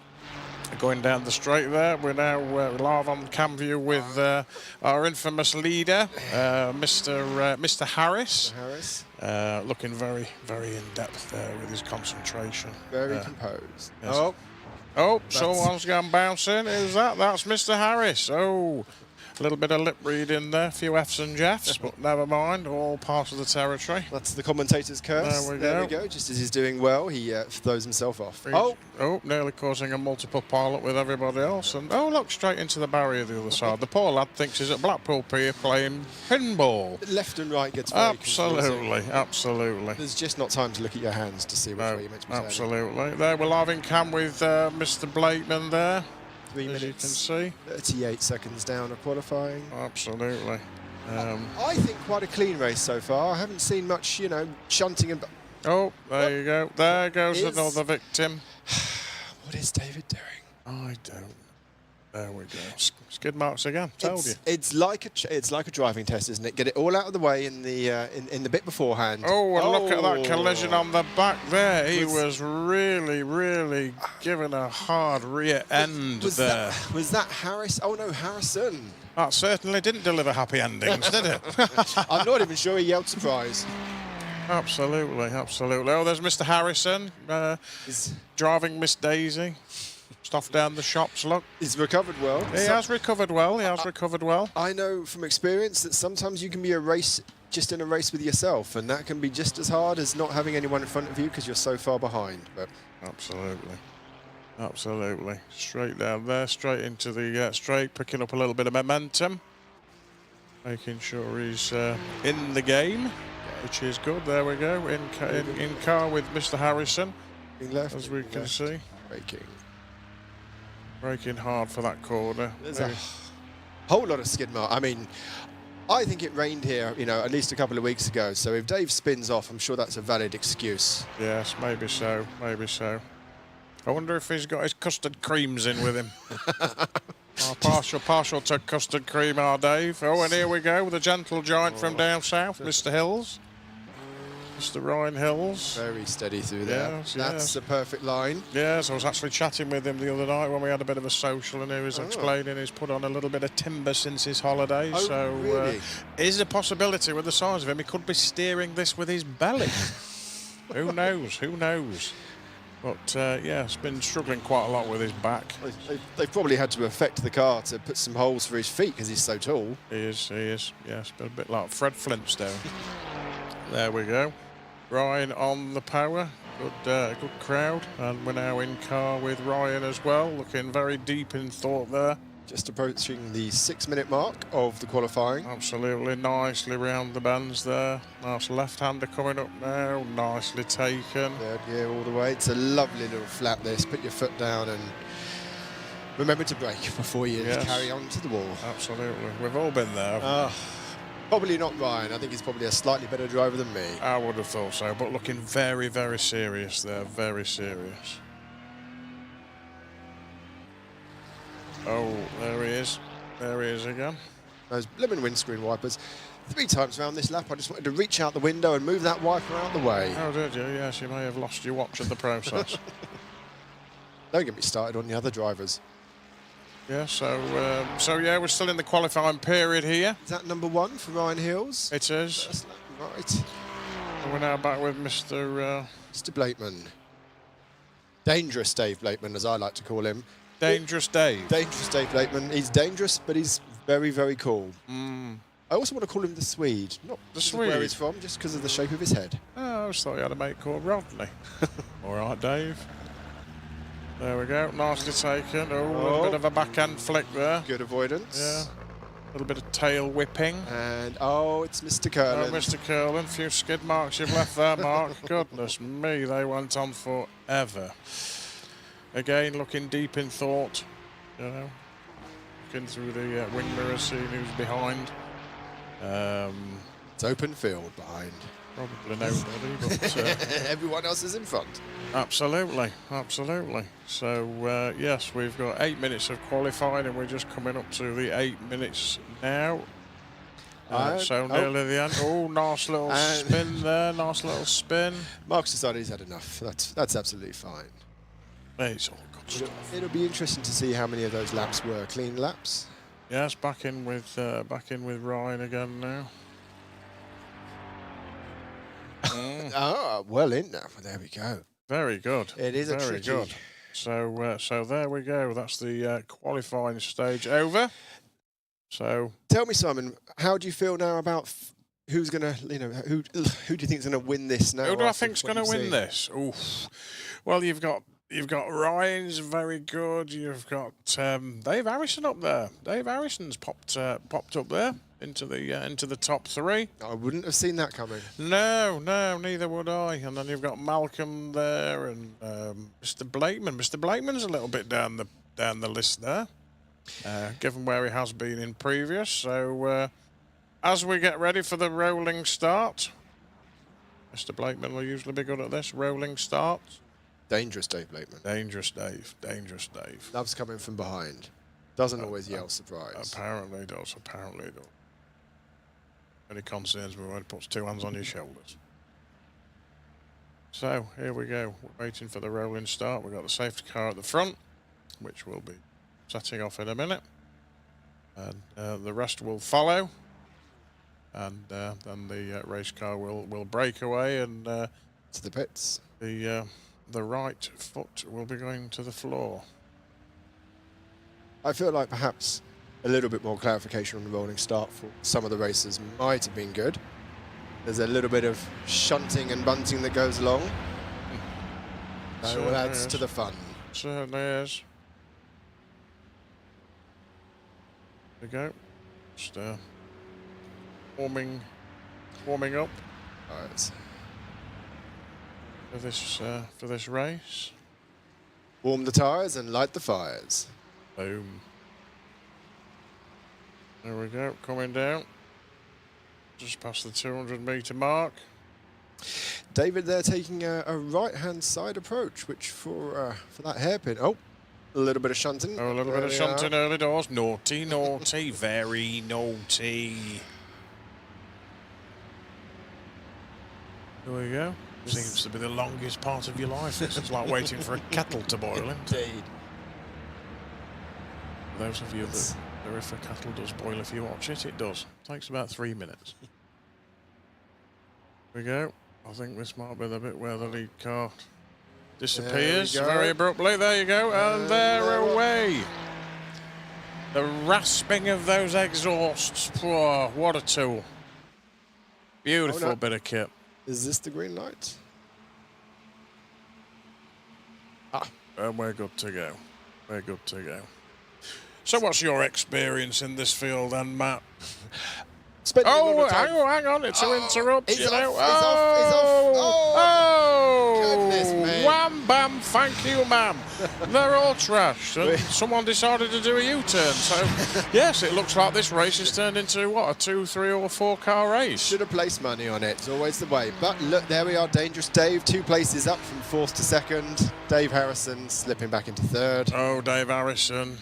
going down the straight there. We're now live on cam view with our infamous leader, Mr. Harris. Looking very, very in depth there with his concentration. Very composed. Yes. Oh, someone's gone bouncing. Who's that? That's Mr. Harris. Oh. A little bit of lip reading there, a few F's and Jeffs, but never mind, all part of the territory. That's the commentator's curse. There we go. Just as he's doing well, he throws himself off. Nearly causing a multiple pilot with everybody else. And look, straight into the barrier the other side. The poor lad thinks he's at Blackpool Pier playing pinball. Left and right gets very confusing. Absolutely. There's just not time to look at your hands to see which way you're meant to be turning. Absolutely. There, we're live in cam with Mr. Blakeman there. 3 minutes, as you can see. 38 seconds down of qualifying. Absolutely. I think quite a clean race so far. I haven't seen much, shunting and... Oh, there you go. There goes another victim. What is David doing? I don't know. There we go. Skid marks again. Told you. It's like a driving test, isn't it? Get it all out of the way in the bit beforehand. Oh, and look at that collision on the back there. He was really, really giving a hard rear end there. Was that Harris? Oh no, Harrison. That certainly didn't deliver happy endings, did it? I'm not even sure he yelled surprise. Absolutely. Oh, there's Mr. Harrison driving Miss Daisy. Off down the shops, look. He's recovered well. He has recovered well. I know from experience that sometimes you can be in a race with yourself, and that can be just as hard as not having anyone in front of you because you're so far behind. But Absolutely. Straight down there, straight into the straight, picking up a little bit of momentum. Making sure he's in the game, which is good. There we go, in car with Mr. Harrison, left, as we can see. Braking hard for that corner. There's a whole lot of skid mark. I mean, I think it rained here, at least a couple of weeks ago. So if Dave spins off, I'm sure that's a valid excuse. Yes, maybe so. I wonder if he's got his custard creams in with him. Partial to custard cream, our Dave. Oh, and here we go with a gentle giant from down south, Mr. Hills. Mr. Ryan Hills. Very steady through there. That's the perfect line. Yes, I was actually chatting with him the other night when we had a bit of a social, and he was explaining he's put on a little bit of timber since his holidays. Really? Is a possibility with the size of him, he could be steering this with his belly. Who knows? But he's been struggling quite a lot with his back. They've probably had to affect the car to put some holes for his feet because he's so tall. He is. Yes, a bit like Fred Flintstone. There we go. Ryan on the power, good crowd, and we're now in car with Ryan as well, looking very deep in thought there. Just approaching the 6-minute mark of the qualifying. Absolutely nicely round the bends there. Nice left-hander coming up now. Nicely taken. Third gear all the way. It's a lovely little flat this. Put your foot down and remember to brake before you carry on to the wall. Absolutely. We've all been there. Probably not Ryan. I think he's probably a slightly better driver than me. I would have thought so, but looking very, very serious there. Very serious. Oh, there he is. There he is again. Those lemon windscreen wipers. 3 times around this lap, I just wanted to reach out the window and move that wiper out the way. Oh, did you? Yes, you may have lost your watch in the process. Don't get me started on the other drivers. Yeah, so yeah, we're still in the qualifying period here. Is that number 1 for Ryan Hills? It is. First lap, right. And we're now back with Mr. Blakeman. Dangerous Dave Blakeman, as I like to call him. Dangerous Dave. Dangerous Dave Blakeman. He's dangerous, but he's very, very cool. Mm. I also want to call him the Swede. Not the Swede. Where he's Swede? from, just because of the shape of his head. Oh, I always thought you had a mate called Rodney. All right, Dave. There we go. Nicely taken. Oh, a little bit of a backhand flick there. Good avoidance. Yeah. A little bit of tail whipping. And, it's Mr. Curlin. Oh, Mr. Curlin. A few skid marks you've left there, Mark. Goodness me, they went on forever. Again, looking deep in thought. You know, looking through the wing mirror, seeing who's behind. It's open field behind. Probably nobody, but everyone else is in front. Absolutely, absolutely. So yes, we've got 8 minutes of qualifying, and we're just coming up to the 8 minutes now. So nearly the end. Oh, nice little spin there. Nice little spin. Mark's decided he's had enough. That's absolutely fine. It's all good stuff. It'll be interesting to see how many of those laps were clean laps. Yes, back in with Ryan again now. Well in now. There we go. Very good. It is a very tricky. good. So there we go. That's the qualifying stage over. So tell me, Simon, how do you feel now about who's going to, who do you think is going to win this now? Who do I think's going to win this? Oof. Well, you've got Ryan's very good. You've got Dave Harrison up there. Dave Harrison's popped up there into the top 3. I wouldn't have seen that coming. No, neither would I. And then you've got Malcolm there and Mr. Blakeman. Mr. Blakeman's a little bit down the list there, given where he has been in previous. So as we get ready for the rolling start, Mr. Blakeman will usually be good at this rolling start. Dangerous Dave Blakeman. Dangerous Dave. Dangerous Dave. Loves coming from behind. Doesn't always yell surprise. Apparently does. Apparently does. And it concerns me when he puts 2 hands on your shoulders. So here we go. We're waiting for the rolling start. We've got the safety car at the front, which will be setting off in a minute. And the rest will follow. And then the race car will break away and to the pits. The right foot will be going to the floor. I feel like perhaps a little bit more clarification on the rolling start for some of the races might have been good. There's a little bit of shunting and bunting that goes along. That adds to the fun. Certainly is. There we go. Just warming up. All right. For this race. Warm the tyres and light the fires. Boom. There we go, coming down. Just past the 200-metre mark. David there taking a right-hand side approach, which for that hairpin. Oh, a little bit of shunting. Oh, a little bit of shunting early doors. Naughty, naughty, very naughty. There we go. Seems to be the longest part of your life. It's like waiting for a kettle to boil. Indeed. For those of you that know if a kettle does boil, if you watch it, it does. It takes about 3 minutes. There we go. I think this might be the bit where the lead car disappears very abruptly. There you go. And they're away. The rasping of those exhausts. Oh, what a tool. Beautiful bit of kit. Is this the green light? And we're good to go. We're good to go. So what's your experience in this field then, Matt? Spending a lot Oh, of time- hang on, it's to interrupt, he's you off, know. he's off, he's off. Oh, goodness me. Wham, bam, thank you, ma'am. They're all trash. And someone decided to do a U-turn. So, yes, it looks like this race has turned into, what, a 2, 3 or 4 car race. Should have placed money on it. It's always the way. But look, there we are. Dangerous Dave. 2 places up from 4th to 2nd. Dave Harrison slipping back into 3rd. Oh, Dave Harrison.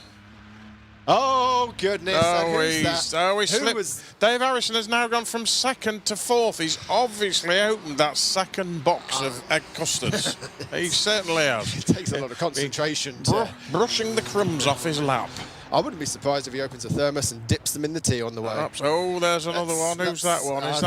Oh, goodness. Oh, Who's he's that? slipped. Dave Harrison has now gone from 2nd to 4th. He's obviously opened that 2nd box of egg custards. He certainly has. It takes a lot of concentration to... Brushing the crumbs off his lap. I wouldn't be surprised if he opens a thermos and dips them in the tea on the way. Perhaps. Oh, there's another one. Who's that one? Is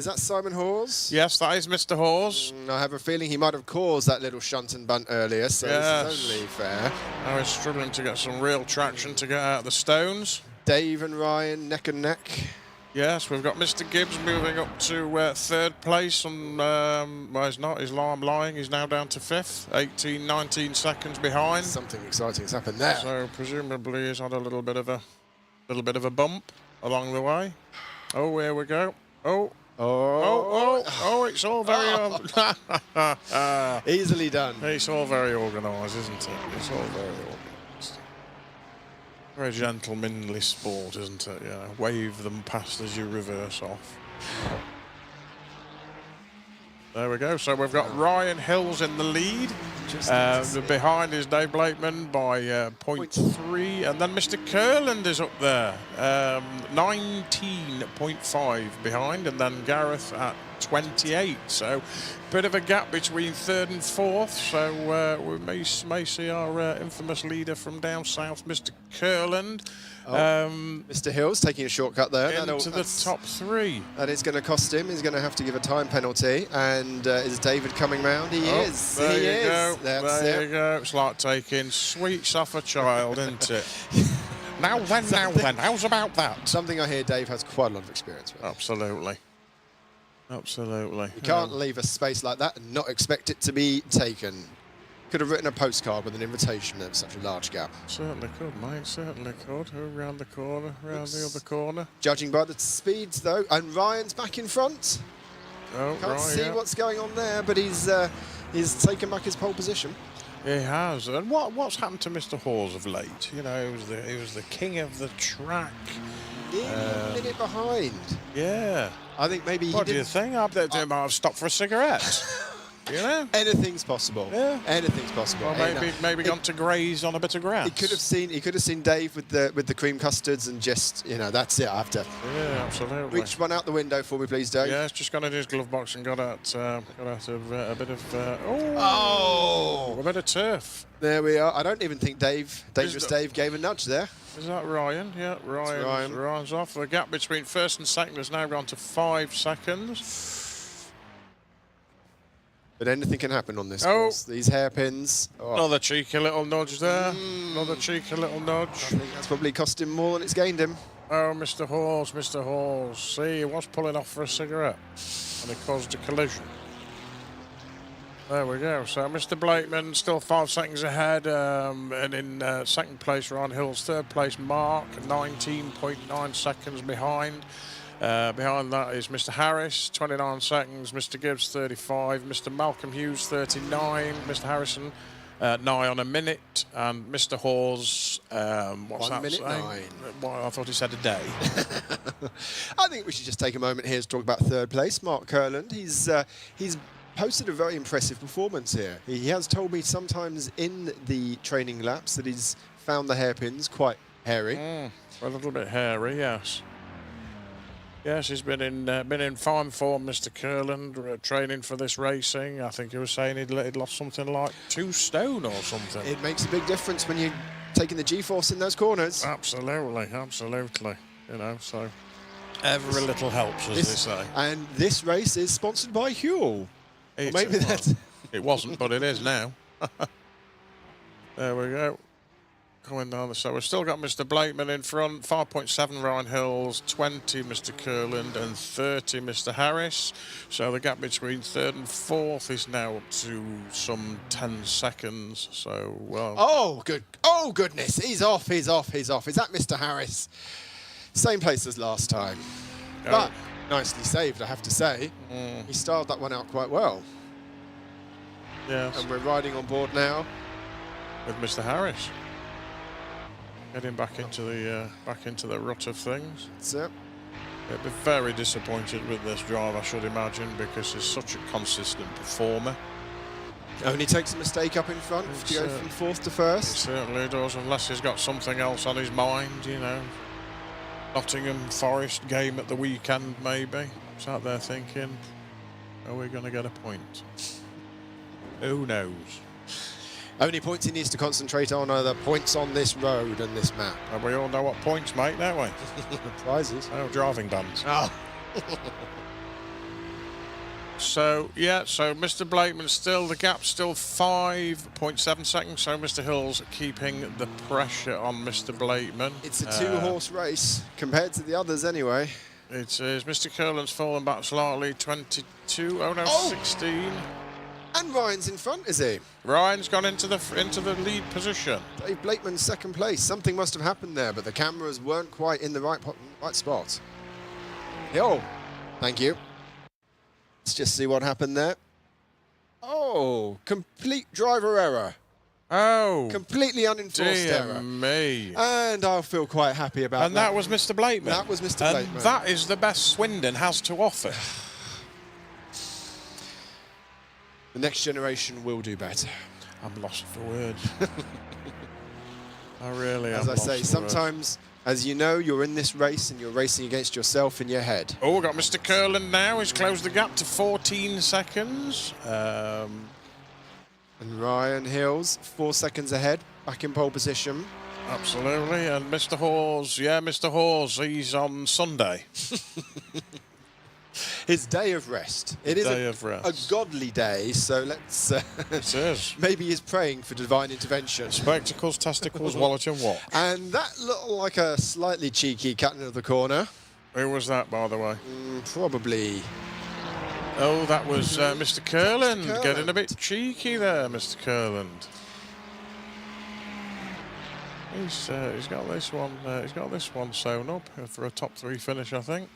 that Simon Hawes? Yes, that is Mr. Hawes. I have a feeling he might have caused that little shunt and bunt earlier, so this is only fair. Now he's struggling to get some real traction to get out of the stones. Dave and Ryan neck and neck. Yes, we've got Mr. Gibbs moving up to 3rd place. And, well, he's not. I'm lying. He's now down to 5th, 18, 19 seconds behind. Something exciting has happened there. So presumably he's had a little bit of a bump along the way. Oh, here we go. Oh, it's all very easily done. It's all very organised, isn't it? It's all very organised. Very gentlemanly sport, isn't it? Yeah, wave them past as you reverse off. There we go. So we've got Ryan Hills in the lead. Behind is Dave Blakeman by 0.3. And then Mr. Curland is up there. 19.5 behind. And then Gareth at 28. So bit of a gap between 3rd and 4th. So we may see our infamous leader from down south, Mr. Curland. Mr. Hills taking a shortcut there. Into the top 3. That is going to cost him. He's going to have to give a time penalty. And is David coming round? He is. There he you is. go. That's there it. you go. It's like taking sweets off a child, isn't it? Now then, how's about that? Something I hear Dave has quite a lot of experience with. Absolutely. Absolutely. You can't leave a space like that and not expect it to be taken. Could have written a postcard with an invitation at such a large gap. Certainly could, mate. Certainly could. Around the corner, around the other corner. Judging by the speeds, though, and Ryan's back in front. Oh, Can't see what's going on there, but he's taken back his pole position. He has. And what's happened to Mr. Hawes of late? You know, he was the king of the track. A minute behind. Yeah. I think maybe What do you think? I bet he might have stopped for a cigarette. You know? Anything's possible. Yeah. Anything's possible. Or maybe gone to graze on a bit of grass. He could have seen Dave with the cream custards and just, that's it. I have to reach one out the window for me, please, Dave. Yeah, it's just gone in his glove box and got out of a bit of a bit of turf. There we are. I don't even think Dangerous Dave gave a nudge there. Is that Ryan? Yeah, Ryan's off. The gap between 1st and 2nd has now gone to 5 seconds. But anything can happen on this course. These hairpins. Another cheeky little nudge there. Another cheeky little nudge. I think that's probably cost him more than it's gained him. Oh, Mr. Hawes. See, he was pulling off for a cigarette. And it caused a collision. There we go. So Mr. Blakeman still 5 seconds ahead. And in 2nd place, Ryan Hills. 3rd place, Mark. 19.9 seconds behind. Behind that is Mr. Harris, 29 seconds. Mr. Gibbs, 35. Mr. Malcolm Hughes, 39. Mr. Harrison, nigh on a minute. And Mr. Hawes, what's 1 that minute saying? 9. Well, I thought he said a day. I think we should just take a moment here to talk about 3rd place, Mark Curland. He's posted a very impressive performance here. He has told me sometimes in the training laps that he's found the hairpins quite hairy. A little bit hairy, yes. Yes, he's been in fine form, Mr. Curland, training for this racing. I think he was saying he'd lost something like 2 stone or something. It makes a big difference when you're taking the G-force in those corners. Absolutely. So every little helps, as they say. And this race is sponsored by Huel. Maybe that's... It wasn't, but it is now. There we go. Going down the side. We've still got Mr. Blakeman in front, 5.7 Ryan Hills, 20 Mr. Curland, and 30 Mr. Harris. So the gap between third and fourth is now up to some 10 seconds. So, well. Oh, good. Oh, goodness. He's off. Is that Mr. Harris? Same place as last time. Oh. But nicely saved, I have to say. He styled that one out quite well. Yes. And we're riding on board now With Mr. Harris. Getting back into the rut of things. That's it. He'll be very disappointed with this drive, I should imagine, because he's such a consistent performer. Only takes a mistake up in front to go from fourth to first. He certainly does, unless he's got something else on his mind, you know. Nottingham Forest game at the weekend, maybe. Sat there thinking, are we going to get a point? Who knows? Only points he needs to concentrate on are the points on this road and this map. And we all know what points make, don't we? Prizes. Oh, driving bans. Oh. So, yeah, so Mr. Blakeman still, the gap's still 5.7 seconds, so Mr. Hill's keeping the pressure on Mr. Blakeman. It's a two-horse race, compared to the others anyway. It is. Mr. Curland's fallen back slightly, 22, 16. And Ryan's in front, is he? Ryan's gone into the lead position. Dave Blakeman's second place. Something must have happened there, but the cameras weren't quite in the right spot. Yo, thank you. Let's just see what happened there. Oh, complete driver error. Oh, completely unenforced error. Me. And I'll feel quite happy about that. And that was Mr. Blakeman. That was Mr. Blakeman. And that is the best Swindon has to offer. The next generation will do better. I'm lost for words. I really am. As I say, lost for sometimes, as you know, you're in this race and you're racing against yourself in your head. Oh, we've got Mr. Curland now. He's closed the gap to 14 seconds. And Ryan Hills, 4 seconds ahead, back in pole position. Absolutely. And Mr. Hawes, yeah, Mr. Hawes, he's on Sunday. His day of rest. It is a godly day, so let's... it is. Maybe he's praying for divine intervention. Spectacles, testicles, wallet and watch. And that looked like a slightly cheeky cutting of the corner. Who was that, by the way? Probably... Oh, that was Mr. Curland. Getting a bit cheeky there, Mr. Curland. He's got this one. He's got this one sewn up for a top 3 finish, I think.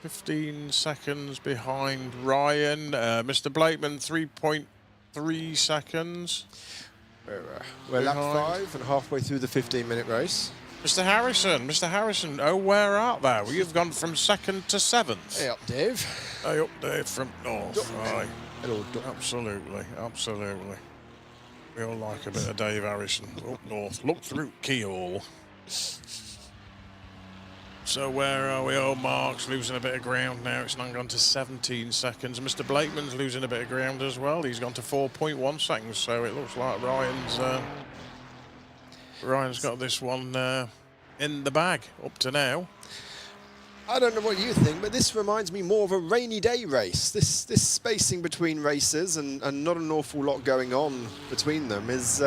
15 seconds behind Ryan. Mr. Blakeman, 3.3 seconds. We're lap 5 and halfway through the 15-minute race. Mr. Harrison, oh, where art thou? You've gone from 2nd to 7th. Hey up, Dave. Hey up, Dave, from North. Right. Hello, Absolutely. We all like a bit of Dave Harrison. Up north, look through keyhole. So where are we? Oh, Mark's losing a bit of ground now. It's now gone to 17 seconds. Mr. Blakeman's losing a bit of ground as well. He's gone to 4.1 seconds. So it looks like Ryan's got this one in the bag up to now. I don't know what you think, but this reminds me more of a rainy day race. This spacing between races and not an awful lot going on between them is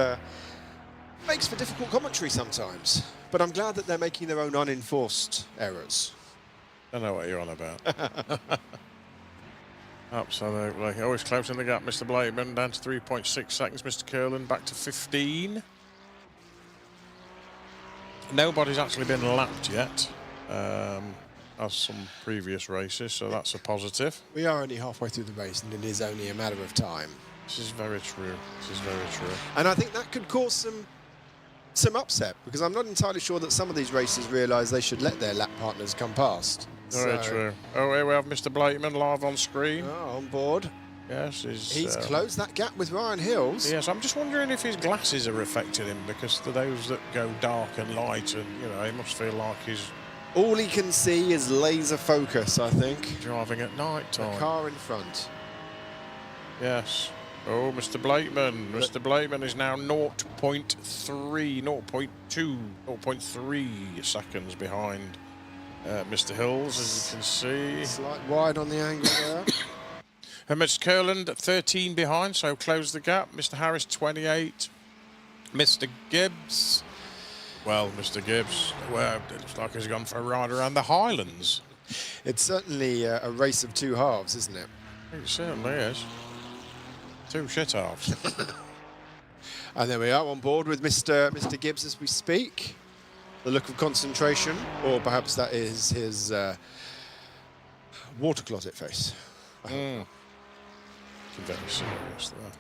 makes for difficult commentary sometimes. But I'm glad that they're making their own unenforced errors. I know what you're on about. Absolutely. Always closing the gap, Mr. Blakeman, down to 3.6 seconds. Mr. Curland back to 15. Nobody's actually been lapped yet, as some previous races, so that's a positive. We are only halfway through the race, and it is only a matter of time. This is very true. And I think that could cause some upset, because I'm not entirely sure that some of these racers realise they should let their lap partners come past. Very true. Oh, here we have Mr. Blakeman live on screen. Oh, on board. Yes, he's closed that gap with Ryan Hills. Yes, I'm just wondering if his glasses are affecting him, because to those that go dark and light, and you know, he must feel like he's all he can see is laser focus, I think. Driving at night time. The car in front. Yes. Oh, Mr. Blakeman. Mr. Blakeman is now 0.3, 0.2, 0.3 seconds behind Mr. Hills, as you can see. Slight wide on the angle there. And Mr. Curland 13 behind, so close the gap. Mr. Harris 28. Mr. Gibbs. Well, Mr. Gibbs, well, it looks like he's gone for a ride around the Highlands. It's certainly a race of two halves, isn't it? It certainly is. Two shit halves. And there we are on board with Mr. Gibbs as we speak. The look of concentration, or perhaps that is his water closet face. Very serious there.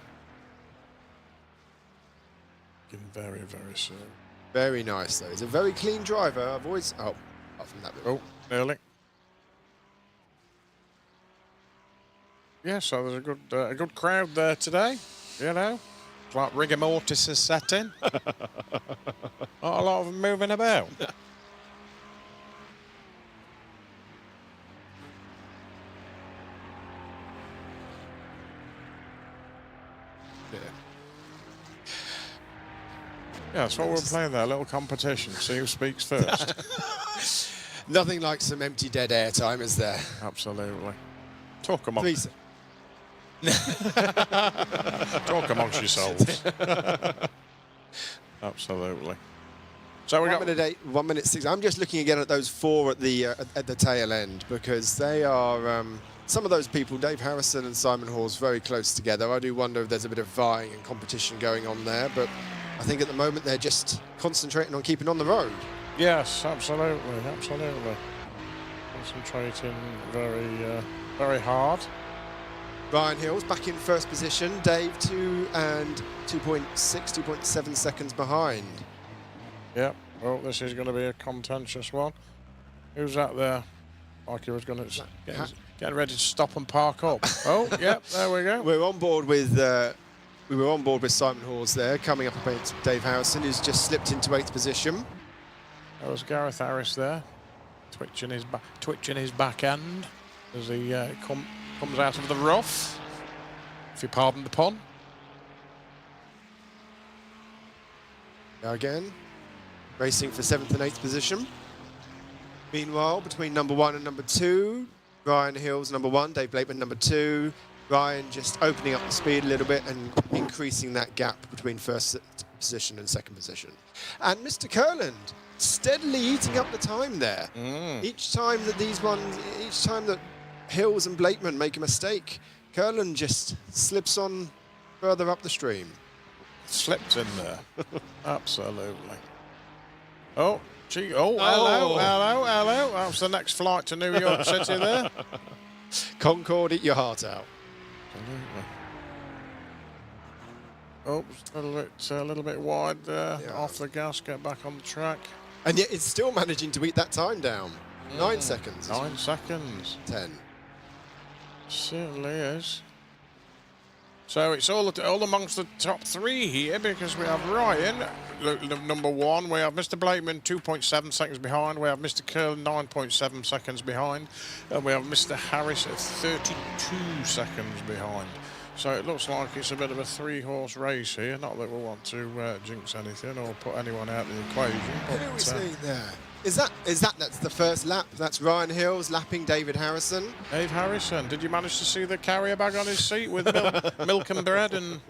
Looking very, very serious. Very nice though. He's a very clean driver. I've always apart from that bit. Oh, nearly. Yeah, so there's a good crowd there today. You know, it's like rigor mortis is set in. Not a lot of them moving about. Yeah, that's what we're playing there, a little competition. See who speaks first. Nothing like some empty dead air time, is there? Absolutely. Talk amongst Please. Talk amongst yourselves. Absolutely. So we got 1 minute 8, 1 minute 6. I'm just looking again at those four at the tail end because they are some of those people. Dave Harrison and Simon Hall's very close together. I do wonder if there's a bit of vying and competition going on there, but I think at the moment they're just concentrating on keeping on the road. Yes, absolutely, absolutely. Concentrating very hard. Ryan Hill's back in first position. Dave 2 and 2.6, 2.7 seconds behind. Yep. Well, this is going to be a contentious one. Who's that there? Like he was going to getting ready to stop and park up. Oh, yep. There we go. We're on board with. We were on board with Simon Hawes there, coming up against Dave Harrison, who's just slipped into 8th position. That was Gareth Harris there, twitching his back end as he comes out of the rough, if you pardon the pun. Again, racing for 7th and 8th position. Meanwhile, between number 1 and number 2, Ryan Hill's number 1, Dave Blakeman number 2. Ryan just opening up the speed a little bit and increasing that gap between first position and second position. And Mr. Kurland steadily eating up the time there. Each time that Hills and Blakeman make a mistake, Kurland just slips on further up the stream. Slipped in there. Absolutely. Oh, gee. Oh, hello. That's the next flight to New York City there. Concorde, eat your heart out. Absolutely. Oh, a little bit wide there. Yeah. Off the gas, get back on the track. And yet it's still managing to eat that time down. 9 seconds. 9 seconds. 10. Certainly is. So it's all amongst the top 3 here because we have Ryan, number 1. We have Mr. Blakeman, 2.7 seconds behind. We have Mr. Curl, 9.7 seconds behind. And we have Mr. Harris at 32 seconds behind. So it looks like it's a bit of a 3-horse race here. Not that we want to jinx anything or put anyone out of the equation. Who are we seeing there? That's the first lap? That's Ryan Hills lapping David Harrison. Dave Harrison, did you manage to see the carrier bag on his seat with milk and bread and?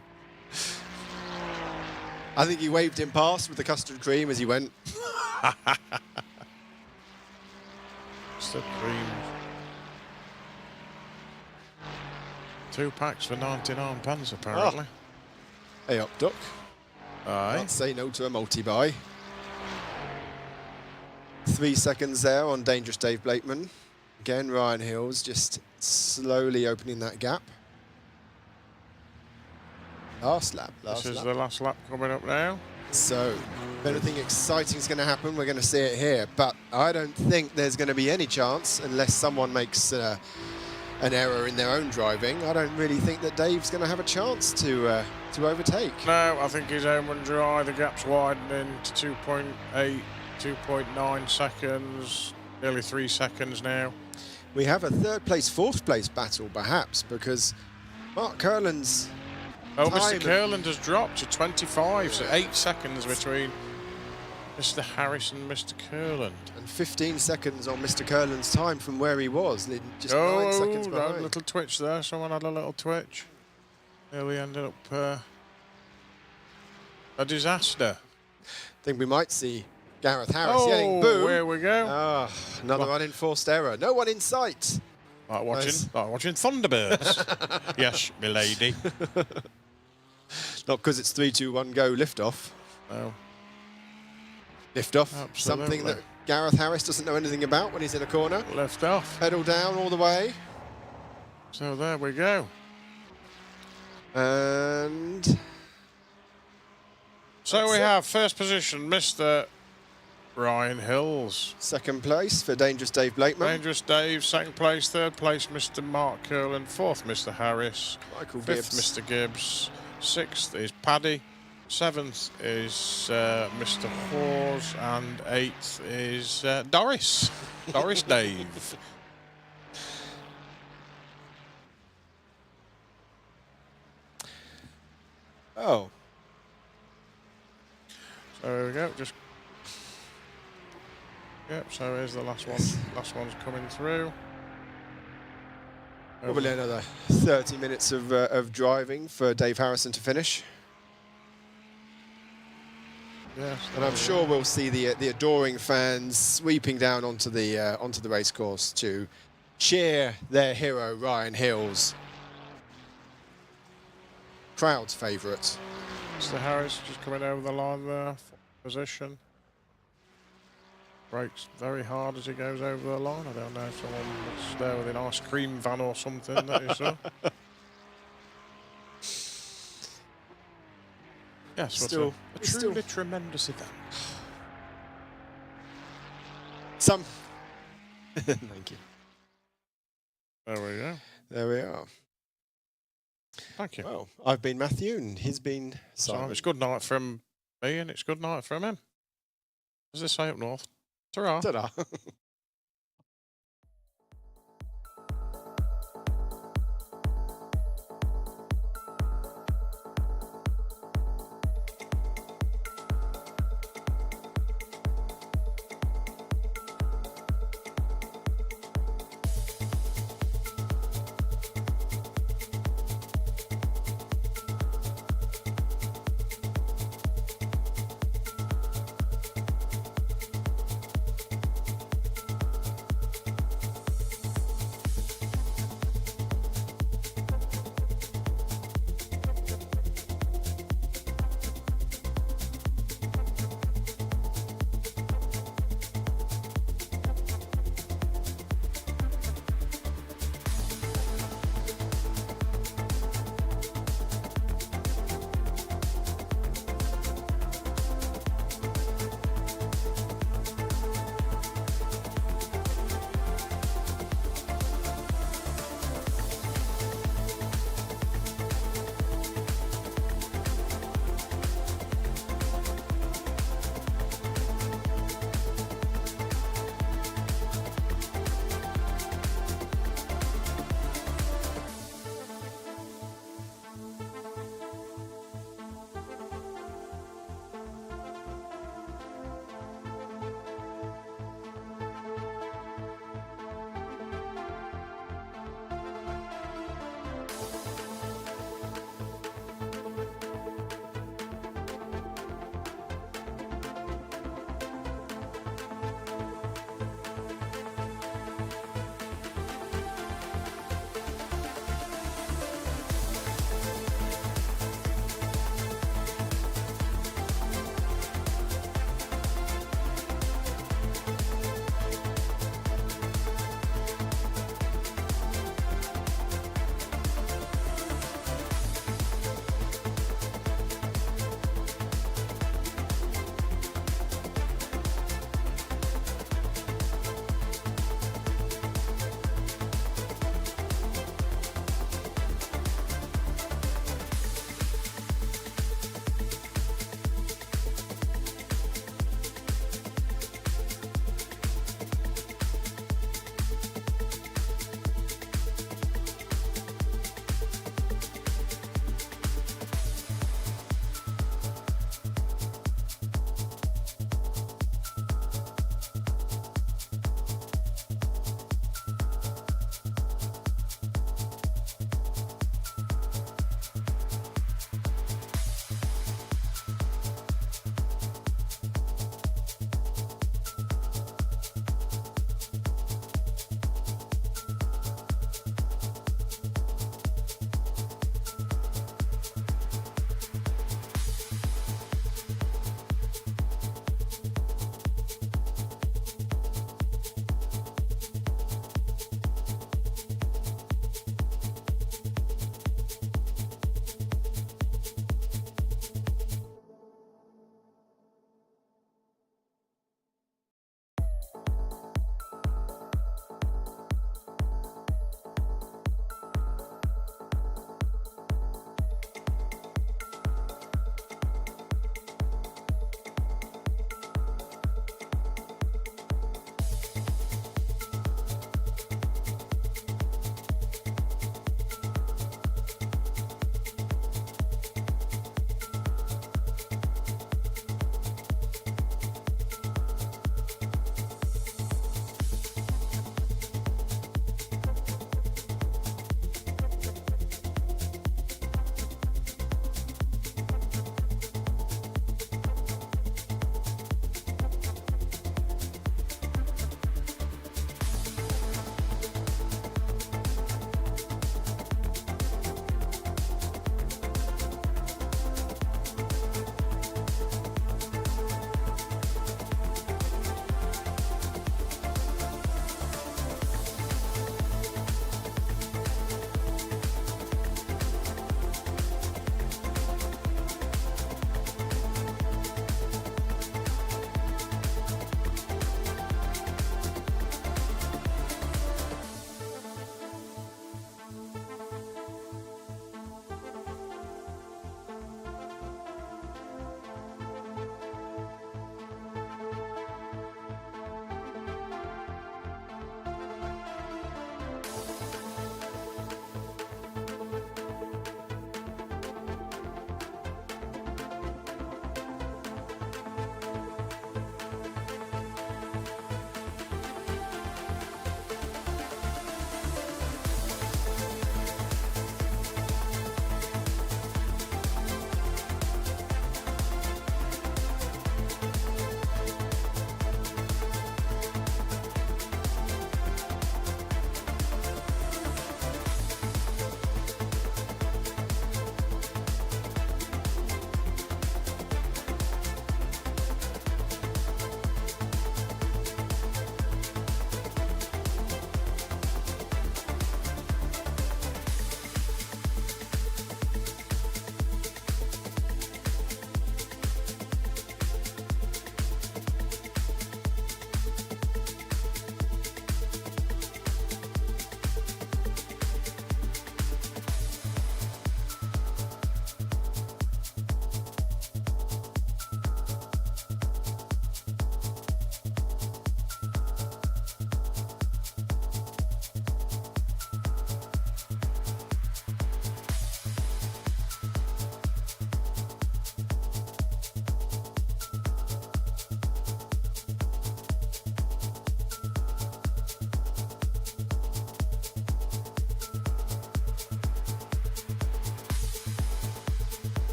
I think he waved him past with the custard cream as he went. Custard cream. 2 packs for 99 pence apparently. Oh. Hey up, Duck. Aye. Can't say no to a multi-buy. 3 seconds there on Dangerous Dave Blakeman. Again, Ryan Hills just slowly opening that gap. Last lap. This is the last lap coming up now. So, if anything exciting is going to happen, we're going to see it here. But I don't think there's going to be any chance unless someone makes an error in their own driving. I don't really think that Dave's going to have a chance to overtake. No, I think he's home and dry. The gap's widening to 2.8. 2.9 seconds, nearly 3 seconds now. We have a 3rd place, 4th place battle perhaps because Mark Kurland's Mr. Kurland has dropped to 25, so 8 seconds between Mr. Harris and Mr. Kurland. And 15 seconds on Mr. Kurland's time from where he was, just 9 seconds behind. A little twitch there, someone had a little twitch. Nearly ended up A disaster. I think we might see Gareth Harris yelling boom. Here we go. Ah, another unenforced error. No one in sight. Like watching, Nice. like watching Thunderbirds. Yes, milady. Not because it's 3, 2, 1, go, lift off. No. Lift off, Absolutely. something that Gareth Harris doesn't know anything about when he's in a corner. Left off. Pedal down all the way. So there we go. And So That's we it. have first position, Mr. Ryan Hills. second place for Dangerous Dave Blakeman. Dangerous Dave, second place, third place, Mr. Mark Curlin, fourth, Mr. Harris, Michael fifth, Gibbs. Mr. Gibbs, sixth is Paddy, seventh is Mr. Hawes, and eighth is Doris. Doris Dave. Oh, So there we go, just... Yep, so here's the last one. Last one's coming through. probably another 30 minutes of driving for Dave Harrison to finish. Yes, And I'm sure we'll see the adoring fans sweeping down onto the racecourse to cheer their hero Ryan Hills. Crowd's favourite. Mr. Harris just coming over the line there, position. Brakes very hard as he goes over the line. I don't know if someone was there with an ice cream van or something that you saw. Yes, Still- a it's truly still- tremendous event. Some. Thank you. There we go. There we are. Thank you. Well, I've been Matthew and he's been So Simon. it's good night from me and it's good night from him. As they say up north. Ta-ra. Ta-da.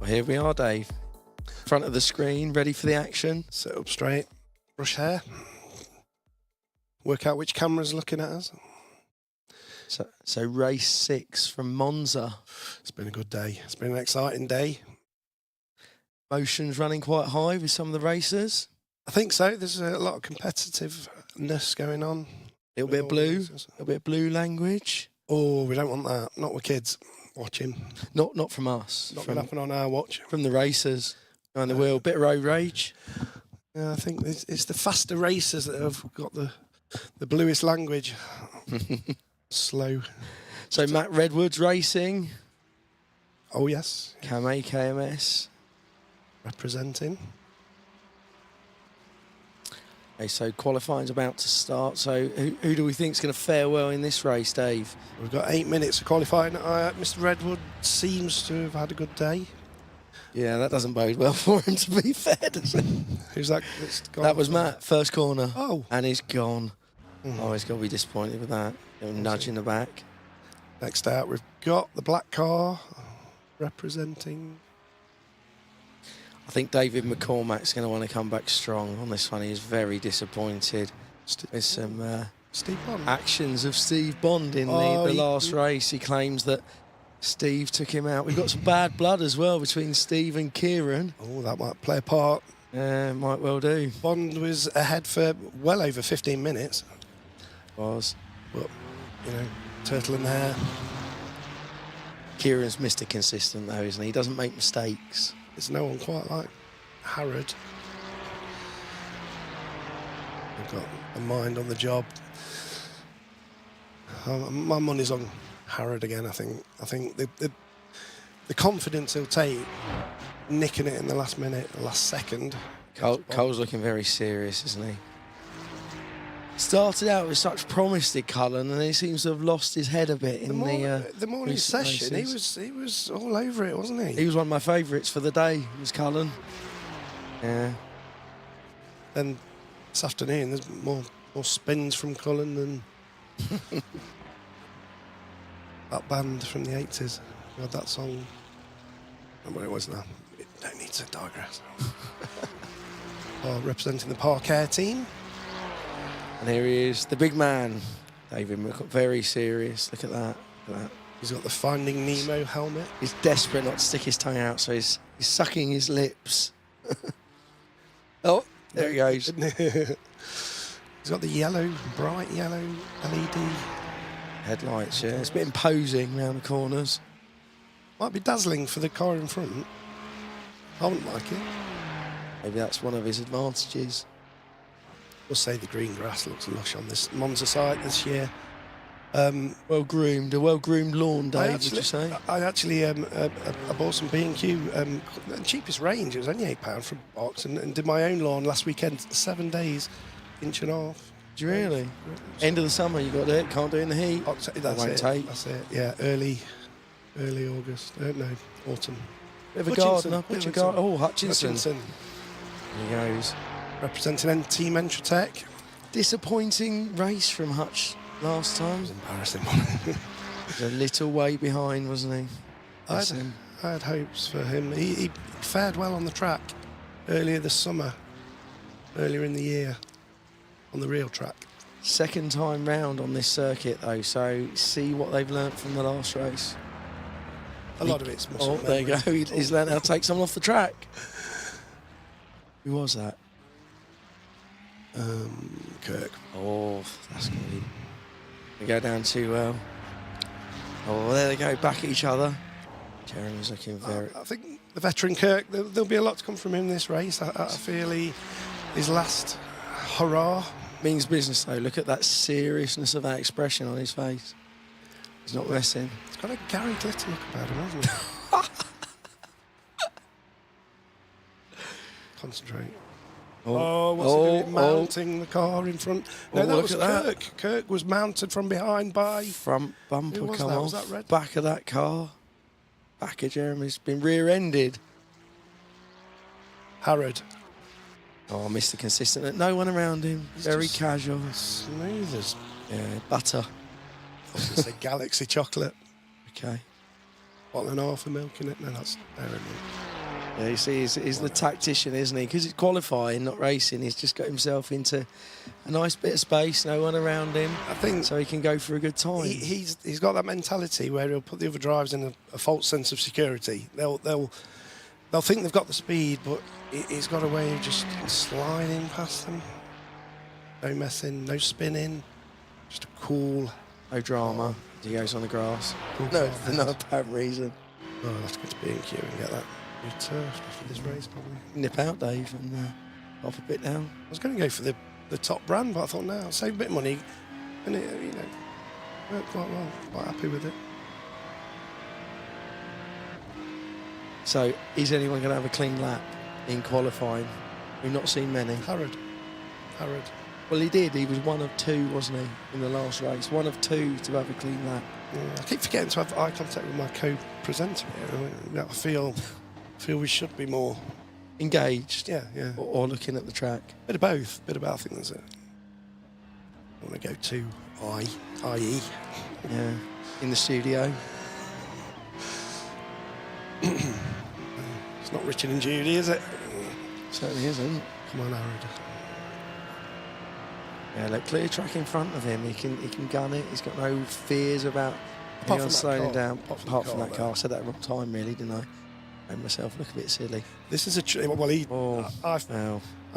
Well, here we are, Dave. Front of the screen, ready for the action. Sit up straight, brush hair, work out which camera's looking at us. So race 6 from Monza. It's been a good day. It's been an exciting day. Motions running quite high with some of the racers. I think so. There's a lot of competitiveness going on. A little bit of blue, a little bit of blue language. Oh, we don't want that. Not with kids watching. Not from us. Not going to happen on our watch. From the racers. Behind the wheel, bit of road rage. Yeah, I think it's the faster racers that have got the bluest language. Slow. So Matt Redwood's racing. Oh, yes. Kamei KMS. Representing. Okay, so qualifying's about to start. So who do we think is going to fare well in this race, Dave? We've got 8 minutes of qualifying. Mr. Redwood seems to have had a good day. Yeah, that doesn't bode well for him, to be fair, does it? Who's that? That was Matt, first corner. Oh. And he's gone. Oh, he's got to be disappointed with that. Nudge in the back. Next out, we've got the black car representing. I think David McCormack's going to want to come back strong on this one. He's very disappointed with some Steve Bond. actions of Steve Bond in the last race. He claims that Steve took him out. We've got some bad blood as well between Steve and Kieran. Oh, that might play a part. Might well do. Bond was ahead for well over 15 minutes. Was. But, turtle in the hair. Kieran's Mr. Consistent, though, isn't he? He doesn't make mistakes. There's no one quite like Harrod. I've got a mind on the job. My money's on Harrod again, I think. I think the confidence he'll take, nicking it in the last minute, the last second. Cole's looking very serious, isn't he? Started out with such promise, did Cullen, and he seems to have lost his head a bit in the morning session. He was all over it, wasn't he? He was one of my favourites for the day, was Cullen. Yeah. Then this afternoon, there's more spins from Cullen than that band from the 80s. We had that song. What it was now. We don't need to digress. Representing the Park team. And here he is, the big man, David McCormack, very serious. Look at that. Look at that. He's got the Finding Nemo helmet. He's desperate not to stick his tongue out, so he's sucking his lips. Oh, there he goes. He's got the yellow, bright yellow LED headlights. Yeah, it's a bit imposing round the corners. Might be dazzling for the car in front. I wouldn't like it. Maybe that's one of his advantages. We'll say the green grass looks lush on this Monza site this year. Well-groomed, a well-groomed lawn, Dave, would you say? I actually I bought some B&Q, the cheapest range. It was only £8 for a box, and did my own lawn last weekend, 7 days, inch and a half. Did you really? End of the summer, you got it. Can't do it in the heat. That's it. Yeah, early August. No, autumn. Bit of a gardener. Oh, Hutchinson. Hutchinson. There he goes. Representing Team Entratech. Disappointing race from Hutch last time. It was embarrassing. He was a little way behind, wasn't he? I had hopes for him. He fared well on the track earlier this summer, earlier in the year, on the real track. Second time round on this circuit, though, so see what they've learnt from the last race. A lot of it's muscle memory. There you go. He's learnt how to take someone off the track. Who was that? Kirk. Oh, that's good. We go down too well. Oh, there they go, back at each other. Jeremy's looking very... I think the veteran Kirk, there'll be a lot to come from him this race. I feel his last hurrah. Means business, though. Look at that seriousness of that expression on his face. He's not messing. It's got a Gary Glitter look about him, hasn't it? Concentrate. What's he doing? Mounting the car in front. No, that was Kirk. Kirk was mounted from behind by... Front bumper come off. Was that red? Back of that car. Back of Jeremy's been rear-ended. Harrod. Oh, Mr. Consistent. No one around him. He's very casual. Smooth as... Yeah, butter. I was going to say Galaxy chocolate. Okay. Bottle and a half of milk in it. No, that's dairy milk. Yeah, you see, he's the tactician, isn't he? Because he's qualifying, not racing. He's just got himself into a nice bit of space, no one around him. I think so he can go for a good time. He's got that mentality where he'll put the other drivers in a false sense of security. They'll think they've got the speed, but he's got a way of just sliding past them. No messing, no spinning, just a cool. No drama. He goes on the grass. No, for no apparent reason. Oh, that's good to be in queue and get that new turf after this race, probably. Nip out, Dave, and off a bit down. I was going to go for the top brand, but I thought, no, I'll save a bit of money. And it, worked quite well. Quite happy with it. So, is anyone going to have a clean lap in qualifying? We've not seen many. Harrod. Well, he did. He was one of two, wasn't he, in the last race? One of two to have a clean lap. Yeah, I keep forgetting to have eye contact with my co-presenter here. I feel we should be more engaged. Yeah. Or looking at the track. Bit of both. I think there's I want to go to IE. Yeah, in the studio. It's not Richard and Judy, is it? Certainly isn't. Come on, Harrod. Yeah, look, clear track in front of him. He can gun it. He's got no fears about anyone slowing him down. Apart from that car. I said that at the wrong time, really, didn't I? Made myself look a bit silly. This is I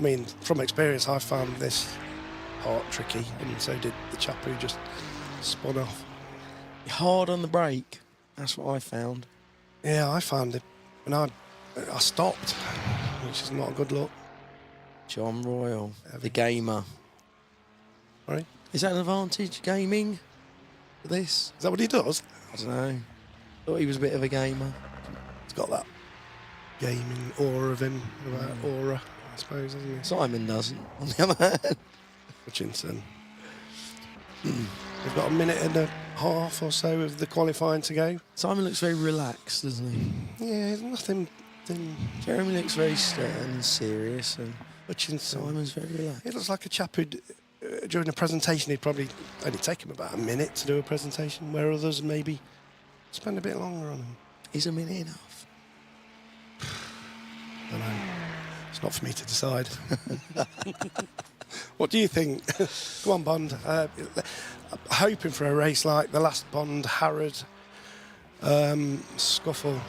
mean, from experience, I found this part tricky, and so did the chap who just spun off. Hard on the brake. That's what I found. Yeah, I found it, and I stopped, which is not a good look. John Royal, the gamer. Right. Is that an advantage, gaming, for this? Is that what he does? I don't know. Thought he was a bit of a gamer. He's got that gaming aura of him, aura, I suppose, hasn't he? Simon doesn't, on the other hand. Hutchinson. We've got a minute and a half or so of the qualifying to go. Simon looks very relaxed, doesn't he? Yeah, nothing. Jeremy looks very stern and serious, and Hutchinson. Simon's very relaxed. He looks like a chap who'd, during a presentation, he'd probably only take him about a minute to do a presentation, where others maybe spend a bit longer on him. Is a minute enough? I don't know. It's not for me to decide. What do you think? Go on, Bond. Hoping for a race like the last Bond Harrod scuffle.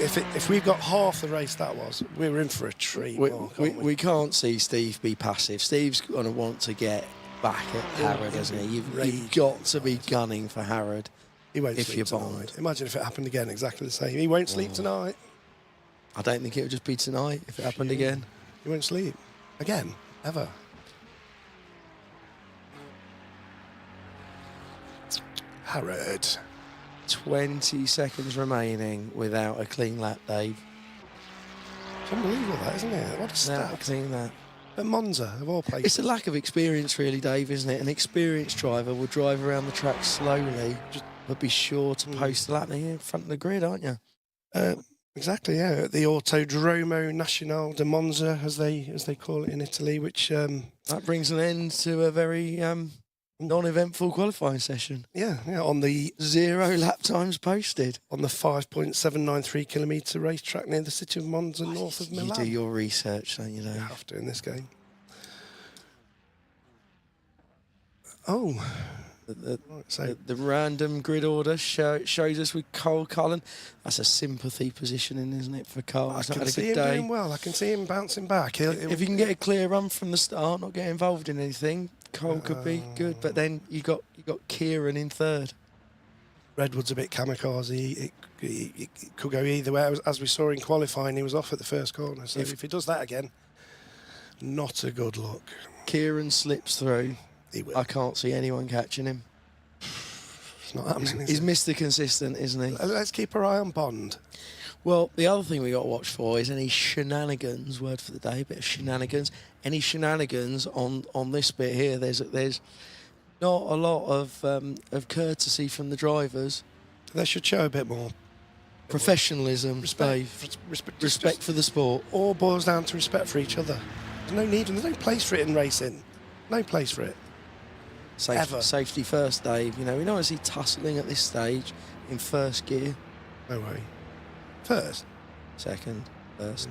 If we got half the race that was, we were in for a treat. We can't see Steve be passive. Steve's going to want to get back at Harrod, hasn't he? You've got to be gunning for Harrod. He won't if sleep you're tonight. Bond. Imagine if it happened again, exactly the same. He won't sleep tonight. I don't think it would just be tonight if it happened again. He won't sleep again, ever. Harrod. 20 seconds remaining without a clean lap, Dave. It's unbelievable, that, isn't it? What a stat. Clean lap. At Monza, of all places. It's a lack of experience, really, Dave, isn't it? An experienced driver will drive around the track slowly, but be sure to post the lap. You're in front of the grid, aren't you? Exactly, yeah. At the Autodromo Nazionale di Monza, as they call it in Italy, which that brings an end to a very non-eventful qualifying session. Yeah, on the 0 lap times posted on the 5.793 kilometre racetrack near the city of Monza, north of Milan. You do your research, don't you? You have to in this game. Oh. The random grid order shows us with Cole Cullen. That's a sympathy positioning, isn't it, for Cole? I He's can not had a see good him day. doing well. I can see him bouncing back. If you can get a clear run from the start, not get involved in anything, Cole could be good. But then you got Kieran in third. Redwood's a bit kamikaze. It could go either way. As we saw in qualifying, he was off at the first corner. So if he does that again, not a good look. Kieran slips through. He will. I can't see anyone catching him. It's not happening. He's Mr. Consistent, isn't he? Let's keep our eye on Bond. Well, the other thing we got to watch for is any shenanigans. Word for the day, a bit of shenanigans. Any shenanigans on this bit here? There's not a lot of courtesy from the drivers. They should show a bit more professionalism, respect for the sport. All boils down to respect for each other. There's no need, and there's no place for it in racing. No place for it. Safety first, Dave. You know, we don't want to see tussling at this stage in first gear. No way. First? Second. first.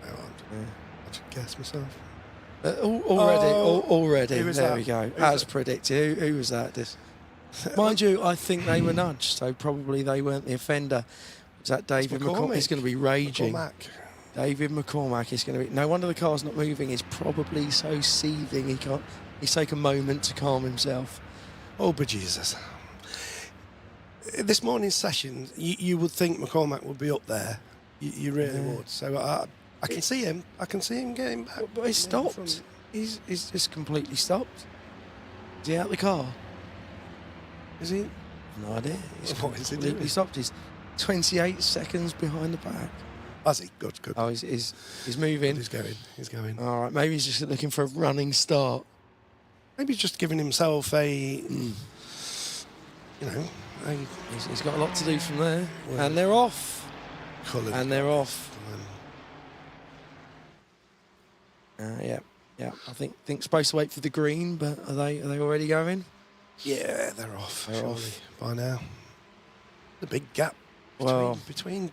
I should guess myself. Already. Who was There that? we go. Who's As that? predicted. Who was that? Mind you, I think they were nudged, so probably they weren't the offender. Was that David McCormack? He's going to be raging. David McCormack is going to be. No wonder the car's not moving. He's probably so seething. He can't. He's taken a moment to calm himself. Oh, but Jesus. This morning's session, you would think McCormack would be up there. You really would. So I can see him. I can see him getting back. But he's stopped. He's just completely stopped. Is he out of the car? Is he? No idea. He's What is he completely doing? stopped. He's 28 seconds behind the pack. Has he? Good. Oh, he's moving. He's going. All right, maybe he's just looking for a running start. Maybe he's just giving himself a, He's got a lot to do from there. And they're off. And they're off. Yeah. I think supposed to wait for the green, but are they already going? Yeah, they're off. They're surely, off. by now. The big gap between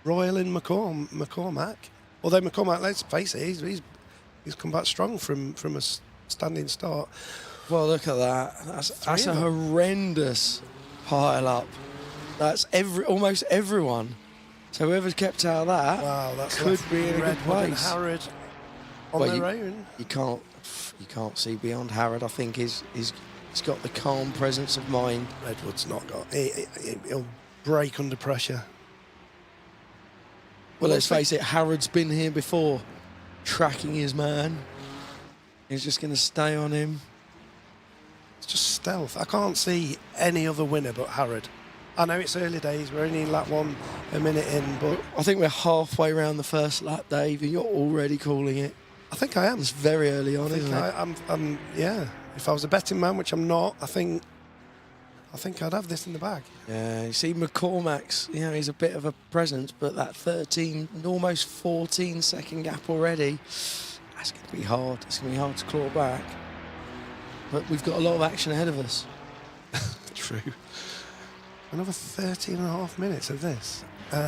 Royal and McCormack. Although McCormack, let's face it, he's come back strong from a standing start. Well, look at that. That's a horrendous pile up. That's almost everyone. So whoever's kept out of that, wow, that could be in a good place. And Harrod on their own. You can't see beyond Harrod. I think he's got the calm presence of mind. Redwood's not got. He'll break under pressure. Well, let's face it. Harrod's been here before, tracking his man. He's just going to stay on him. It's just stealth. I can't see any other winner but Harrod. I know it's early days. We're only in lap 1, a minute in, but I think we're halfway around the first lap, Dave, and you're already calling it. I think I am. It's very early on, isn't it? I'm yeah. If I was a betting man, which I'm not, I think I'd have this in the bag. Yeah, you see McCormack's, he's a bit of a presence, but that 13, almost 14 second gap already, that's going to be hard. It's going to be hard to claw back. But we've got a lot of action ahead of us. True. Another 13 and a half minutes of this. Bit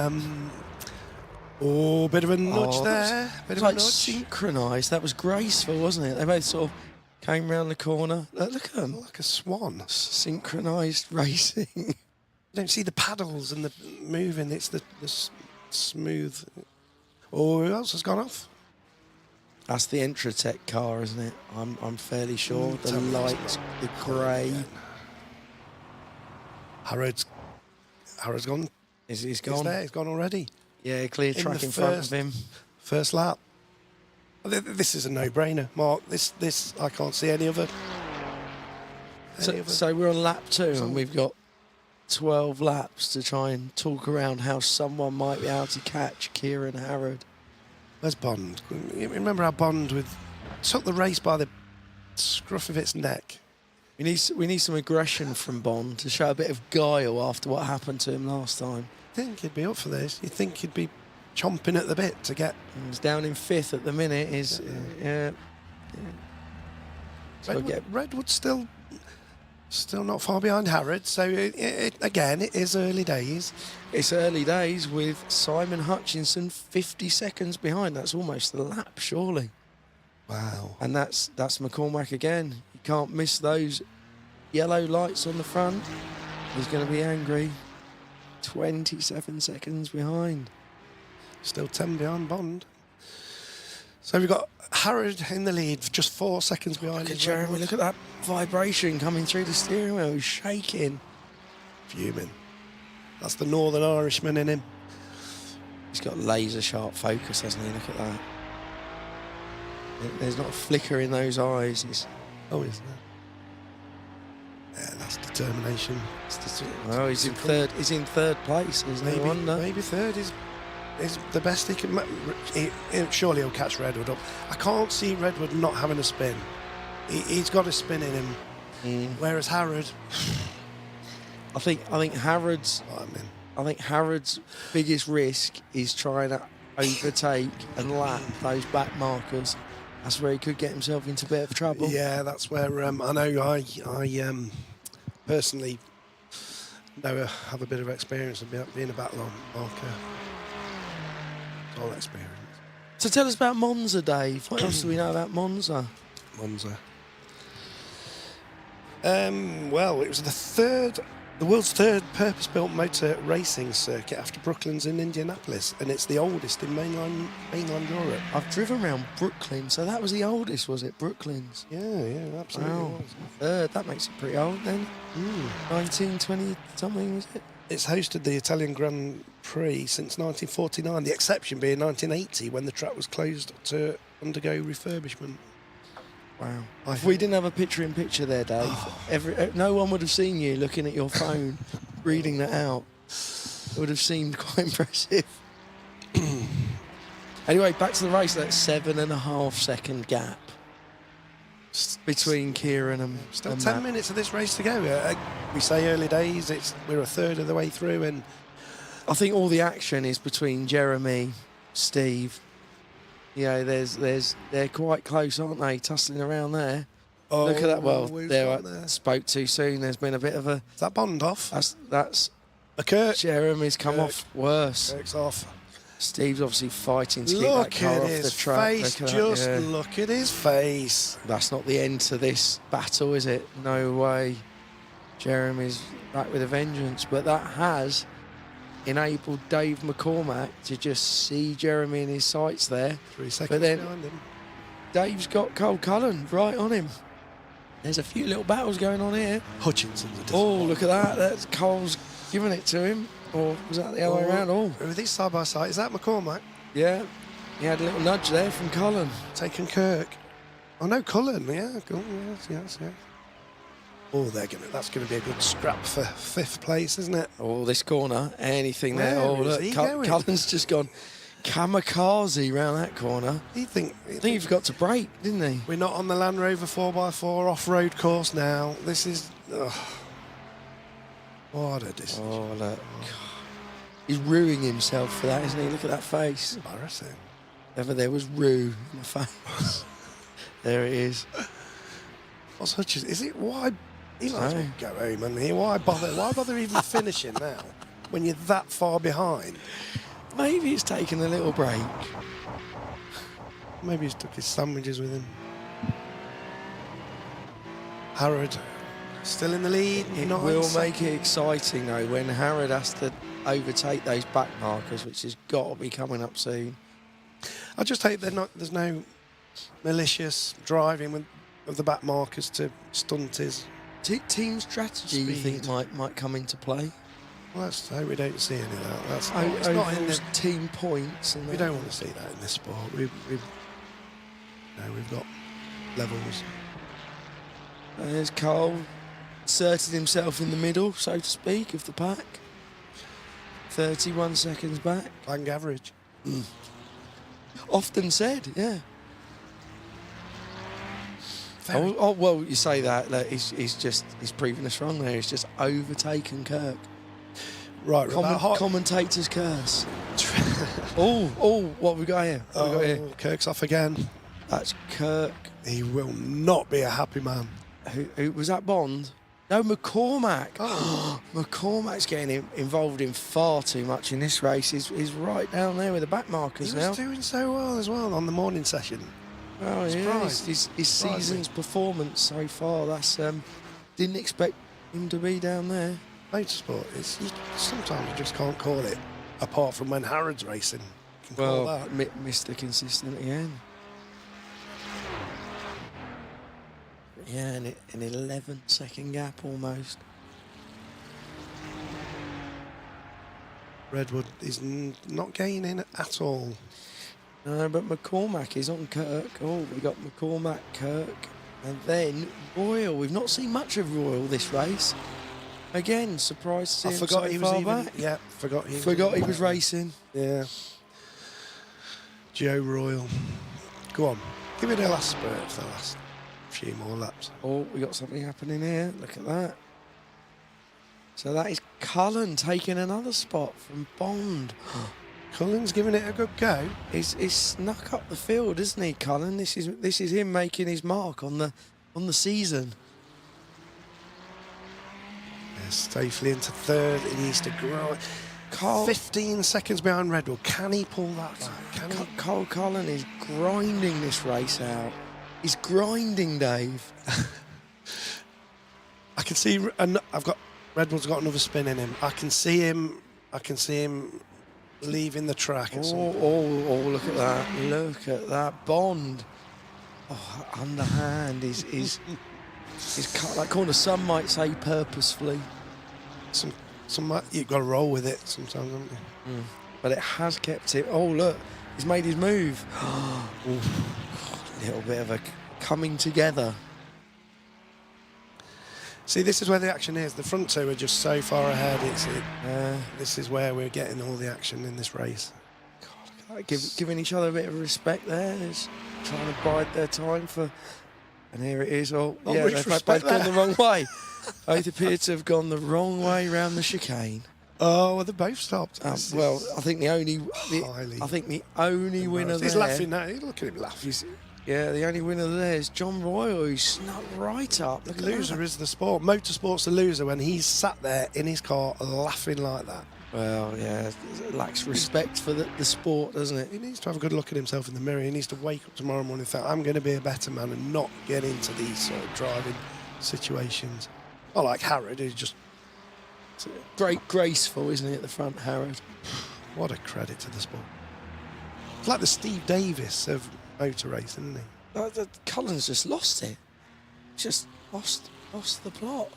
of a nudge there. Bit of a nudge. Synchronised. That was graceful, wasn't it? They both sort of came round the corner. Look at them. Like a swan. Synchronised racing. You don't see the paddles and the moving. It's the smooth. Oh, who else has gone off? That's the Entratech car, isn't it? I'm fairly sure. The lights, the grey. Harrod's gone. He's gone. He's there. He's gone already. Yeah, clear track in front of him. First lap. This is a no-brainer, Mark. This I can't see any other. So we're on lap 2, and we've got 12 laps to try and talk around how someone might be able to catch Kieran Harrod. Where's Bond? Remember how Bond took the race by the scruff of its neck. We need some aggression from Bond to show a bit of guile after what happened to him last time. I think he'd be up for this. You think he'd be chomping at the bit to get. He's down in 5th at the minute. Redwood's still not far behind Harrod. So again, it is early days. It's early days with Simon Hutchinson 50 seconds behind. That's almost a lap, surely. Wow. And that's McCormack again. You can't miss those yellow lights on the front. He's going to be angry. 27 seconds behind. Still 10 behind Bond. So we've got Harrod in the lead, just 4 seconds behind. Look at Jeremy, look at that vibration coming through the steering wheel. He's shaking. Fuming. That's the Northern Irishman in him. He's got laser sharp focus, hasn't he? Look at that. There's not a flicker in those eyes. Is there? Yeah, that's determination. Well, he's in third. He's in third place. There's no wonder. Maybe third is the best he can. Surely he'll catch Redwood up. I can't see Redwood not having a spin. He's got a spin in him. Whereas Harrod, I think Harrod's. I think Harrod's biggest risk is trying to overtake and lap those back markers. That's where he could get himself into a bit of trouble. Yeah, that's where I know I personally have a bit of experience of being a back marker. It's all experience. So tell us about Monza, Dave. What else do we know about Monza? Monza. Well, it was the world's third purpose-built motor racing circuit after Brooklands in Indianapolis, and it's the oldest in mainland Europe. I've driven around Brooklyn, so that was the oldest, was it? Brooklands. Yeah, absolutely. Wow. Third, that makes it pretty old then. 1920 something, was it? It's hosted the Italian Grand Prix since 1949, the exception being 1980 when the track was closed to undergo refurbishment. Wow. If we didn't have a picture-in-picture there, Dave, no one would have seen you looking at your phone, reading that out. It would have seemed quite impressive. Anyway, back to the race. That 7.5 second gap between Kieran and Still and 10 Matt. minutes of this race to go. We say early days, we're a third of the way through, and I think all the action is between Jeremy, Steve. Yeah, they're quite close, aren't they? Tussling around there. Look at that. Well, I spoke too soon. There's been a bit of a. Is that Bond off? That's a Kirk. Jeremy's come off worse. Kirk's off. Steve's obviously fighting to keep that car off the track. Face. Look at his face. That's not the end to this battle, is it? No way. Jeremy's back with a vengeance, but that has enabled Dave McCormack to just see Jeremy in his sights there. 3 seconds but then behind him. Dave's got Cole Cullen right on him. There's a few little battles going on here. Hutchinson's. Oh, look at that. That's Cole's giving it to him. Or was that the other way around? Oh, with these side by side, is that McCormack? yeah. He had a little nudge there from Cullen. Taking Kirk. Oh no, Cullen. Yeah, cool. Yes. Oh, that's going to be a good scrap for 5th place, isn't it? Oh, this corner, anything there. Where Oh, is look, he going? Cullen's just gone kamikaze round that corner. I think he forgot to brake, didn't he? We're not on the Land Rover 4x4 off-road course now. This is... what a decision. Oh, look. He's ruining himself for that, isn't he? Look at that face. Embarrassing. Ever there was rue in the face. There it is. What's Hutchins? Is it why... He might as well go home, and he. Why bother even finishing now when you're that far behind? Maybe he's taken a little break. Maybe he's took his sandwiches with him. Harrod still in the lead. It will make it exciting though when Harrod has to overtake those back markers, which has got to be coming up soon. I just hope there's no malicious driving of the back markers to stunt his team strategy. You think might come into play? Well, let's hope we don't see any of that. That's it's not in the team points. We don't want to see that in this sport. We've got levels. There's Cole, inserted himself in the middle, so to speak, of the pack. 31 seconds back. Bang average. Often said, yeah. Oh, well, you say that. Like, he's proving us wrong there. He's just overtaken Kirk. Right, commentator's curse. oh, what have we got here? What have we got here? Kirk's off again. That's Kirk. He will not be a happy man. Who was that? Bond? No, McCormack. Oh. McCormack's getting involved in far too much in this race. He's right down there with the back markers now. He was doing so well as well on the morning session. Oh, yeah, his season's performance so far, that's didn't expect him to be down there. Motorsport, sometimes you just can't call it, apart from when Harrod's racing. You can call that. Mr. Consistent again. Yeah, an 11-second gap almost. Redwood is not gaining at all. No, but McCormack is on Kirk. Oh, we got McCormack, Kirk, and then Royal. We've not seen much of Royal this race. Again, surprised to see him forgot so he was far even. back. Yeah, forgot he was racing. Yeah. Joe Royal. Go on, give it a last spurt for the last few more laps. Oh, we got something happening here. Look at that. So that is Cullen taking another spot from Bond. Cullen's giving it a good go. He's snuck up the field, isn't he, Cullen? This is him making his mark on the season. Yeah, safely into third. He needs to grow. Carl, 15 seconds behind Redwood. Can he pull that back? Can he? Cole Cullen is grinding this race out. He's grinding, Dave. I can see, and I've got Redwood's got another spin in him. I can see him leaving the track. At some point. Look at that! Look at that Bond. Oh, underhand. He's cut that corner. Some might say purposefully. You've got to roll with it sometimes, haven't you? But it has kept it. Oh, look, he's made his move. A little bit of a coming together. See, this is where the action is. The front two are just so far ahead. This is where we're getting all the action in this race. God, look at that. Giving each other a bit of respect there. Just trying to bide their time for. And here it is. Oh, yeah, they've both gone the wrong way. Both appear to have gone the wrong way round the chicane. Oh, well, they both stopped. Well, I think the only winner there. He's laughing now. Look at him laughing. The only winner there is John Royal, who snuck right up. The loser is the sport. Motorsport's the loser when he's sat there in his car laughing like that. Well, yeah, it lacks respect for the sport, doesn't it? He needs to have a good look at himself in the mirror. He needs to wake up tomorrow morning and think, I'm going to be a better man and not get into these sort of driving situations. Not like Harrod, who's just... Graceful, isn't he, at the front, Harrod? What a credit to the sport. It's like the Steve Davis of motor racing, isn't he? Cullen's just lost it. Just lost the plot.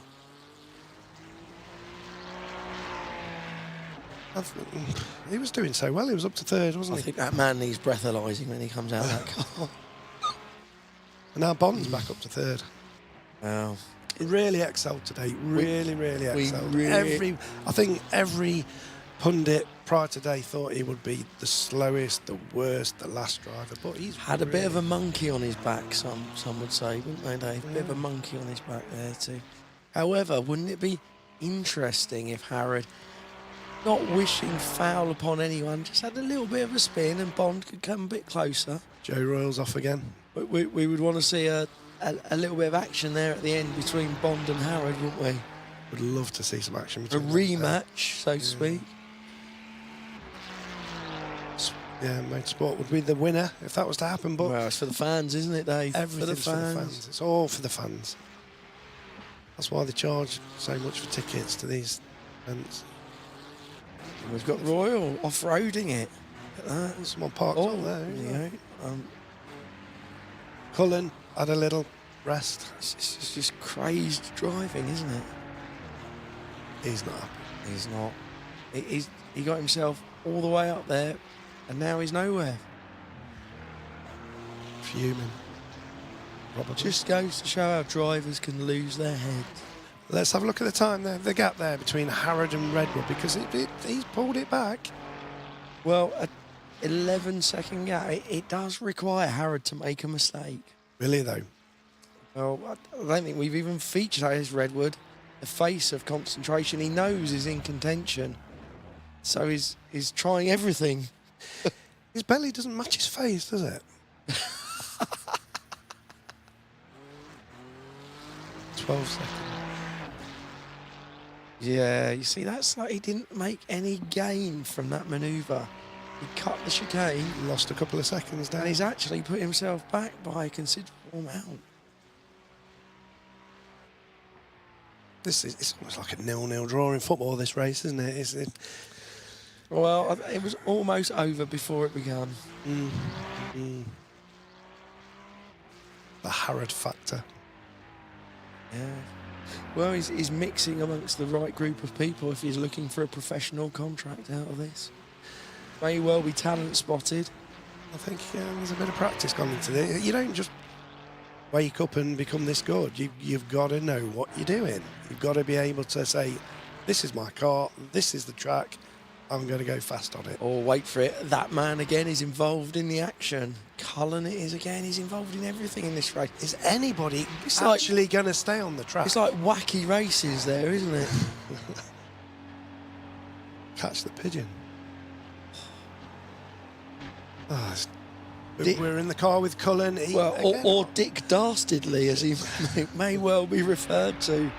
He was doing so well. He was up to third, wasn't he? I think that man needs breathalyzing when he comes out of that car. And now Bond's back up to third. Wow. Really excelled today. Really excelled. I think every pundit prior today thought he would be the slowest, the worst, the last driver, but he's had a bit of a monkey on his back. Some would say, wouldn't they, Dave? A bit of a monkey on his back there too. However, wouldn't it be interesting if Harrod, not wishing foul upon anyone, just had a little bit of a spin and Bond could come a bit closer? Joe Royal's off again. We would want to see a little bit of action there at the end between Bond and Harrod, wouldn't we? Would love to see some action A between rematch, so to speak. Yeah, Motorsport would be the winner if that was to happen. But well, it's for the fans, isn't it, Dave? Everything's for the fans. It's all for the fans. That's why they charge so much for tickets to these events. We've got Royal off-roading it. Look at that. Someone parked up there. Yeah. Cullen had a little rest. It's just crazed driving, isn't it? He's not. He's not. He got himself all the way up there, and now he's nowhere. Fuming. Probably. Just goes to show how drivers can lose their heads. Let's have a look at the time there, the gap there between Harrod and Redwood, because he's pulled it back. Well, an 11-second gap. It does require Harrod to make a mistake. Really, though? Well, I don't think we've even featured as Redwood, the face of concentration. He knows he's in contention, so he's trying everything. His belly doesn't match his face, does it? 12 seconds. Yeah, you see, that's like he didn't make any gain from that manoeuvre. He cut the chicane. Lost a couple of seconds down. And he's actually put himself back by a considerable amount. It's almost like a 0-0 draw in football, this race, isn't it? Well, it was almost over before it began. The Harrod factor. Yeah. Well, he's mixing amongst the right group of people if he's looking for a professional contract out of this. May well be talent spotted. I think there's a bit of practice gone into this. You don't just wake up and become this good. You've got to know what you're doing. You've got to be able to say, this is my car, this is the track, I'm going to go fast on it. Or wait for it. That man again is involved in the action. Cullen it is again. He's involved in everything in this race. Is anybody actually going to stay on the track? It's like wacky races there, isn't it? Catch the pigeon. We're in the car with Cullen. Or Dick Dastardly, as he may well be referred to.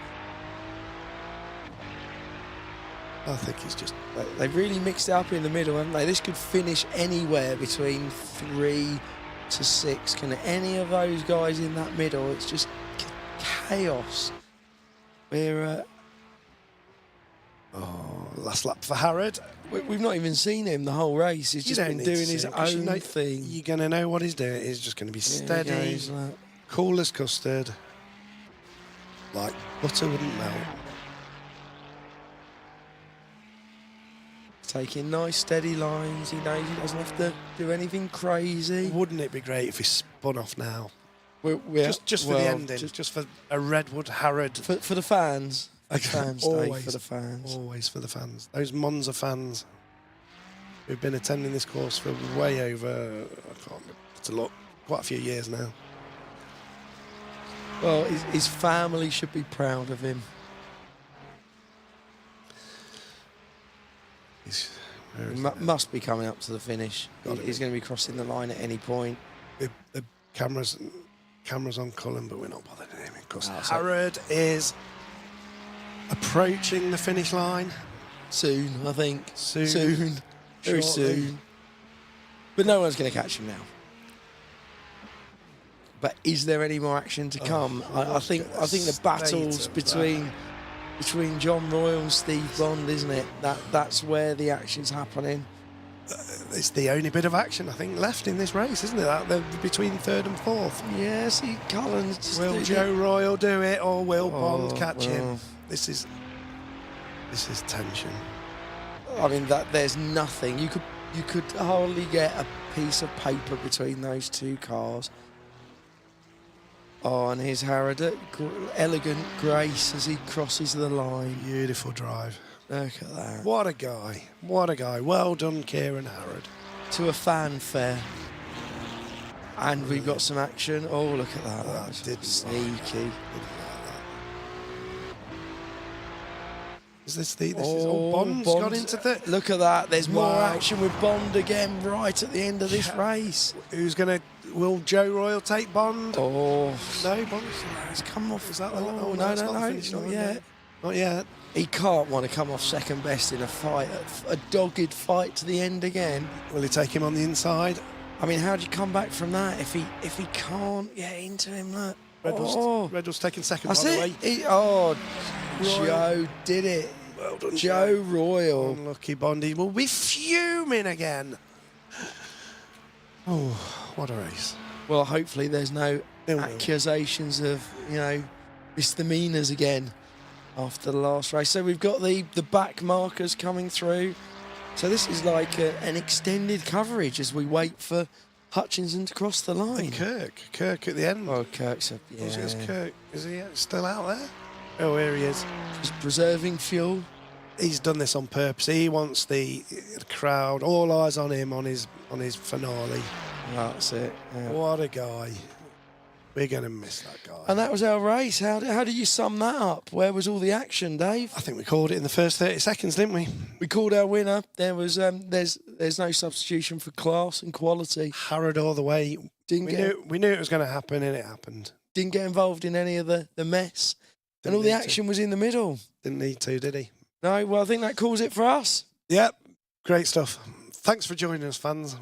I think he's just... They've really mixed it up in the middle, haven't they? This could finish anywhere between 3 to 6. Can any of those guys in that middle? It's just chaos. We're... last lap for Harrod. We've not even seen him the whole race. He's just been doing his own thing. You're going to know what he's doing. He's just going to be steady, cool as custard, like butter wouldn't melt. Taking nice steady lines. He knows he doesn't have to do anything crazy. Wouldn't it be great if he spun off now? Just for the ending, just for a Redwood Harrod. For the fans. Always for the fans. Always for the fans. Those Monza fans who've been attending this course for way over, I can't remember, to look, quite a few years now. Well, his family should be proud of him. He must be coming up to the finish. He's going to be crossing the line at any point. The camera's on Cullen, but we're not bothered him because Harrod is approaching the finish line. Soon, I think. Soon. Very soon. But no one's going to catch him now. But is there any more action to come? I think the battles between John Royal and Steve Bond, isn't it? That's where the action's happening. It's the only bit of action I think left in this race, isn't it? They're between third and fourth. Yeah, see, Cullen's just will Joe Royal do it, or will Bond catch him? This is tension. I mean, there's nothing. You could hardly get a piece of paper between those two cars. Oh, and here's Harrod, elegant grace as he crosses the line. Beautiful drive. Look at that. What a guy. What a guy. Well done, Kieran Harrod. To a fanfare. And we've got some action. Oh, look at that. That did sneaky. Is this Bond's got into the... Look at that. There's more action with Bond again right at the end of this race. Who's going to... Will Joe Royal take Bond? Oh. No, Bond. He's come off. Is that the... no, not yet. Not yet. He can't want to come off second best in a fight, a dogged fight to the end again. Will he take him on the inside? I mean, how do you come back from that if he can't get into him? Look. Redwell's taking second, That's by the way. Joe did it. Well done, Joe Royal. Unlucky Bondi will be fuming again. Oh, what a race. Well, hopefully there's no accusations of, misdemeanors again after the last race. So we've got the back markers coming through. So this is like an extended coverage as we wait for Hutchinson to cross the line. And Kirk at the end. Oh, Kirk's Is Kirk? Is he still out there? Oh, here he is. He's preserving fuel. He's done this on purpose. He wants the crowd, all eyes on him on his finale. That's it. Yeah. What a guy. We're going to miss that guy. And that was our race. How do you sum that up? Where was all the action, Dave? I think we called it in the first 30 seconds, didn't we? We called our winner. There was there's no substitution for class and quality. Harrod all the way. We knew it was going to happen, and it happened. Didn't get involved in any of the mess. And all the action was in the middle. Didn't need to, did he? No, well, I think that calls it for us. Yep, great stuff. Thanks for joining us, fans.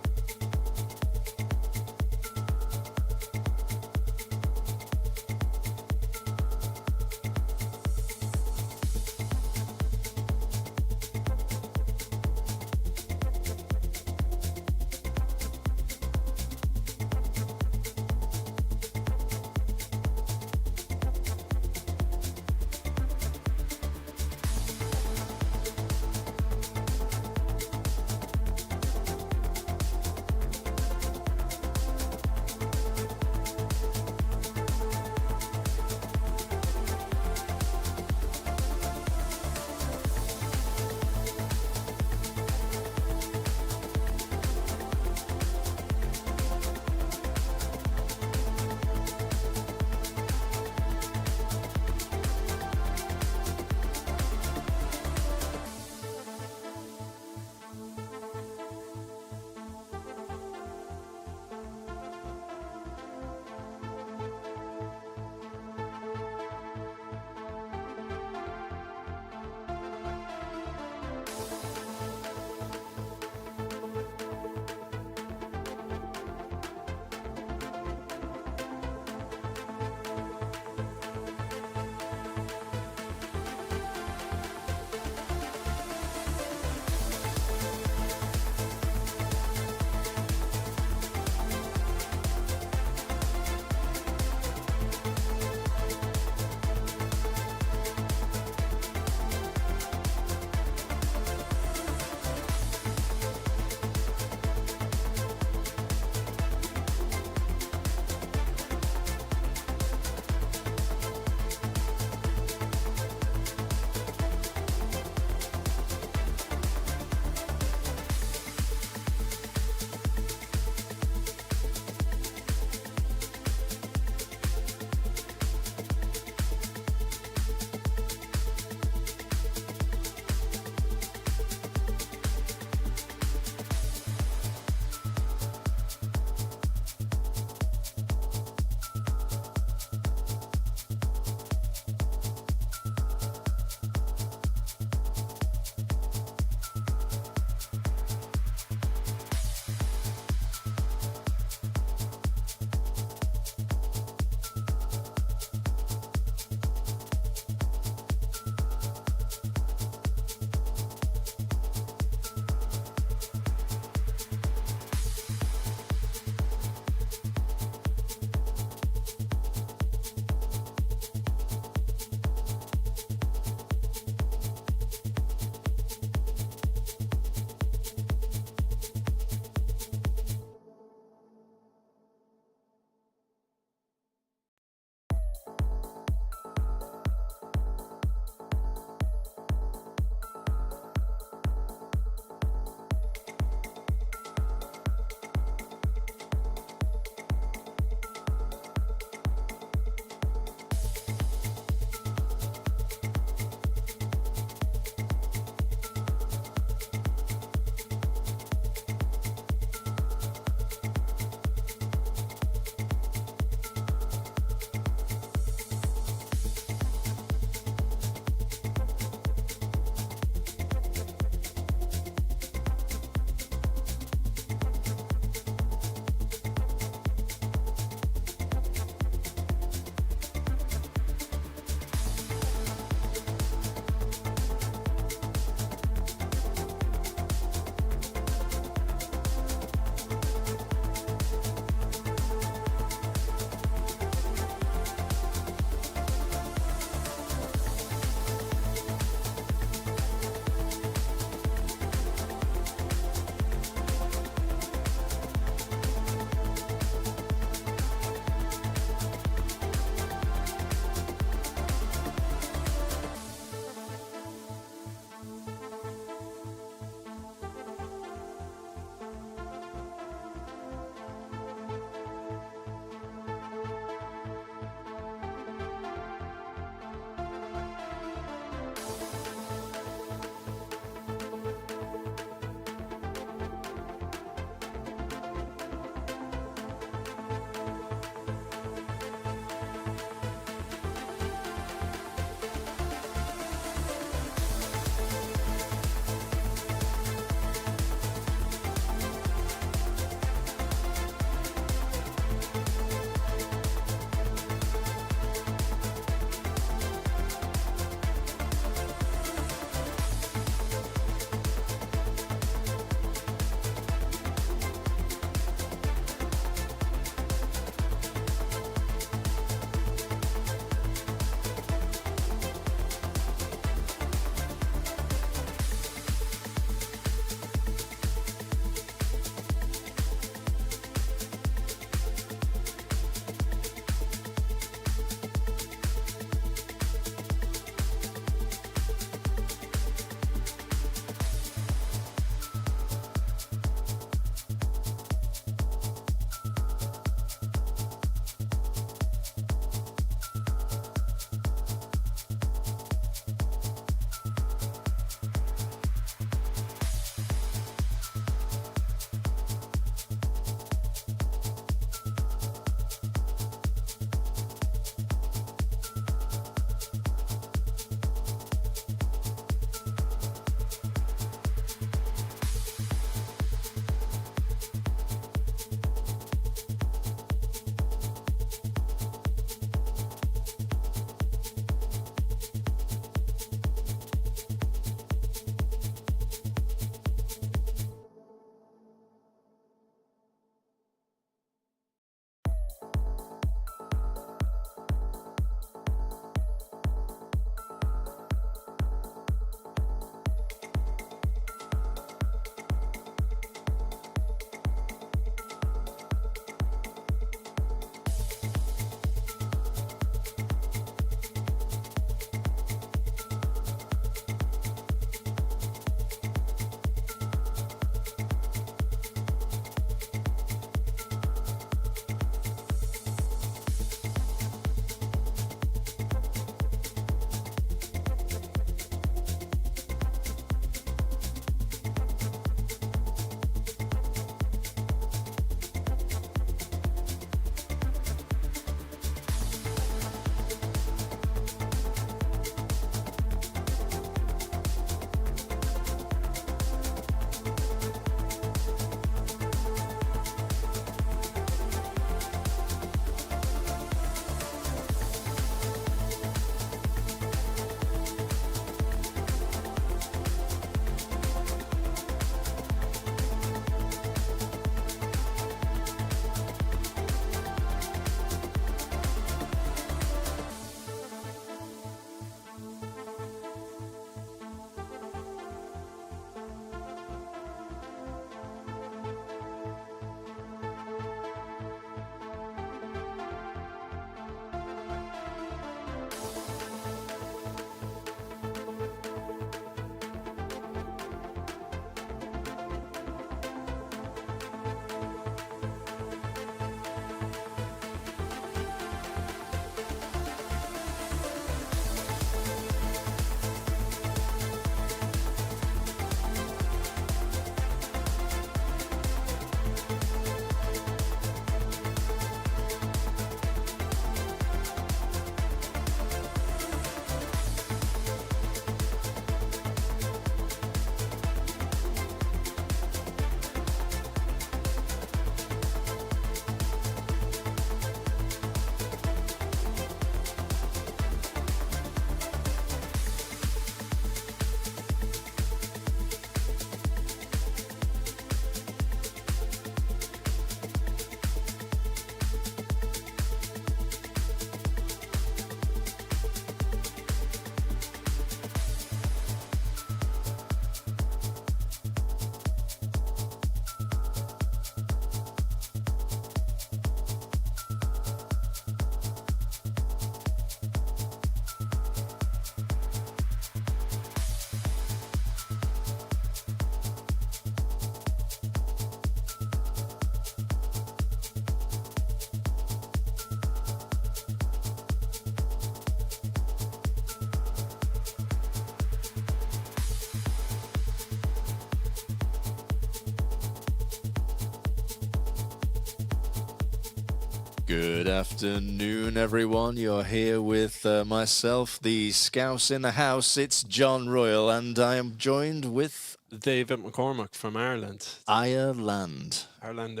Good afternoon, everyone. You're here with myself, the Scouse in the house. It's John Royal, and I am joined with David McCormack from Ireland. Ireland. Ireland.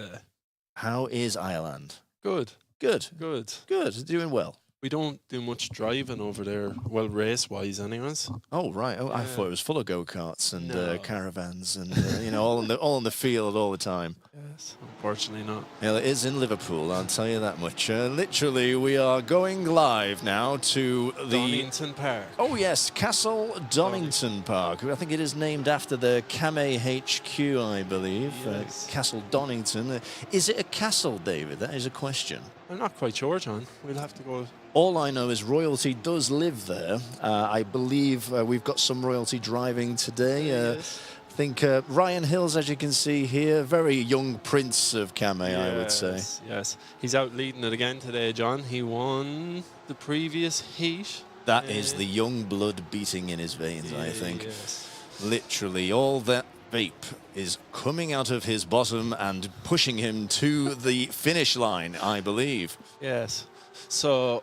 How is Ireland? Good. Good. Good. Good. Doing well. We don't do much driving over there, well, race-wise anyways. Oh, right. Oh, Yeah. I thought it was full of go-karts and No. caravans and, you know, all in the field all the time. Yes, unfortunately not. Yeah, it is in Liverpool, I'll tell you that much. Literally, we are going live now to the... Donington Park. Oh, yes, Castle Donington Park. I think it is named after the Camay HQ, I believe. Yes. Castle Donington. Is it a castle, David? That is a question. I'm not quite sure, John. We'll have to go... All I know is royalty does live there. I believe we've got some royalty driving today. Yes. I think Ryan Hills, as you can see here, very young prince of Camay, I would say. Yes, he's out leading it again today, John. He won the previous heat. That is the young blood beating in his veins, I think. Yes. Literally, all that vape is coming out of his bottom and pushing him to the finish line, I believe. Yes. So,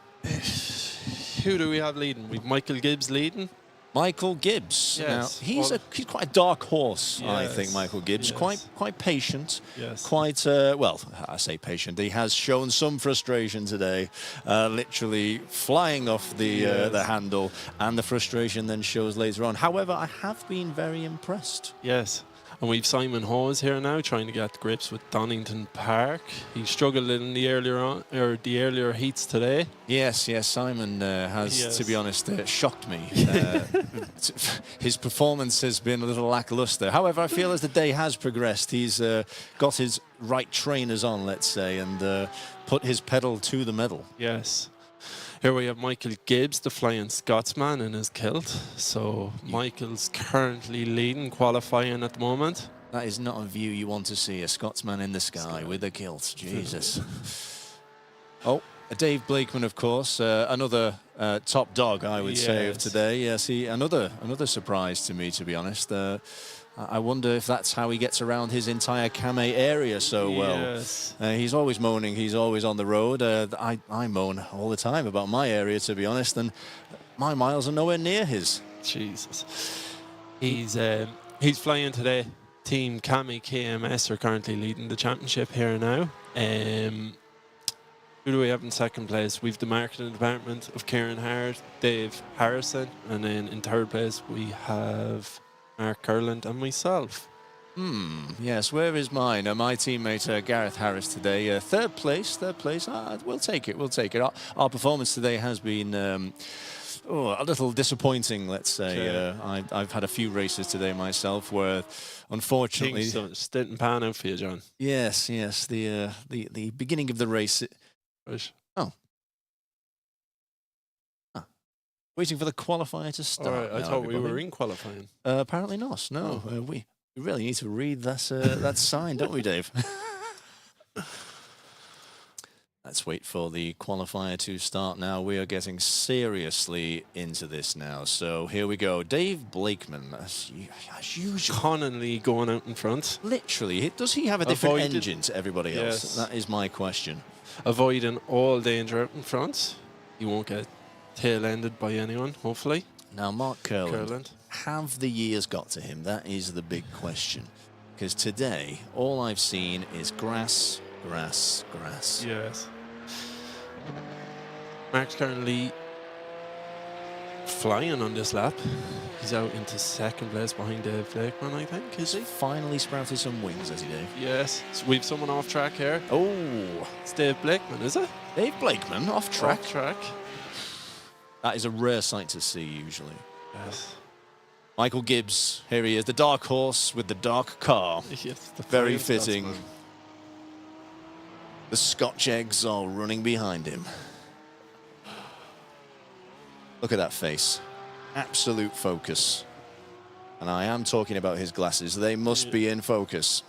who do we have leading? We've Michael Gibbs leading. Michael Gibbs. Yes. Now, he's quite a dark horse, I think, Yes. Michael Gibbs. Yes. Quite patient. Yes. Quite, well, I say patient. He has shown some frustration today, literally flying off the handle, and the frustration then shows later on. However, I have been very impressed. Yes. And we've Simon Hawes here now trying to get grips with Donington Park. He struggled in the earlier heats today. Yes, Simon has, Yes. to be honest, shocked me. His performance has been a little lackluster. However, I feel as the day has progressed, he's got his right trainers on, let's say, and put his pedal to the metal. Yes. Here we have Michael Gibbs, the Flying Scotsman, in his kilt. So Michael's currently leading, qualifying at the moment. That is not a view you want to see, a Scotsman in the sky with a kilt. Jesus. Oh, Dave Blakeman, of course, another top dog, I would say, of Yes. today. Yes, another surprise to me, to be honest. I wonder if that's how he gets around his entire Camay area so well. Yes. He's always moaning, he's always on the road. I moan all the time about my area, to be honest, and my miles are nowhere near his. Jesus. He's flying today. Team Camay KMS are currently leading the championship here now. Who do we have in second place? We've the marketing department of Kieran Hart, Dave Harrison, and then in third place we have Mark Curland and myself. Yes, where is mine? My teammate Gareth Harris today. Third place. We'll take it. Our performance today has been a little disappointing, let's say. Okay. I've had a few races today myself where, unfortunately... Things didn't pan out for you, John. Yes. The beginning of the race... Right. Waiting for the qualifier to start. All right, I now, thought we everybody. were in qualifying. Apparently not. No, we really need to read that sign, don't we, Dave? Let's wait for the qualifier to start now. We are getting seriously into this now. So here we go. Dave Blakeman, as usual. Connolly going out in front. Literally. Does he have a different Avoided- engine to everybody else? Yes. That is my question. Avoiding all danger out in front. He won't get tail-ended by anyone, hopefully. Now, Mark Curland, Curland. have the years got to him? That is the big question. Because today, all I've seen is grass. Yes. Mark's currently flying on this lap. He's out into second place behind Dave Blakeman, I think, is he? Finally sprouted some wings, has he, Dave? Yes. So we've someone off track here. Oh, It's Dave Blakeman, is it? Dave Blakeman off track. Off track. That is a rare sight to see, usually. Yes. Michael Gibbs, here he is, the dark horse with the dark car. Yes. The Very Flying fitting. Scotsman. The Scotch eggs are running behind him. Look at that face. Absolute focus. And I am talking about his glasses. They must be in focus.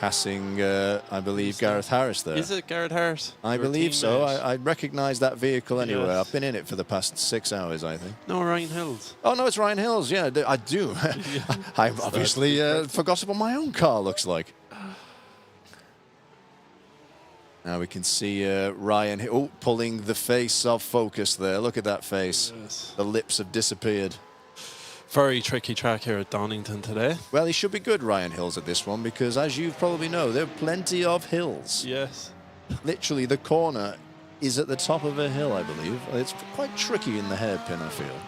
Passing, I believe, Gareth Harris there. Is it Gareth Harris? I Your believe so. teammate? I recognise that vehicle anywhere. Yes. I've been in it for the past 6 hours, I think. No, Ryan Hills. Oh, no, it's Ryan Hills. Yeah, I do. I obviously forgot what my own car looks like. Now we can see Ryan pulling the face off focus there. Look at that face. Yes. The lips have disappeared. Very tricky track here at Donington today. Well, he should be good, Ryan Hills, at this one, because as you probably know, there are plenty of hills. Yes. Literally, the corner is at the top of a hill, I believe. It's quite tricky in the hairpin, I feel.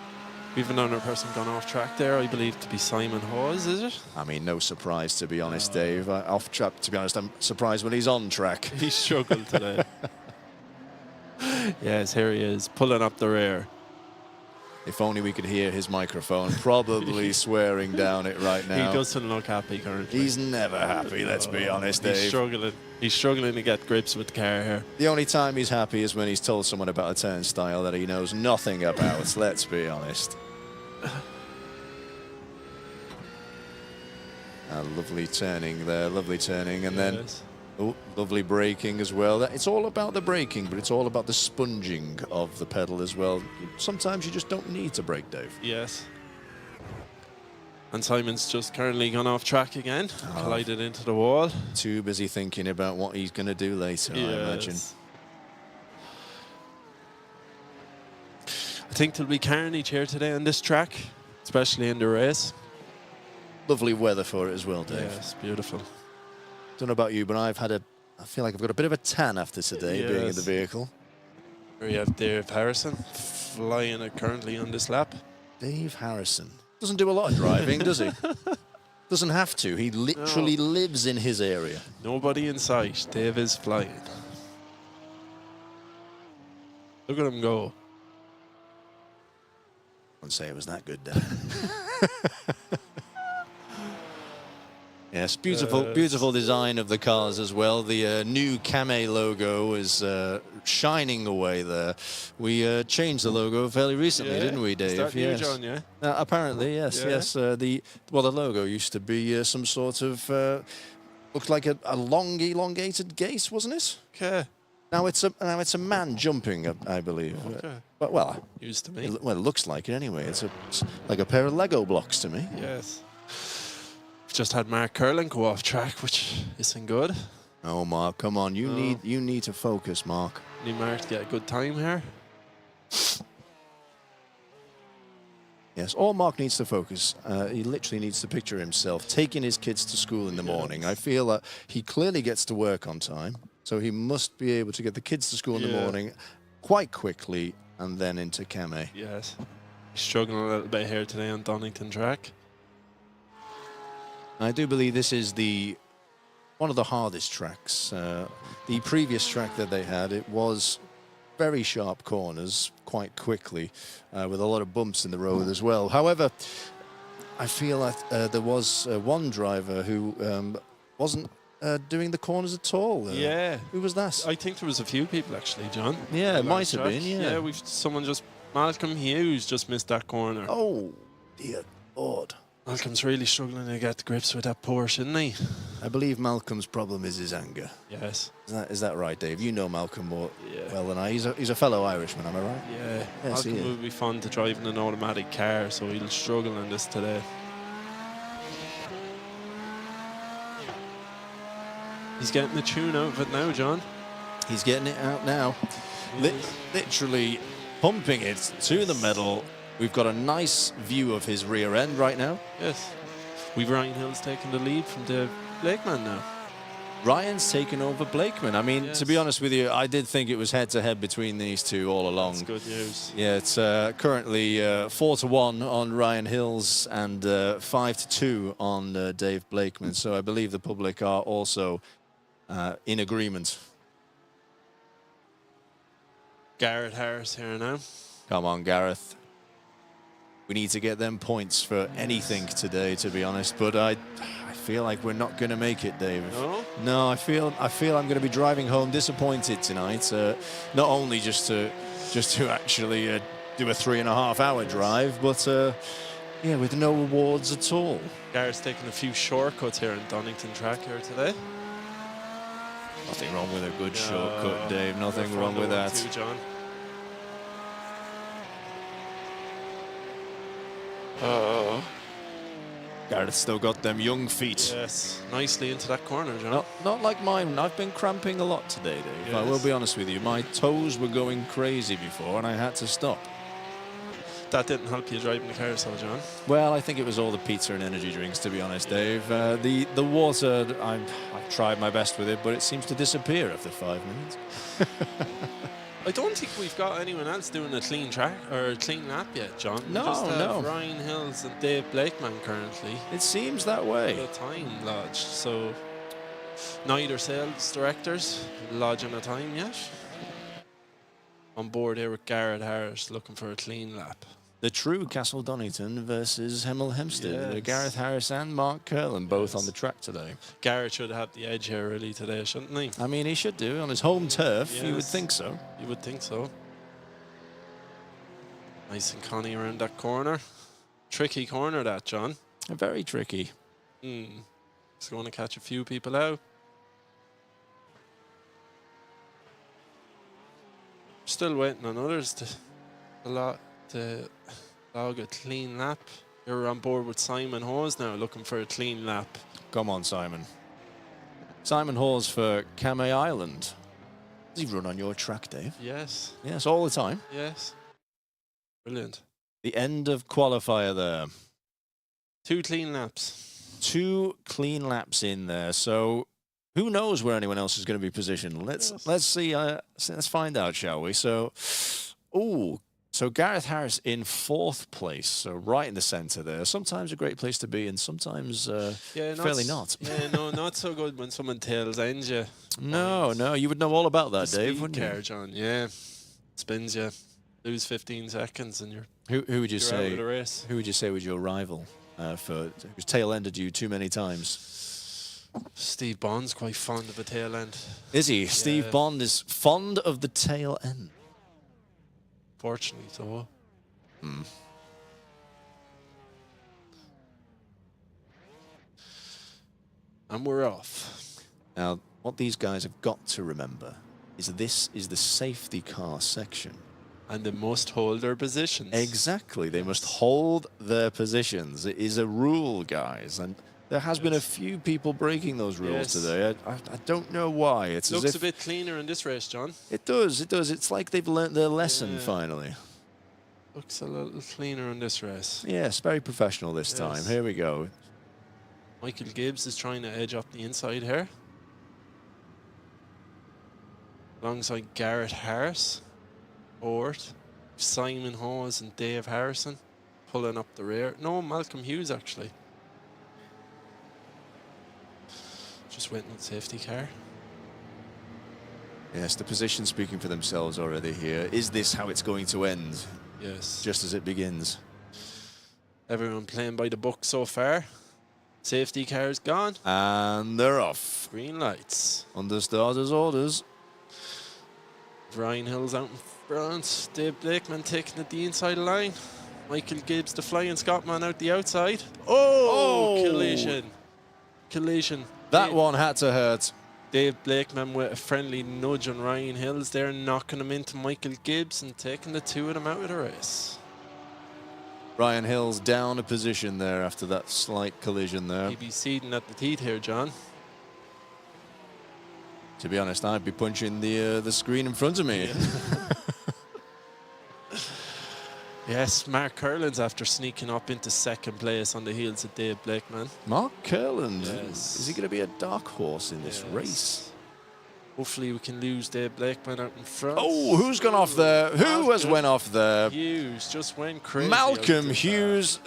We have another person gone off track there, I believe to be Simon Hawes, is it? I mean, no surprise, to be honest, Dave. Off track, to be honest, I'm surprised when he's on track. He struggled today. Yes, here he is, pulling up the rear. If only we could hear his microphone, probably swearing down it right now. He doesn't look happy currently. He's never happy, let's be honest, Dave. He's struggling. He's struggling to get grips with the car here. The only time he's happy is when he's told someone about a turnstile that he knows nothing about, let's be honest. Lovely turning there, lovely turning, and then lovely braking as well. It's all about the braking, but it's all about the sponging of the pedal as well. Sometimes you just don't need to brake, Dave. Yes. And Simon's just currently gone off track again, collided into the wall. Too busy thinking about what he's going to do later, I imagine. I think there'll be carnage here today on this track, especially in the race. Lovely weather for it as well, Dave. Yes, beautiful. Don't know about you, but I feel like I've got a bit of a tan after today being in the vehicle. Here we have Dave Harrison flying it currently on this lap. Dave Harrison doesn't do a lot of driving, does he? Doesn't have to. He literally lives in his area. Nobody in sight. Dave is flying. Look at him go. I wouldn't say it was that good, Dave. Yes, beautiful design of the cars as well. The new Kamei logo is shining away there. We changed the logo fairly recently, didn't we, Dave? Is that new, John, yeah? Apparently, yes, yes. The logo used to be some sort of looked like a long, elongated gate, wasn't it? Okay. Now it's a man jumping, I believe. Okay. But well, used to be. It looks like it anyway. It's like a pair of Lego blocks to me. Yes. Just had Mark Curlin go off track, which isn't good. Oh, Mark, come on! You need to focus, Mark. Need Mark to get a good time here. Yes, all Mark needs to focus. He literally needs to picture himself taking his kids to school in the morning. I feel that he clearly gets to work on time, so he must be able to get the kids to school in the morning quite quickly and then into Kamei. Yes, he's struggling a little bit here today on Donington track. I do believe this is one of the hardest tracks. The previous track that they had, it was very sharp corners quite quickly with a lot of bumps in the road as well. However, I feel that there was one driver who wasn't doing the corners at all. Yeah. Who was that? I think there was a few people actually, John. Yeah, it might have been, yeah. Yeah, Malcolm Hughes just missed that corner. Oh, dear Lord. Malcolm's really struggling to get the grips with that Porsche, isn't he? I believe Malcolm's problem is his anger. Yes. Is that right, Dave? You know Malcolm more well than I. He's a fellow Irishman, am I right? Yeah. Yes, Malcolm will be fun to drive in an automatic car, so he'll struggle in this today. He's getting the tune out of it now, John. He's getting it out now. Literally pumping it to the metal. We've got a nice view of his rear end right now. Yes. We've Ryan Hill's taking the lead from the Blakeman now. Ryan's taken over Blakeman. I mean, to be honest with you, I did think it was head-to-head between these two all along. That's good news. Yeah, it's currently 4-1 on Ryan Hills and 5-2 on Dave Blakeman. So I believe the public are also in agreement. Garrett Harris here now. Come on, Gareth. We need to get them points for anything today, to be honest. But I feel like we're not going to make it, Dave. No? No, I feel I'm going to be driving home disappointed tonight. Not only just to actually do a 3.5-hour drive, but with no rewards at all. Garrett's taking a few shortcuts here in Donington track here today. Nothing wrong with a good shortcut, Dave. Nothing wrong with that. Too, John. Gareth's still got them young feet. Yes, nicely into that corner, John. Not like mine. I've been cramping a lot today, Dave. I will be honest with you. My toes were going crazy before, and I had to stop. That didn't help you driving the carousel, John. Well, I think it was all the pizza and energy drinks, to be honest, Dave. The water, I've tried my best with it, but it seems to disappear after 5 minutes. I don't think we've got anyone else doing a clean track or a clean lap yet, John. No, we just have no. Ryan Hills and Dave Blakeman currently. It seems that way. The time lodged, so neither sales directors lodging a time yet. On board here with Garrett Harris looking for a clean lap. The true Castle Donington versus Hemel Hempstead. Yes. Gareth Harris and Mark Curlin both on the track today. Garrett should have the edge here really today, shouldn't he? I mean, he should do. On his home turf, Yes. you would think so. You would think so. Nice and Connie around that corner. Tricky corner that, John. Very tricky. He's going to catch a few people out. Still waiting on others to log a clean lap. You're on board with Simon Hawes now, looking for a clean lap. Come on, Simon. Simon Hawes for Camay Island. Does he run on your track, Dave? Yes. Yes, all the time. Yes. Brilliant. The end of qualifier there. 2 clean laps. 2 clean laps in there. So who knows where anyone else is going to be positioned? Let's see. Let's find out, shall we? So, so Gareth Harris in 4th place, so right in the centre there. Sometimes a great place to be, and sometimes fairly not. Yeah, no, not so good when someone tails ends you. No, you would know all about that, The Dave, speed wouldn't car, you? John. Yeah, spins you. Lose 15 seconds, and you're Who would you you're say? out of the race. Who would you say was your rival who's tail ended you too many times? Steve Bond's quite fond of a tail end. Is he? Steve Bond is fond of the tail end. Fortunately, so. And we're off. Now, what these guys have got to remember is this is the safety car section. And they must hold their positions. Exactly. They must hold their positions. It is a rule, guys. And there has been a few people breaking those rules today. I don't know why. It Looks a bit cleaner in this race, John. It does. It does. It's like they've learnt their lesson finally. Looks a little cleaner in this race. Yes, very professional this time. Here we go. Michael Gibbs is trying to edge up the inside here. Alongside Garrett Harris. Ort, Simon Hawes and Dave Harrison pulling up the rear. No, Malcolm Hughes actually. Just waiting on safety car. Yes, the positions speaking for themselves already here. Is this how it's going to end? Yes. Just as it begins. Everyone playing by the book so far. Safety car's gone. And they're off. Green lights. Under starters' orders. Ryan Hill's out in front. Dave Blakeman taking it the inside line. Michael Gibbs, the flying Scotsman, out the outside. Oh! Collision. Collision. That one had to hurt. Dave Blakeman with a friendly nudge on Ryan Hills there, knocking him into Michael Gibbs and taking the 2 of them out of the race. Ryan Hills down a position there after that slight collision there. He'd be seeding at the teeth here, John. To be honest, I'd be punching the screen in front of me. Yes, Mark Curlin's after sneaking up into 2nd place on the heels of Dave Blakeman. Mark Curlin, Yes. is he going to be a dark horse in this race? Hopefully we can lose Dave Blakeman out in front. Oh, who's gone off there? Who has went off there? Hughes just went crazy. Malcolm Hughes,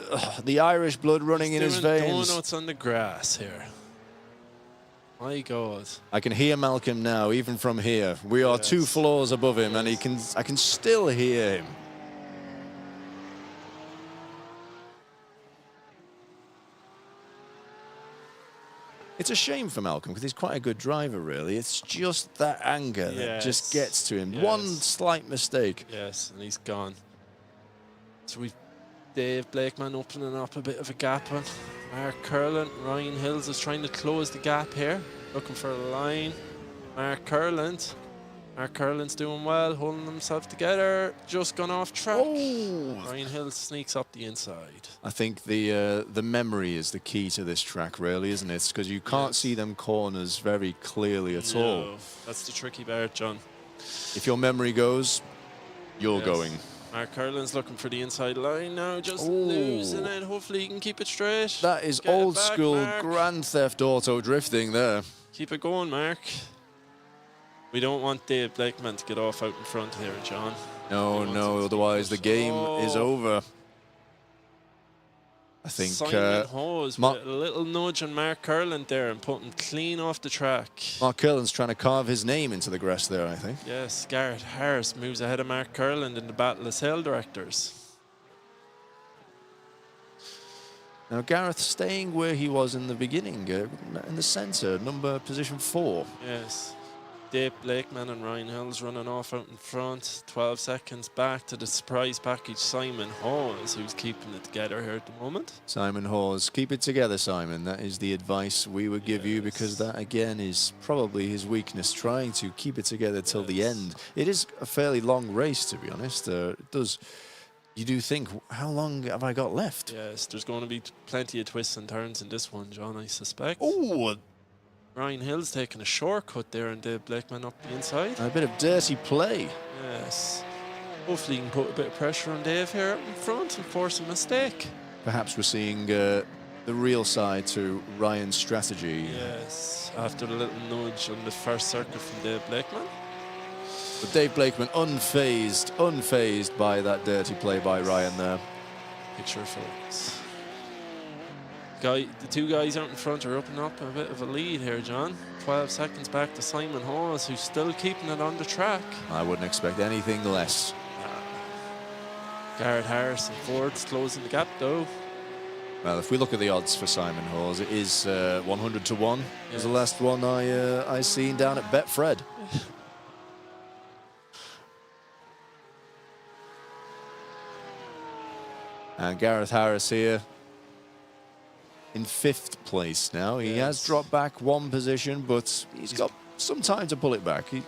the Irish blood running in his veins. Donuts on the grass here. My God. I can hear Malcolm now, even from here. We are 2 floors above him, and I can still hear him. It's a shame for Malcolm because he's quite a good driver, really. It's just that anger that just gets to him. One slight mistake. Yes, and he's gone. So we've Dave Blakeman opening up a bit of a gap on Mark Curlin. Ryan Hills is trying to close the gap here, looking for a line. Mark Curlin Mark Curlin's doing well, holding himself together. Just gone off track. Oh. Ryan Hill sneaks up the inside. I think the memory is the key to this track, really, isn't it? Because you can't see them corners very clearly at all. That's the tricky part, John. If your memory goes, you're going. Mark Curlin's looking for the inside line now, just losing it. Hopefully he can keep it straight. That is Get it old back, school Mark. Grand Theft Auto drifting there. Keep it going, Mark. We don't want Dave Blakeman to get off out in front here, John. No, otherwise the game is over. I think Simon Hawes with a little nudge on Mark Curlin there and put him clean off the track. Mark Curlin's trying to carve his name into the grass there, I think. Yes, Garrett Harris moves ahead of Mark Curlin in the battle of sail directors. Now Gareth staying where he was in the beginning, in the centre, position 4. Yes. Dave Blakeman and Ryan Hill's running off out in front. 12 seconds back to the surprise package, Simon Hawes, who's keeping it together here at the moment. Simon Hawes, keep it together, Simon. That is the advice we would give you, because that, again, is probably his weakness, trying to keep it together till the end. It is a fairly long race, to be honest. You do think, how long have I got left? Yes, there's going to be plenty of twists and turns in this one, John, I suspect. Oh! Ryan Hill's taking a shortcut there and Dave Blakeman up the inside. A bit of dirty play. Yes. Hopefully you can put a bit of pressure on Dave here up in front and force a mistake. Perhaps we're seeing the real side to Ryan's strategy. Yes, after the little nudge on the first circuit from Dave Blakeman. But Dave Blakeman unfazed by that dirty play by Ryan there. Picture folks. The two guys out in front are opening up a bit of a lead here, John. 12 seconds back to Simon Hawes, who's still keeping it on the track. I wouldn't expect anything less. Garrett Harris and Ford's closing the gap, though. Well, if we look at the odds for Simon Hawes, it is 100 to 1. It was the last one I seen down at Betfred. And Gareth Harris here in 5th place now. He has dropped back 1 position, but he's got some time to pull it back. He's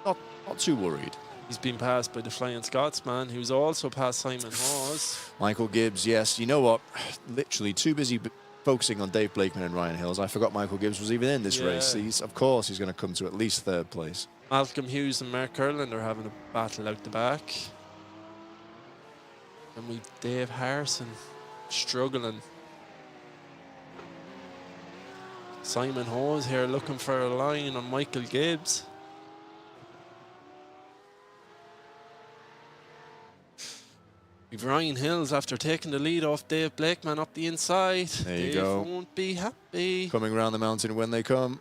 not too worried. He's been passed by the Flying Scotsman, who's also passed Simon Hawes. Michael Gibbs, yes. You know what? Literally too busy focusing on Dave Blakeman and Ryan Hills. I forgot Michael Gibbs was even in this race. Of course he's going to come to at least 3rd place. Malcolm Hughes and Mark Curlin are having a battle out the back. And we've Dave Harrison struggling. Simon Hawes here looking for a line on Michael Gibbs. We've Ryan Hills after taking the lead off Dave Blakeman up the inside. There you Dave go. won't be happy. Coming around the mountain when they come.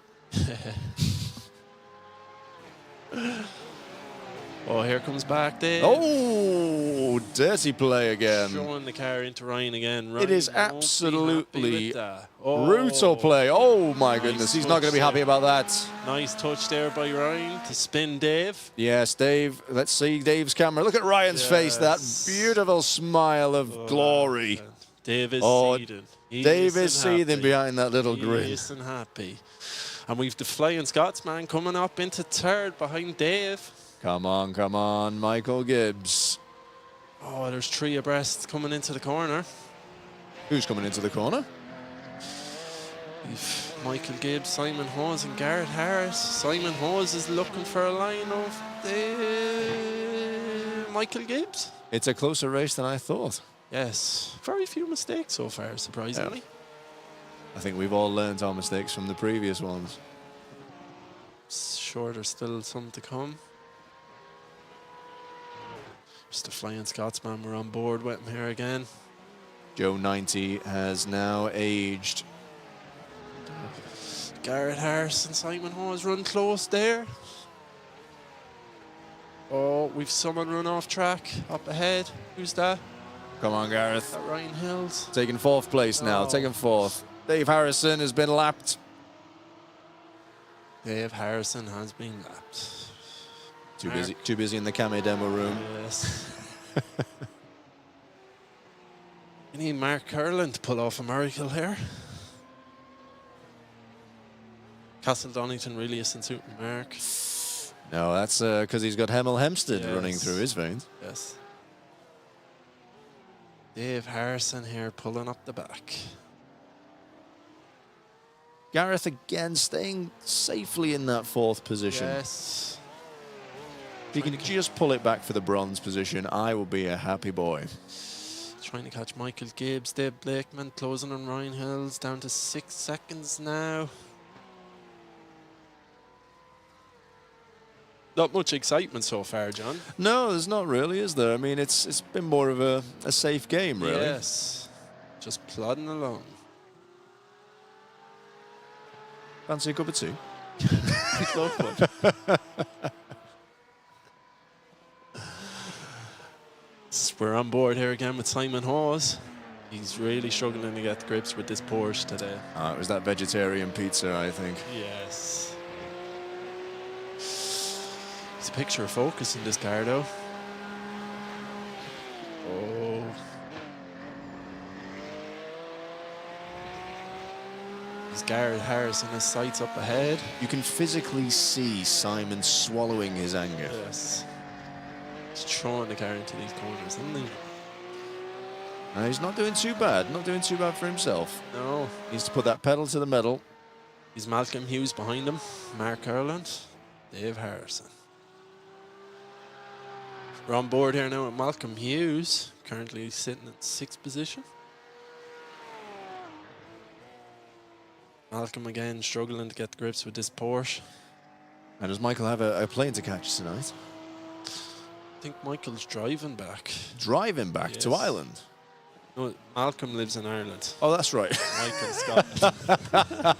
Oh, here comes back Dave. Oh, dirty play again. Throwing the car into Ryan again. Ryan It is won't be happy absolutely with that. brutal play. Oh my goodness, he's not going to be happy about that. Nice touch there by Ryan to spin Dave. Yes, Dave. Let's see Dave's camera. Look at Ryan's face. That beautiful smile of glory. Dave is seething. Dave is seething behind that little grin. He isn't happy. And we've the Flying Scotsman coming up into 3rd behind Dave. Come on, Michael Gibbs. Oh, there's 3 abreast coming into the corner. Who's coming into the corner? We've Michael Gibbs, Simon Hawes and Garrett Harris. Simon Hawes is looking for a line of Michael Gibbs. It's a closer race than I thought. Yes, very few mistakes so far, surprisingly. I think we've all learned our mistakes from the previous ones. Sure, there's still some to come. Just the Flying Scotsman, we're on board with him here again. Joe 90 has now aged. Garrett Harris and Simon Hawes run close there. Oh, we've someone run off track up ahead. Who's that? Come on, Gareth. That Ryan Hills. Taking 4th place now, taking 4th. Dave Harrison has been lapped. Dave Harrison has been lapped. Too busy in the Came demo room. Yes. We need Mark Curlin to pull off a miracle here. Castle Donington really isn't suiting Mark. No, that's because he's got Hemel Hempstead Yes. running through his veins. Yes. Dave Harrison here pulling up the back. Gareth again staying safely in that 4th position. Yes. If he can just pull it back for the bronze position, I will be a happy boy. Trying to catch Michael Gibbs, Dave Blakeman closing on Ryan Hills, down to 6 seconds now. Not much excitement so far, John. No, there's not really, is there? I mean, it's been more of a safe game, really. Yes. Just plodding along. Fancy a cup of tea? I'd love one. We're on board here again with Simon Hawes. He's really struggling to get to grips with this Porsche today. It was that vegetarian pizza, I think. Yes. It's a picture of focus in this car, though. Oh. He's Garrett Harris and his sights up ahead. You can physically see Simon swallowing his anger. Yes. He's throwing the car into these corners, isn't he? He's not doing too bad. Not doing too bad for himself. No. Needs to put that pedal to the metal. He's Malcolm Hughes behind him. Mark Ireland. Dave Harrison. We're on board here now with Malcolm Hughes. Currently sitting in 6th position. Malcolm again struggling to get to grips with this Porsche. And does Michael have a plane to catch tonight? I think Michael's driving back. Driving back to Yes. Ireland? No, Malcolm lives in Ireland. Oh, that's right. Michael's Scotland.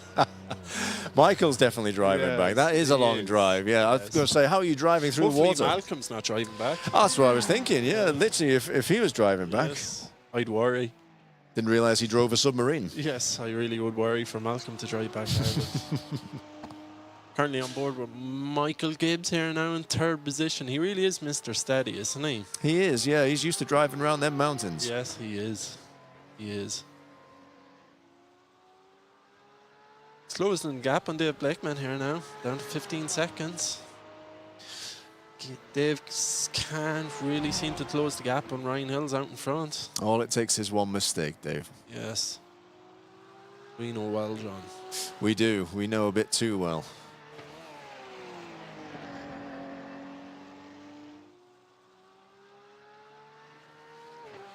Michael's definitely driving Yes, back. That is a long drive. Yeah, I was going to say, how are you driving through Hopefully water? Malcolm's not driving back. That's what I was thinking. Yeah, literally, if he was driving back. Yes, I'd worry. Didn't realise he drove a submarine. Yes, I really would worry for Malcolm to drive back to Ireland. Currently on board with Michael Gibbs here now in 3rd position. He really is Mr. Steady, isn't he? He is, yeah. He's used to driving around them mountains. Yes, he is. He is. Closing the gap on Dave Blakeman here now, down to 15 seconds. Dave can't really seem to close the gap on Ryan Hills out in front. All it takes is one mistake, Dave. Yes. We know well, John. We do. We know a bit too well.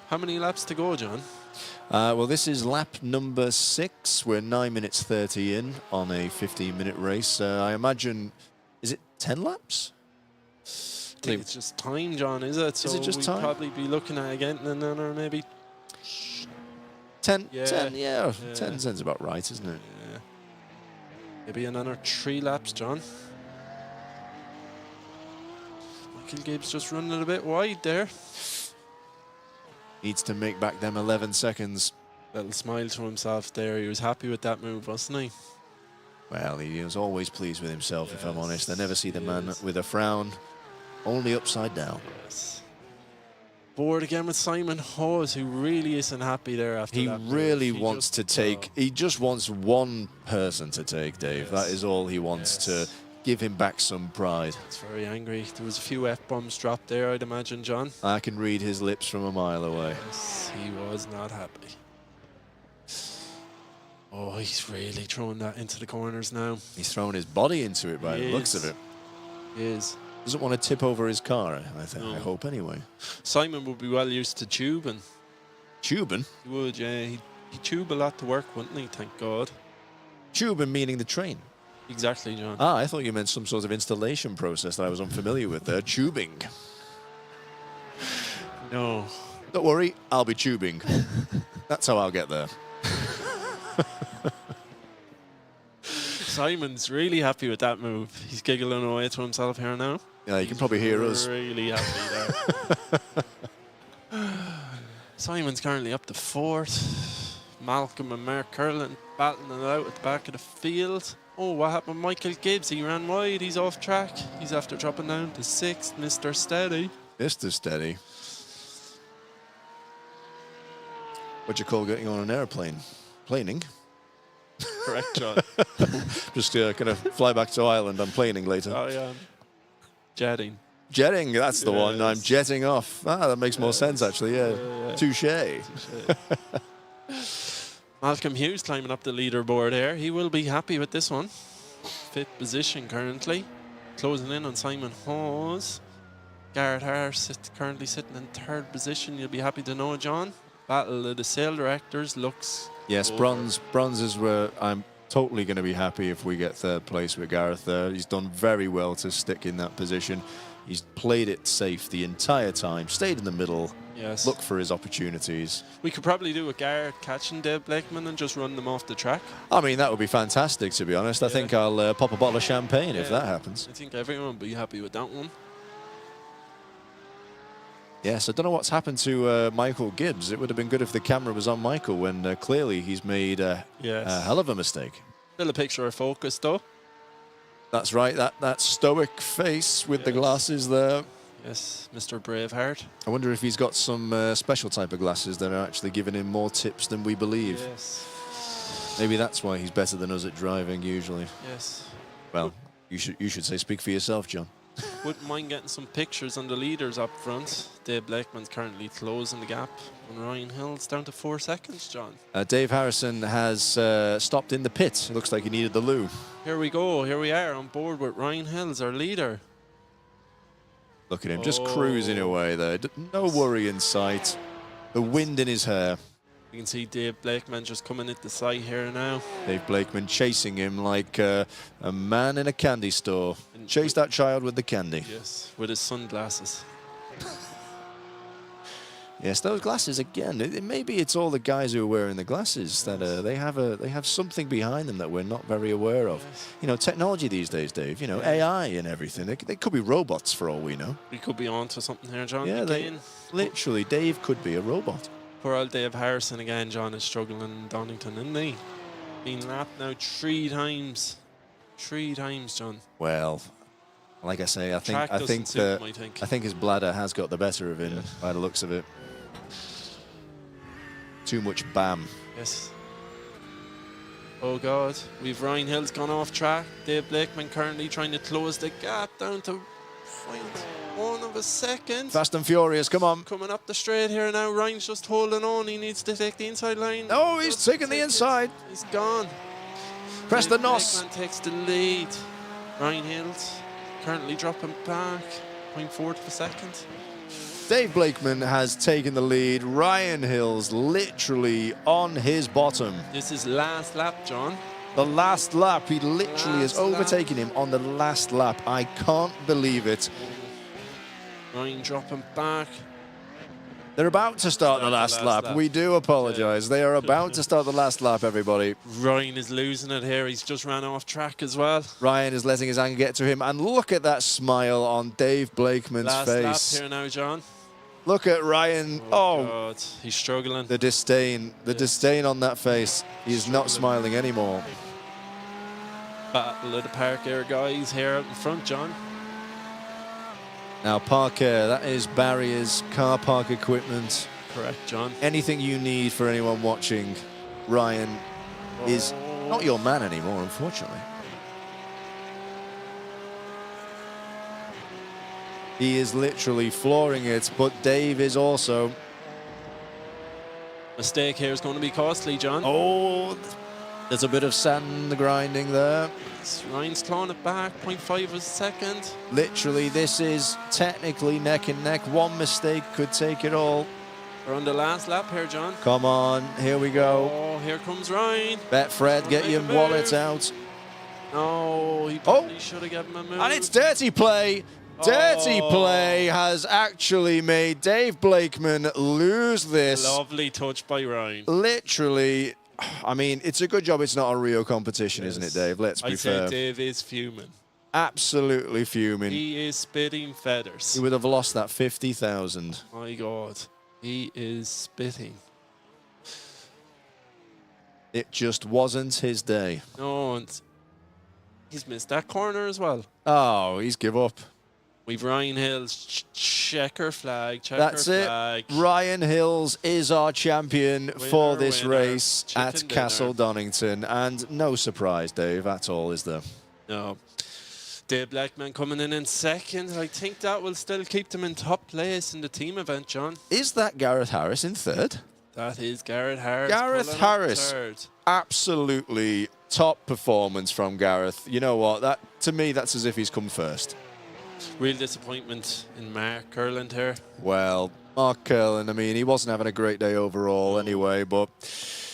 How many laps to go, John? Well, this is lap number 6. We're 9 minutes 30 in on a 15-minute race. I imagine, is it 10 laps? I think it's just time, John, is it? So Is it just time? we'd probably be looking at again and another maybe 10, Yeah. 10, yeah. Yeah. 10 sounds about right, isn't it? Yeah. Maybe another 3 laps, John. Michael Gibbs just running it a bit wide there. Needs to make back them 11 seconds. Little smile to himself there. He was happy with that move, wasn't he? Well, he was always pleased with himself, if I'm honest. I never see the he man is. with a frown, only upside down. Yes. Board again with Simon Hawes, who really isn't happy there after He that move. really He wants just- to take, he just wants one person to take, Dave. Yes. That is all he wants, to give him back some pride. He's very angry. There was a few F-bombs dropped there, I'd imagine, John. I can read his lips from a mile away. Yes, he was not happy. Oh, he's really throwing that into the corners now. He's throwing his body into it by He the looks is. of it. He is. Doesn't want to tip over his car, I think. No. I hope anyway. Simon would be well used to tubing. Tubing? He would, yeah. He'd tube a lot to work, wouldn't he? Thank God. Tubing meaning the train. Exactly, John. Ah, I thought you meant some sort of installation process that I was unfamiliar with there. Tubing. No. Don't worry, I'll be tubing. That's how I'll get there. Simon's really happy with that move. He's giggling away to himself here now. Yeah, you can probably hear us. Really happy there. Simon's currently up to 4th. Malcolm and Mark Curlin battling it out at the back of the field. Oh, what happened with Michael Gibbs? He ran wide. He's off track. He's after dropping down to 6th. Mr. Steady. Mr. Steady. What do you call getting on an airplane? Planing? Correct, John. Just going to fly back to Ireland. I'm planing later. Oh, yeah. jetting. Jetting, that's the one. I'm Yes. jetting off. Ah, that makes more sense, actually, yeah. Touché. Malcolm Hughes climbing up the leaderboard here. He will be happy with this one. 5th position currently. Closing in on Simon Hawes. Garrett Harris currently sitting in 3rd position. You'll be happy to know, John. Battle of the Sail Directors looks... Yes, over. bronze is where I'm totally going to be happy if we get 3rd place with Gareth there. He's done very well to stick in that position. He's played it safe the entire time, stayed in the middle, Yes. looked for his opportunities. We could probably do a Garrett catching Dave Blakeman and just run them off the track. I mean, that would be fantastic, to be honest. I think I'll pop a bottle of champagne if that happens. I think everyone will be happy with that one. Yes, I don't know what's happened to Michael Gibbs. It would have been good if the camera was on Michael when clearly he's made a hell of a mistake. Still a picture of focus, though. That's right, that stoic face with the glasses there. Yes, Mr. Braveheart. I wonder if he's got some special type of glasses that are actually giving him more tips than we believe. Yes. Maybe that's why he's better than us at driving usually. Yes. Well, you should say speak for yourself, John. Wouldn't mind getting some pictures on the leaders up front. Dave Blakeman's currently closing the gap on Ryan Hill's down to 4 seconds, John. Dave Harrison has stopped in the pit. It looks like he needed the loo. Here we go. Here we are on board with Ryan Hills, our leader. Look at him, just cruising away there. No worry in sight. The wind in his hair. You can see Dave Blakeman just coming at the side here now. Dave Blakeman chasing him like a man in a candy store. Chase that child with the candy. Yes, with his sunglasses. Yes, those glasses again. Maybe it's all the guys who are wearing the glasses that they have something behind them that we're not very aware of. You know, technology these days, Dave. You know, AI and everything. They could be robots for all we know. We could be on to something here, John. Yeah, literally, Dave could be a robot. Poor old Dave Harrison again, John, is struggling in Donington, isn't he? Been lapped now 3 times. 3 times, John. Well, like I say, I Track doesn't think suit him, I think. I think his bladder has got the better of him by the looks of it. Too much BAM. Yes. Oh God, we've Ryan Hill's gone off track. Dave Blakeman currently trying to close the gap down to 0.1 of a second. Fast and furious, come on. Coming up the straight here now. Ryan's just holding on. He needs to take the inside line. No, he's taking the inside. He's gone. Press the NOS. Blakeman takes the lead. Ryan Hill's currently dropping back 0.4 of a second. Dave Blakeman has taken the lead. Ryan Hill's literally on his bottom. This is last lap, John. The last lap. He literally is overtaking him on the last lap. I can't believe it. Ryan dropping back. They're about to start the last lap. We do apologise. They are about to start the last lap, everybody. Ryan is losing it here. He's just ran off track as well. Ryan is letting his anger get to him. And look at that smile on Dave Blakeman's Last face. lap here now, John. Look at Ryan. Oh, God. He's struggling. The disdain. The disdain on that face. He's not smiling anymore. Battle of the Park Air guys here out in front, John. Now, park air, that is barriers, car park equipment. Correct, John. Anything you need for anyone watching, Ryan is not your man anymore, unfortunately. He is literally flooring it, but Dave is also. Mistake here is going to be costly, John. Oh, there's a bit of sand grinding there. Ryan's clawing it back, 0.5 of a second. Literally, this is technically neck and neck. One mistake could take it all. We're on the last lap here, John. Come on, here we go. Oh, here comes Ryan. Betfred, get your wallet out. No, he probably should have given him a move. And it's dirty play. Dirty play has actually made Dave Blakeman lose this. Lovely touch by Ryan. Literally, I mean, it's a good job it's not a Rio competition, isn't it, Dave? Let's be fair. I'd say Dave is fuming. Absolutely fuming. He is spitting feathers. He would have lost that 50,000. My God. He is spitting. It just wasn't his day. No, and he's missed that corner as well. Oh, he's give up. We've Ryan Hill's checker flag. That's it. Ryan Hills is our champion for this race at Castle Donington. And no surprise, Dave, at all, is there? No. Dave Blackman coming in second. I think that will still keep them in top place in the team event, John. Is that Gareth Harris in third? That is Gareth Harris. Gareth pulling up Harris. third. Absolutely top performance from Gareth. You know what? That to me, that's as if he's come first. Real disappointment in Mark Curland here. Well, Mark Curland, I mean, he wasn't having a great day overall anyway, but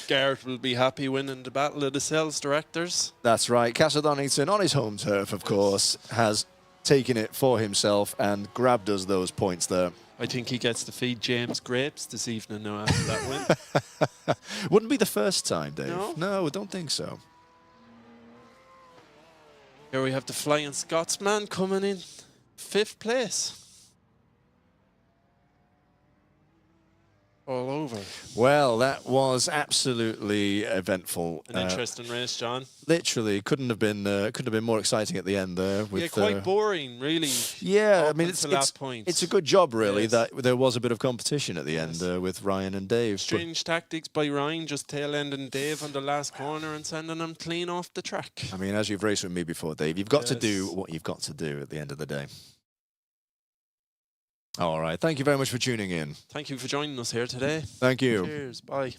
Gareth will be happy winning the battle of the sales directors. that's right. Castle Donington, on his home turf, of course, has taken it for himself and grabbed us those points there. I think he gets to feed James grapes this evening now after that win. Wouldn't be the first time, Dave. No? No, I don't think so. Here we have the Flying Scotsman coming in 5th place. All over. Well, that was absolutely eventful. An interesting race, John. Literally, couldn't have been more exciting at the end there. With, Yeah, quite boring, really. Yeah, I up mean, until it's that point. it's a good job, really, Yes. that there was a bit of competition at the end with Ryan and Dave. But Strange tactics by Ryan, just tail-ending Dave on the last corner and sending him clean off the track. I mean, as you've raced with me before, Dave, you've got to do Yes. what you've got to do at the end of the day. All right. Thank you very much for tuning in. Thank you for joining us here today. Thank you. Cheers. Bye.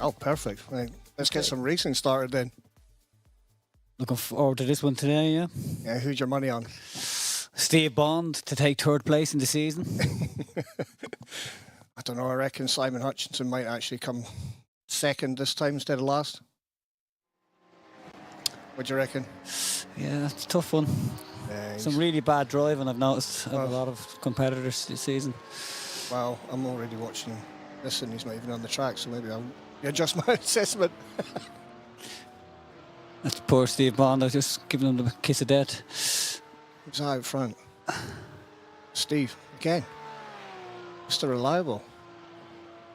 Oh, perfect. Right. Let's get some racing started then. Looking forward to this one today, yeah. Yeah, who's your money on? Steve Bond to take 3rd place in the season. I don't know. I reckon Simon Hutchinson might actually come 2nd this time instead of last. What do you reckon? Yeah, it's a tough one. Some really bad driving I've noticed of a lot of competitors this season. Well, I'm already watching this and he's not even on the track, so maybe I'll adjust my assessment. That's poor Steve Bond. I was just giving him the kiss of death. Who's out front? Steve, again. Mr. Reliable.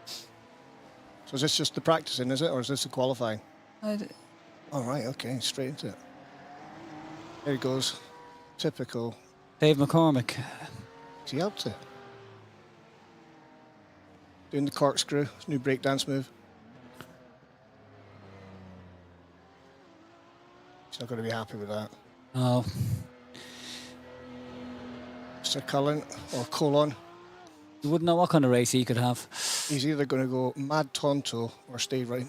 So is this just the practicing, is it? Or is this the qualifying? All right, okay, straight into it. There he goes. Typical. Dave McCormick. What's he up to? Doing the corkscrew, his new breakdance move. He's not going to be happy with that. Oh. Mr. Cullen or Colon. You wouldn't know what kind of race he could have. He's either going to go mad tonto or stay right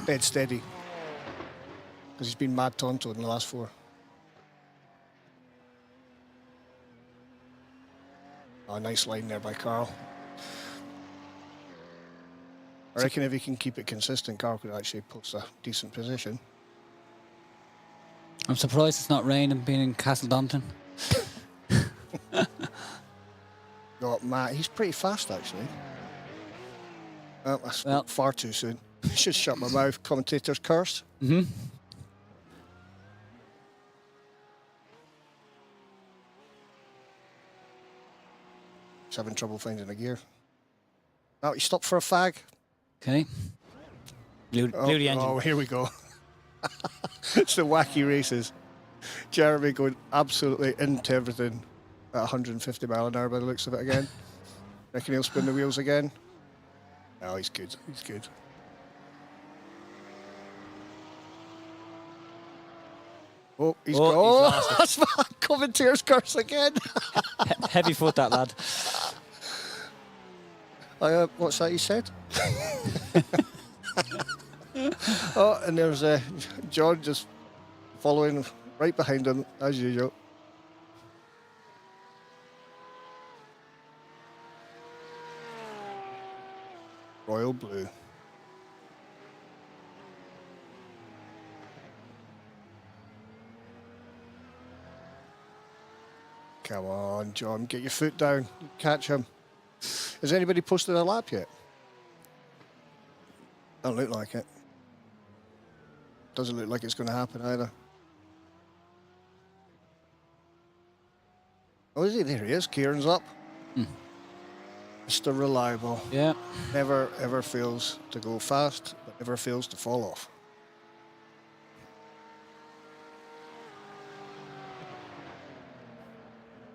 dead steady. Because he's been mad tonto in the last 4. Oh, nice line there by Carl. I reckon if he can keep it consistent, Carl could actually post a decent position. I'm surprised it's not raining being in Castledompton. Got Matt. He's pretty fast, actually. Oh, I spoke far too soon. Should shut my mouth. Commentator's curse. Mm-hmm. He's having trouble finding a gear. Oh, he stopped for a fag. Okay. Blew the engine. Oh, here we go. It's the wacky races. Jeremy going absolutely into everything at 150 mile an hour by the looks of it again. Reckon he'll spin the wheels again? Oh, he's good. He's good. Oh, he's gone. Oh, that's my commentator's curse again. Heavy foot, that lad. What's that you said? Oh, and there's John just following right behind him, as usual. Royal Blue. Come on, John, get your foot down. Catch him. Has anybody posted a lap yet? Don't look like it. Doesn't look like it's going to happen either. Oh, is he? There he is. Kieran's up. Mr. Reliable. Yeah. Never, ever fails to go fast, but never fails to fall off.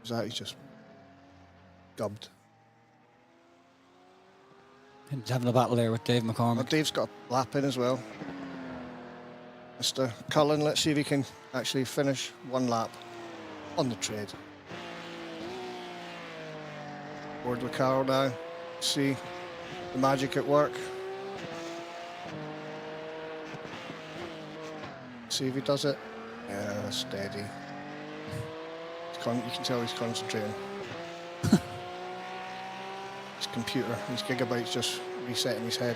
Is that he's just gubbed? He's having a battle there with Dave McCormick. Well, Dave's got a lap in as well. Mr. Cullen, let's see if he can actually finish one lap on the trade. Board with Carl now. See the magic at work. See if he does it. Yeah, steady. You can tell he's concentrating. His computer, his gigabytes just resetting his head.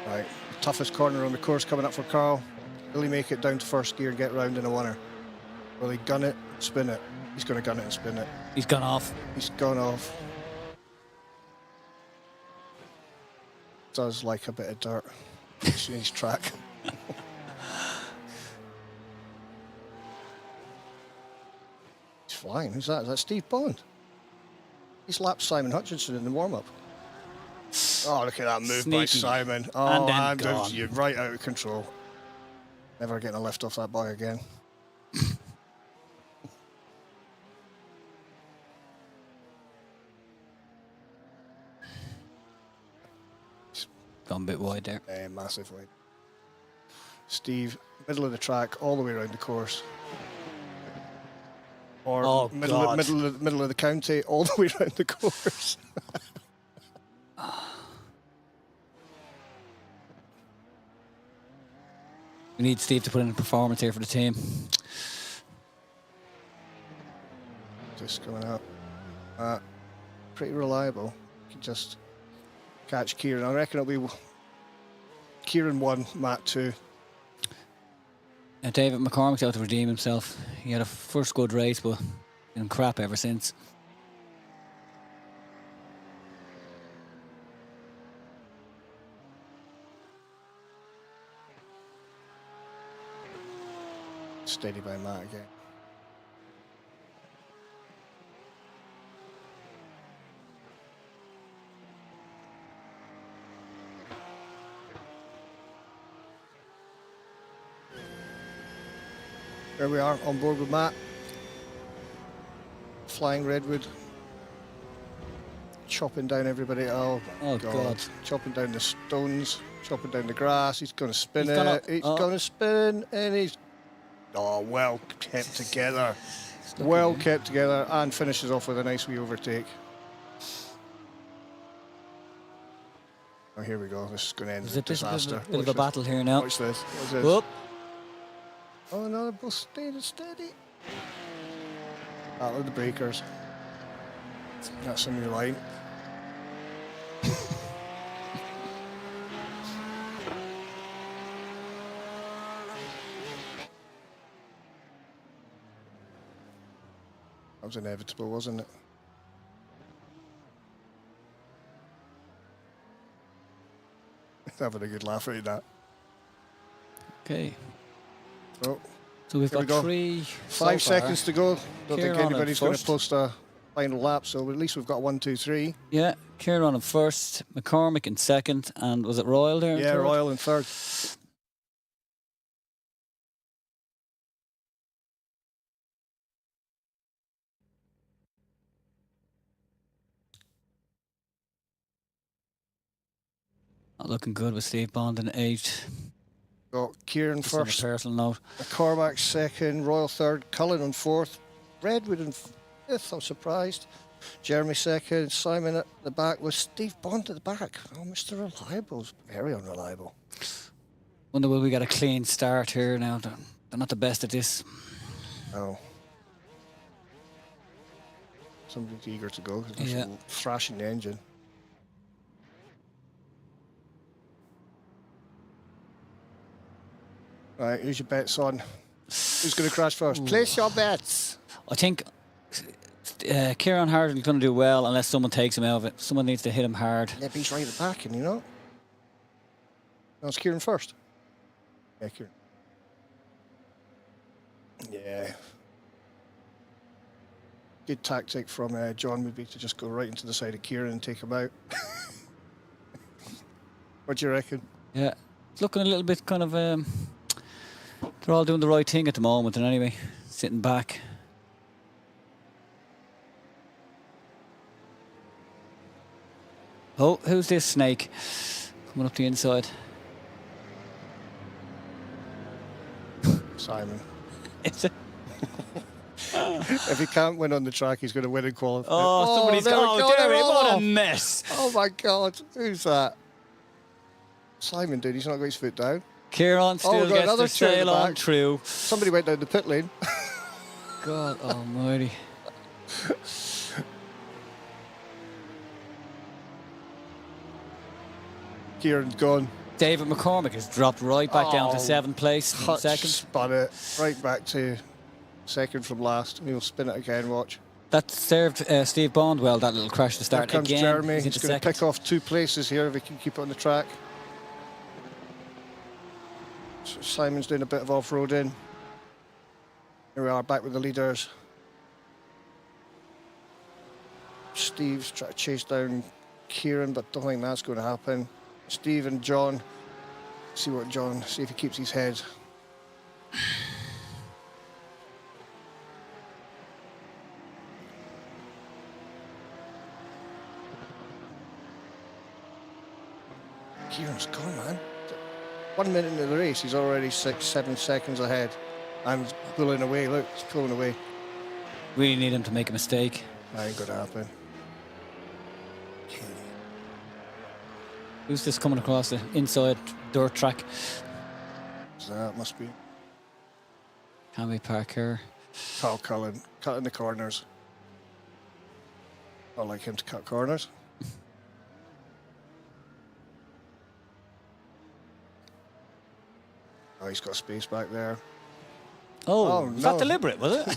Right, the toughest corner on the course coming up for Carl. Will he make it down to first gear and get round in a winner? Will he gun it, spin it? He's going to gun it and spin it. He's gone off. He's gone off. Does like a bit of dirt. He's in his track. He's flying. Who's that? Is that Steve Bond? He's lapped Simon Hutchinson in the warm-up. Oh, look at that move by Sneaky. Simon. Oh, And then gone. you're right out of control. Never getting a lift off that boy again. Gone a bit wide there. Massive wide. Steve, middle of the track, all the way around the course. Or Oh, middle God. of the county, all the way around the course. We need Steve to put in a performance here for the team. Just going up. Pretty reliable. You can just catch Kieran. I reckon it'll be Kieran 1, Matt 2. David McCormick's out to redeem himself. He had a first good race, but been crap ever since. Steady by Matt again. There we are, on board with Matt. Flying Redwood. Chopping down everybody. Oh, God. Chopping down the stones, chopping down the grass. He's going to spin He's it. gonna- He's oh. going to spin, and he's... Oh, well kept together. Well kept together, and finishes off with a nice wee overtake. Oh, here we go. This is going to end in There's a disaster. bit of a battle here now. Watch this. Watch this. Whoop. Oh no, they're both staying steady. Battle of the breakers. That's a new line. That was inevitable, wasn't it? Having a good laugh at that. Okay. Oh. So we've Here we got go. 3 5 seconds to go. Don't Kieran think on anybody's at going to first. post a final lap, so at least we've got 1, 2, 3. Yeah, Kieran on in first, McCormick in second, and was it Royal there? in Yeah, third? Royal in third. Not looking good with Steve Bond in 8. Got Kieran Just on a first, personal note. Cormac second, Royal third, Cullen on fourth, Redwood in fifth. I'm surprised. Jeremy second, Simon at the back with Steve Bond at the back. Oh, Mr. Reliable's very unreliable. Wonder will we get a clean start here now? They're not the best at this. Oh. Somebody's eager to go. 'Cause there's Yeah. some thrash in the engine. Right, who's your bets on? Who's going to crash first? Place your bets. I think Kieran Harding is going to do well unless someone takes him out of it. Someone needs to hit him hard. Yeah, he's right at the back, and you know. No, it's Kieran first. Yeah, Kieran. Yeah. Good tactic from John would be to just go right into the side of Kieran and take him out. What do you reckon? Yeah, it's looking a little bit kind of. They're all doing the right thing at the moment, and anyway, sitting back. Oh, who's this snake coming up the inside? Simon. Is it? If he can't win on the track, he's going to win in qualifying. Oh, somebody's there we gone. go, they're Derry, all what a off. mess. Oh my God, who's that? Simon, dude, he's not got his foot down. Kieran still we've got gets another to two at the sail on back. through. Somebody went down the pit lane. God almighty. Kieran's gone. David McCormick has dropped right back down to 7th place in Hutch second. spun it right back to second from last. He'll spin it again, watch. That served Steve Bond well, that little crash to start. Here comes again. Jeremy. He's He's into going to second. pick off 2 places here if he can keep it on the track. So Simon's doing a bit of off-roading. Here we are, back with the leaders. Steve's trying to chase down Kieran, but don't think that's going to happen. Steve and John. See if he keeps his head. Kieran's gone, man. 1 minute into the race, he's already 6-7 seconds ahead and pulling away. Look, he's pulling away. Really need him to make a mistake. That ain't going to happen. Who's this coming across the inside dirt track? So that must be Can we park here? Carl Cullen, cutting the corners. I like him to cut corners. Oh, he's got space back there. Oh, was no. that deliberate, was it?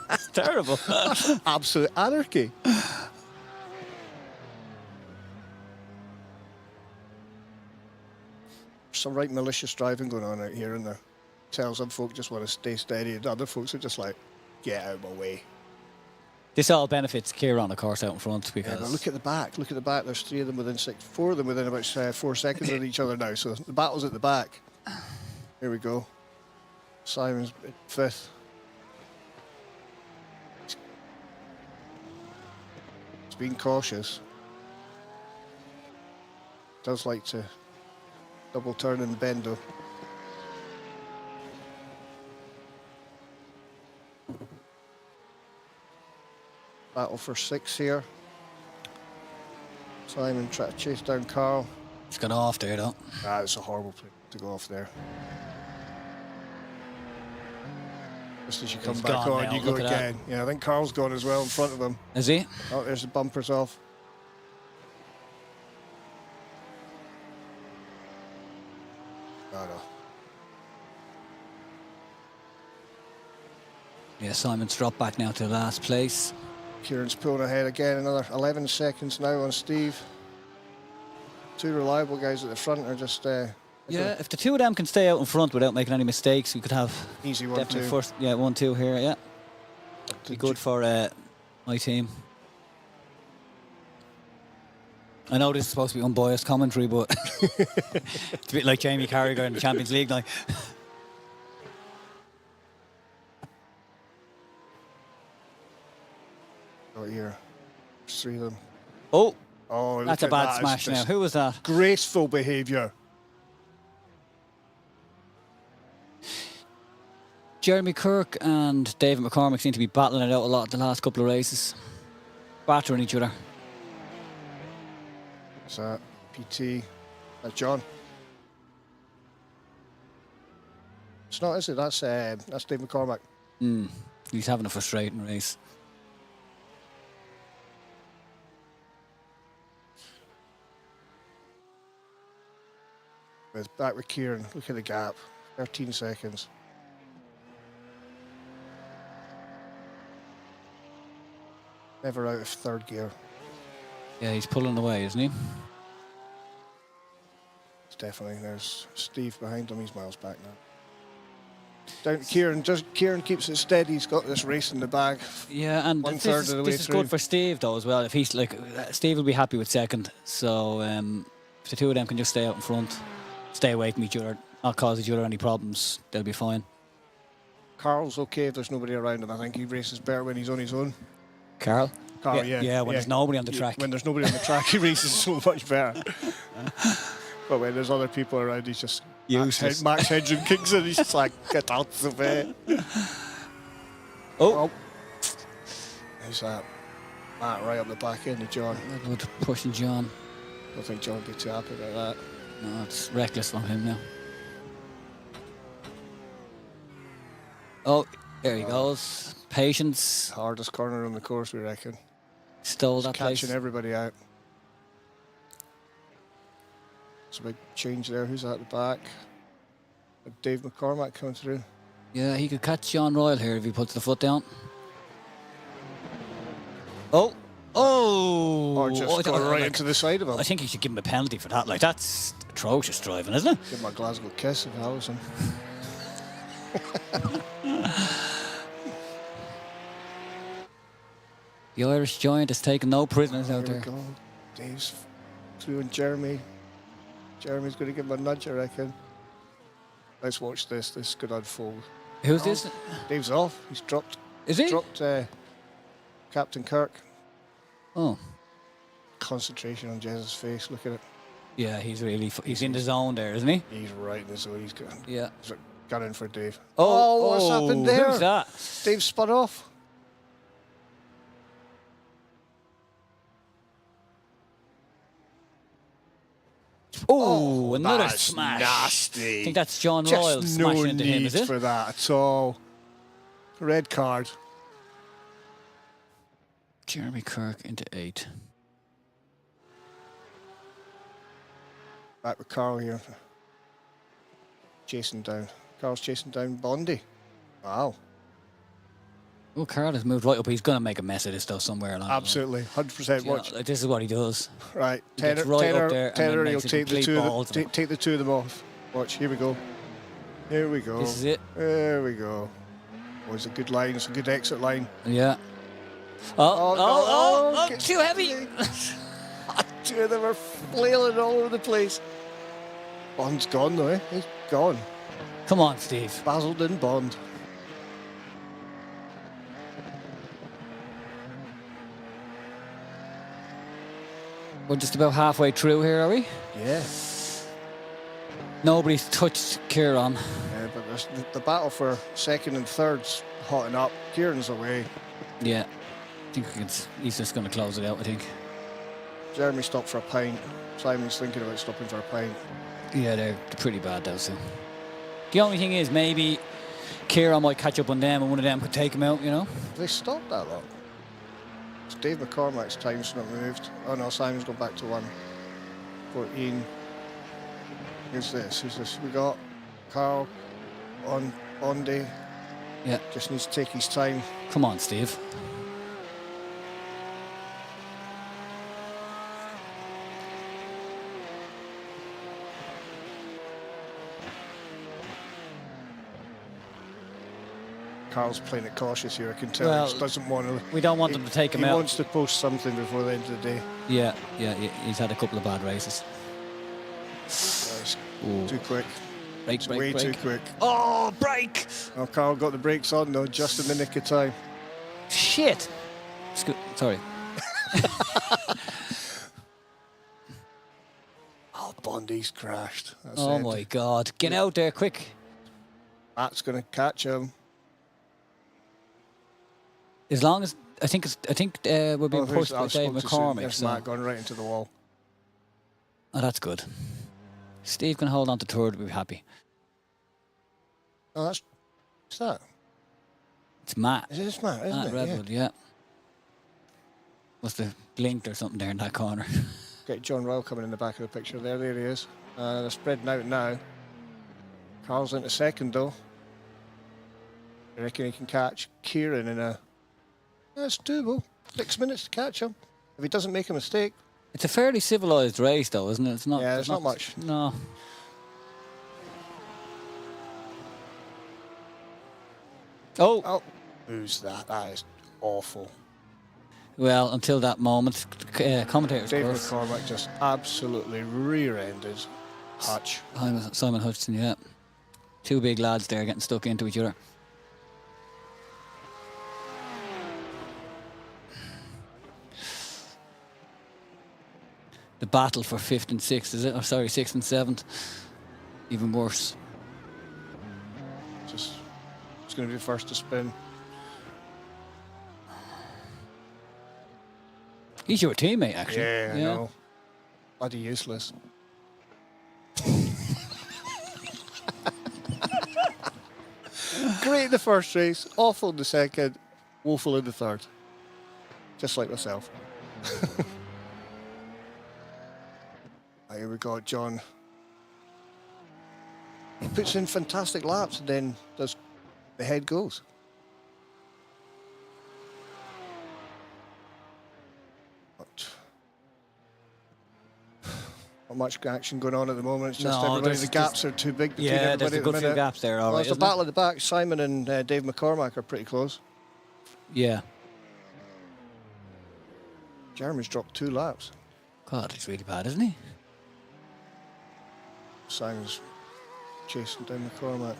That's terrible. Absolute anarchy. Some right malicious driving going on out here, and some folk just want to stay steady, and other folks are just like, get out of my way. This all benefits Kieran, of course, out in front because. Yeah, but look at the back. Look at the back. There's three of them within four of them within about 4 seconds of each other now. So the battle's at the back. Here we go. Simon's fifth. He's being cautious. Does like to double turn and bend though. Battle for 6 here. Simon trying to chase down Carl. He's got off there, though. Ah, it's a horrible place to go off there. Just as you come back on, now. you go Look at again. Yeah, I think Carl's gone as well in front of him. Is he? Oh, there's the bumpers off. Oh, no. Yeah, Simon's dropped back now to last place. Kieran's pulling ahead again, another 11 seconds now on Steve. Two reliable guys at the front are just... yeah, if the two of them can stay out in front without making any mistakes, we could have... Easy 1-2. Definitely first, yeah, 1-2 here, yeah. Be good for my team. I know this is supposed to be unbiased commentary, but it's a bit like Jamie Carragher in the Champions League night. Right here. There's three of them. Oh, oh, that's a bad smash now. Who was that? Graceful behaviour. Jeremy Kirk and David McCormick seem to be battling it out a lot the last couple of races. Battering each other. Is that PT? That's John. It's not, is it? That's Dave McCormack. He's having a frustrating race. Back with Kieran. Look at the gap. 13 seconds. Never out of third gear. Yeah, he's pulling away, isn't he? It's definitely. There's Steve behind him. He's miles back now. Down to Kieran. Kieran keeps it steady. He's got this race in the bag. Yeah, and one third of the way this is through. good for Steve though as well. If he's like, Steve will be happy with second. So if the two of them can just stay out in front, stay away from each other, not cause each other any problems, they'll be fine. Carl's okay if there's nobody around him. I think he races better when he's on his own. Carl? Carl, yeah. When there's nobody on the track. When there's nobody on the track, he races so much better. But when there's other people around, he's just useless. Max Headroom kicks in. He's just like, get out of it. Oh. Who's that? Matt right up the back end of John. Good pushing John. I don't think John would be too happy about that. No, it's reckless from him now. Oh, there he goes. Patience. Hardest corner on the course, we reckon. Stole Just that place. catching everybody out. It's a big change there. Who's at the back? Dave McCormack coming through. Yeah, he could catch John Royal here if he puts the foot down. Oh. Oh! Or just go right into the side of him. I think he should give him a penalty for that. Like, that's atrocious driving, isn't it? Give him a Glasgow kiss if I was him. The Irish giant has taken no prisoners out there. Go. Dave's through and Jeremy. Jeremy's going to give him a nudge, I reckon. Let's watch this. This could unfold. Who's this? Dave's off. He's dropped. Is he? Dropped Captain Kirk. Oh. Concentration on Jez's face. Look at it. Yeah, he's really he's in the zone there, isn't he? He's right in the zone. He's Yeah. got in for Dave. Oh, What's happened there? Who's that? Dave spun off. Oh, another that's smash. Nasty. I think that's John Just Royal no smashing into him, is need it? for that at all. Red card. Jeremy Kirk into 8. Back with Carl here. Chasing down. Carl's chasing down Bondi. Wow. Oh, Carl has moved right up. He's going to make a mess of this, though, somewhere along Absolutely. 100% watch. the line. This is what he does. Right. He gets right up there and then Tenor, he'll makes a take the complete two balls of them, take the two of them off. Watch, here we go. Here we go. This is it. There we go. Oh, it's a good line. It's a good exit line. Yeah. Too heavy. Two of them are flailing all over the place. Bond's gone though, eh? He's gone. Come on, Steve. Basildon Bond. We're just about halfway through here, are we? Yeah. Nobody's touched Kieran. Yeah, but there's the battle for second and third's hotting up. Kieran's away. Yeah. I think he's just going to close it out, I think. Jeremy stopped for a pint. Simon's thinking about stopping for a pint. Yeah, they're pretty bad, though, so. The only thing is, maybe Kieran might catch up on them and one of them could take him out, you know? They stopped that long. It's Dave McCormack's time's not moved. Oh no, Simon's gone back to 1:14. Who's this? Who's this? We got Carl on Bondi. Yeah. Just needs to take his time. Come on, Steve. Carl's playing it cautious here, I can tell. Well, He just doesn't want to. We don't want them to take him He out. wants to post something before the end of the day. Yeah, he's had a couple of bad races. Ooh. Too quick. Break, break, Way break. too quick. Oh, break! Oh, Carl got the brakes on though, just in the nick of time. Shit! Sorry. Oh, Bondi's crashed. That's Oh it. my God! Get out there, quick! Matt's going to catch him. As long as I think we're being pushed by Dave McCormack. There's So. Matt gone right into the wall. Oh, that's good. Steve can hold on to third. We'll be happy. Oh, what's that? It's Matt. It is Matt, isn't Matt it? Redwood, yeah. Must have blinked or something there in that corner. Get John Royal coming in the back of the picture there. There he is. They're spreading out now. Carl's into second though. I reckon he can catch Kieran in a. That's doable. 6 minutes to catch him. If he doesn't make a mistake. It's a fairly civilised race, though, isn't it? It's not. Yeah, there's not much. No. Oh. Who's that? That is awful. Well, until that moment, commentators. Dave of course. McCormack just absolutely rear-ended Hutch. Simon Hutchinson, yeah. Two big lads there getting stuck into each other. The battle for 5th and 6th, is it? Or sorry, 6th and 7th. Even worse. Just, it's going to be the first to spin. He's your teammate, actually. Yeah, I know. Bloody useless. Great in the first race, awful in the second, woeful in the third. Just like myself. Here we go, John. He puts in fantastic laps and then does the head goes. Not much action going on at the moment. It's just No, everybody. there's The gaps are too big between Yeah, everybody there's a at the good few minute. gaps there, all Well, right, it's a isn't it? battle at the back. Simon and Dave McCormack are pretty close. Yeah. Jeremy's dropped 2 laps. God, he's really bad, isn't he? Simon's chasing down McCormack.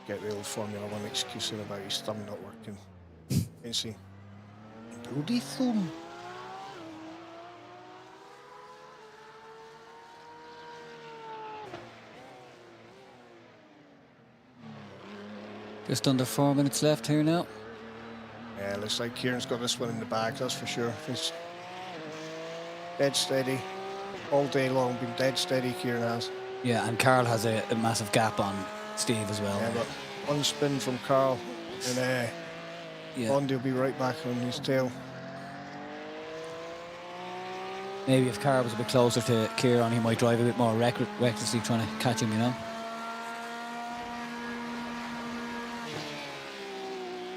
Get the old Formula 1 excuse in about his thumb not working. see. Bloody thumb. Just under 4 minutes left here now. Yeah, looks like Kieran's got this one in the bag, that's for sure. He's dead steady. All day long, been dead steady, Kieran has. Yeah, and Carl has a massive gap on Steve as well. Yeah, but one spin from Carl, and Bondi will be right back on his tail. Maybe if Carl was a bit closer to Kieran, he might drive a bit more recklessly trying to catch him, you know.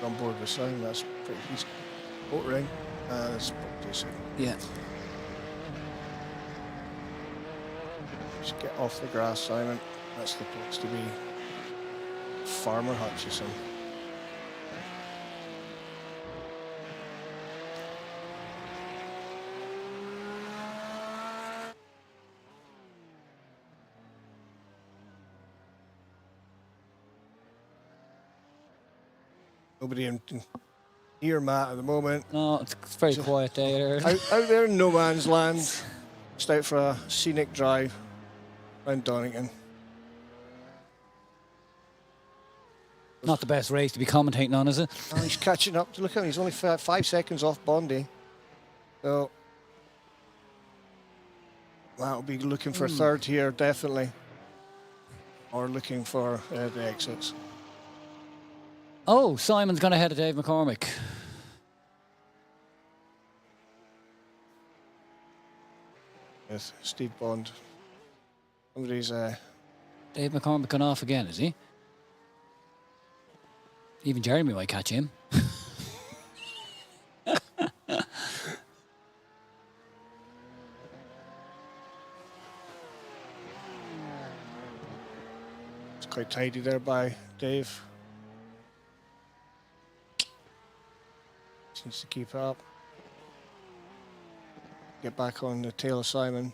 On board with Simon, that's pretty decent. Boat ring, that's pretty decent. Yeah. Just get off the grass, Simon. That's the place to be. Farmer Hutchison. Nobody in near Matt at the moment. No, it's very quiet there. Out there in no man's land. Just out for a scenic drive around Donington. Not the best race to be commentating on, is it? Oh, he's catching up. Look at him, he's only 5 seconds off Bondi. So that'll be looking for third here, definitely. Or looking for the exits. Oh, Simon's gone ahead of Dave McCormick. Yes, Steve Bond. Somebody's Dave McCormick gone off again, is he? Even Jeremy might catch him. It's quite tidy there by Dave. Just needs to keep up. Get back on the tail of Simon.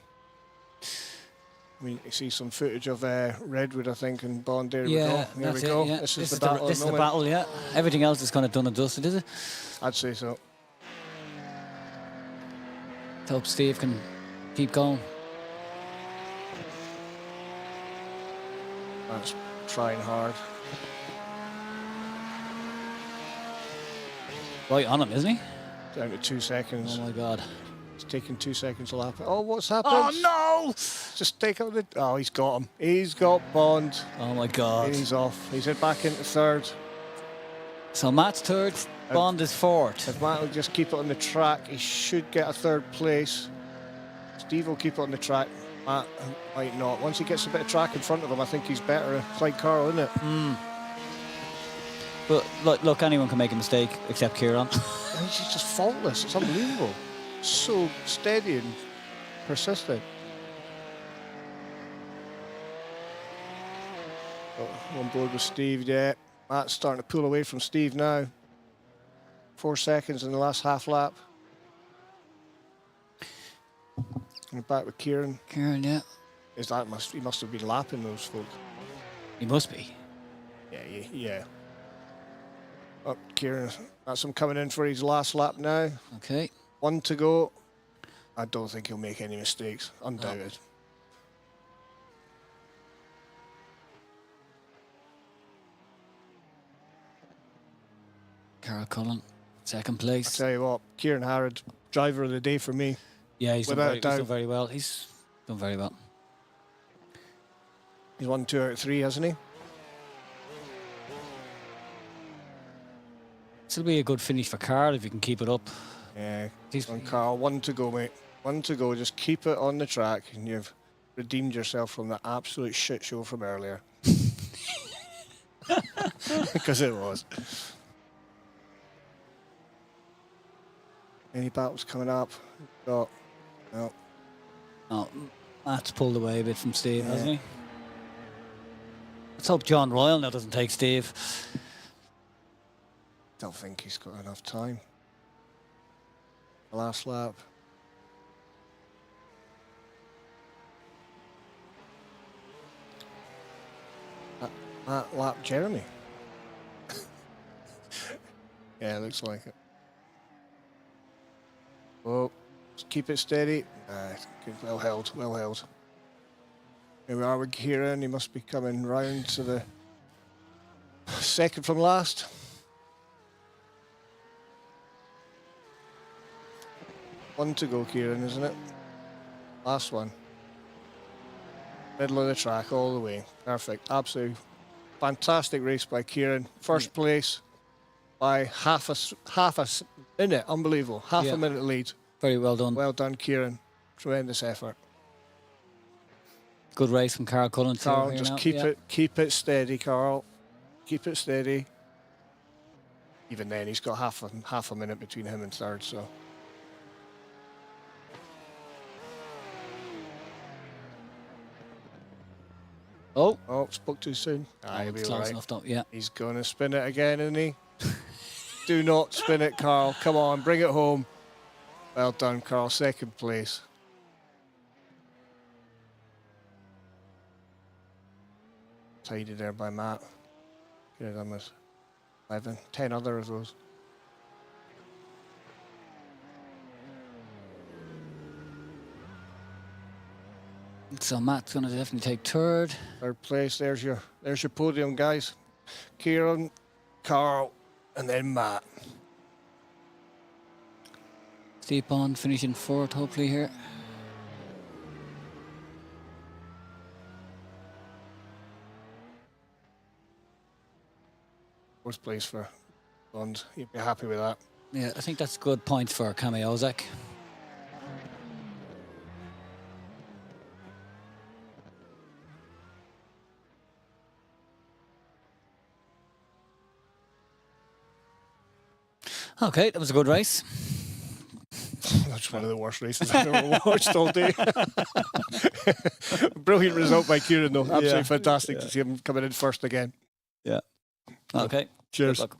We see some footage of Redwood, I think, and Bond. There we go. There we go. Yeah. This is the battle. This is the battle, yeah. Everything else is kind of done and dusted, is it? I'd say so. Hope Steve can keep going. That's trying hard. Right on him, isn't he? Down to 2 seconds. Oh my God. It's taking 2 seconds to lap. Oh, what's happened? Oh no! Just take out the. Oh, he's got him. He's got Bond. Oh my God. And he's off. He's head back into third. So Matt's third, Bond is fourth. If Matt will just keep it on the track, he should get a third place. Steve will keep it on the track. Matt might not. Once he gets a bit of track in front of him, I think he's better. It's like Carl, isn't it? But look, anyone can make a mistake except Kieran. He's just faultless. It's unbelievable. So steady and persistent. Oh, on board with Steve, yeah. Matt's starting to pull away from Steve now. 4 seconds in the last half lap. And back with Kieran. Kieran, yeah. He must have been lapping those folk. He must be. Yeah. Oh, Kieran, that's him coming in for his last lap now. Okay. 1 to go. I don't think he'll make any mistakes. Undoubted. Oh. Carl Cullen, second place. I tell you what, Kieran Harrod, driver of the day for me. Yeah, he's done very well. He's done very well. He's won 2 out of 3, hasn't he? This will be a good finish for Carl if he can keep it up. Yeah, he's on Carl. 1 to go, mate. 1 to go. Just keep it on the track, and you've redeemed yourself from that absolute shit show from earlier. Because it was. Any battles coming up? No. Oh, Matt's pulled away a bit from Steve, hasn't he? Let's hope John Royal now doesn't take Steve. Don't think he's got enough time. The last lap. That lap Jeremy. Yeah, it looks like it. Oh, just keep it steady. Good, well held, well held. Here we are with Kieran. He must be coming round to the second from last. One to go, Kieran, isn't it? Last one. Middle of the track, all the way. Perfect. Absolutely fantastic race by Kieran. First place by half a minute. Unbelievable. Half a minute lead. Very well done. Well done, Kieran. Tremendous effort. Good race from Carl Cullen. Carl, just keep it steady, Carl. Keep it steady. Even then, he's got half a minute between him and third, so. Oh, spoke too soon. He'll be all right. Yeah. He's going to spin it again, isn't he? Do not spin it, Carl. Come on, bring it home. Well done, Carl. Second place. Tidy there by Matt. Could have done with 11, 10 other of those. So Matt's going to definitely take third. Third place. There's your podium, guys. Kieran, Carl, and then Matt. Steve Bond finishing fourth, hopefully here. Fourth place for Bond. You'd be happy with that. Yeah, I think that's a good point for Kami Ozak. Okay, that was a good race. That's one of the worst races I've ever watched all day. Brilliant result by Kieran, though. Absolutely fantastic to see him coming in first again. Yeah. Okay. Cheers. Good luck.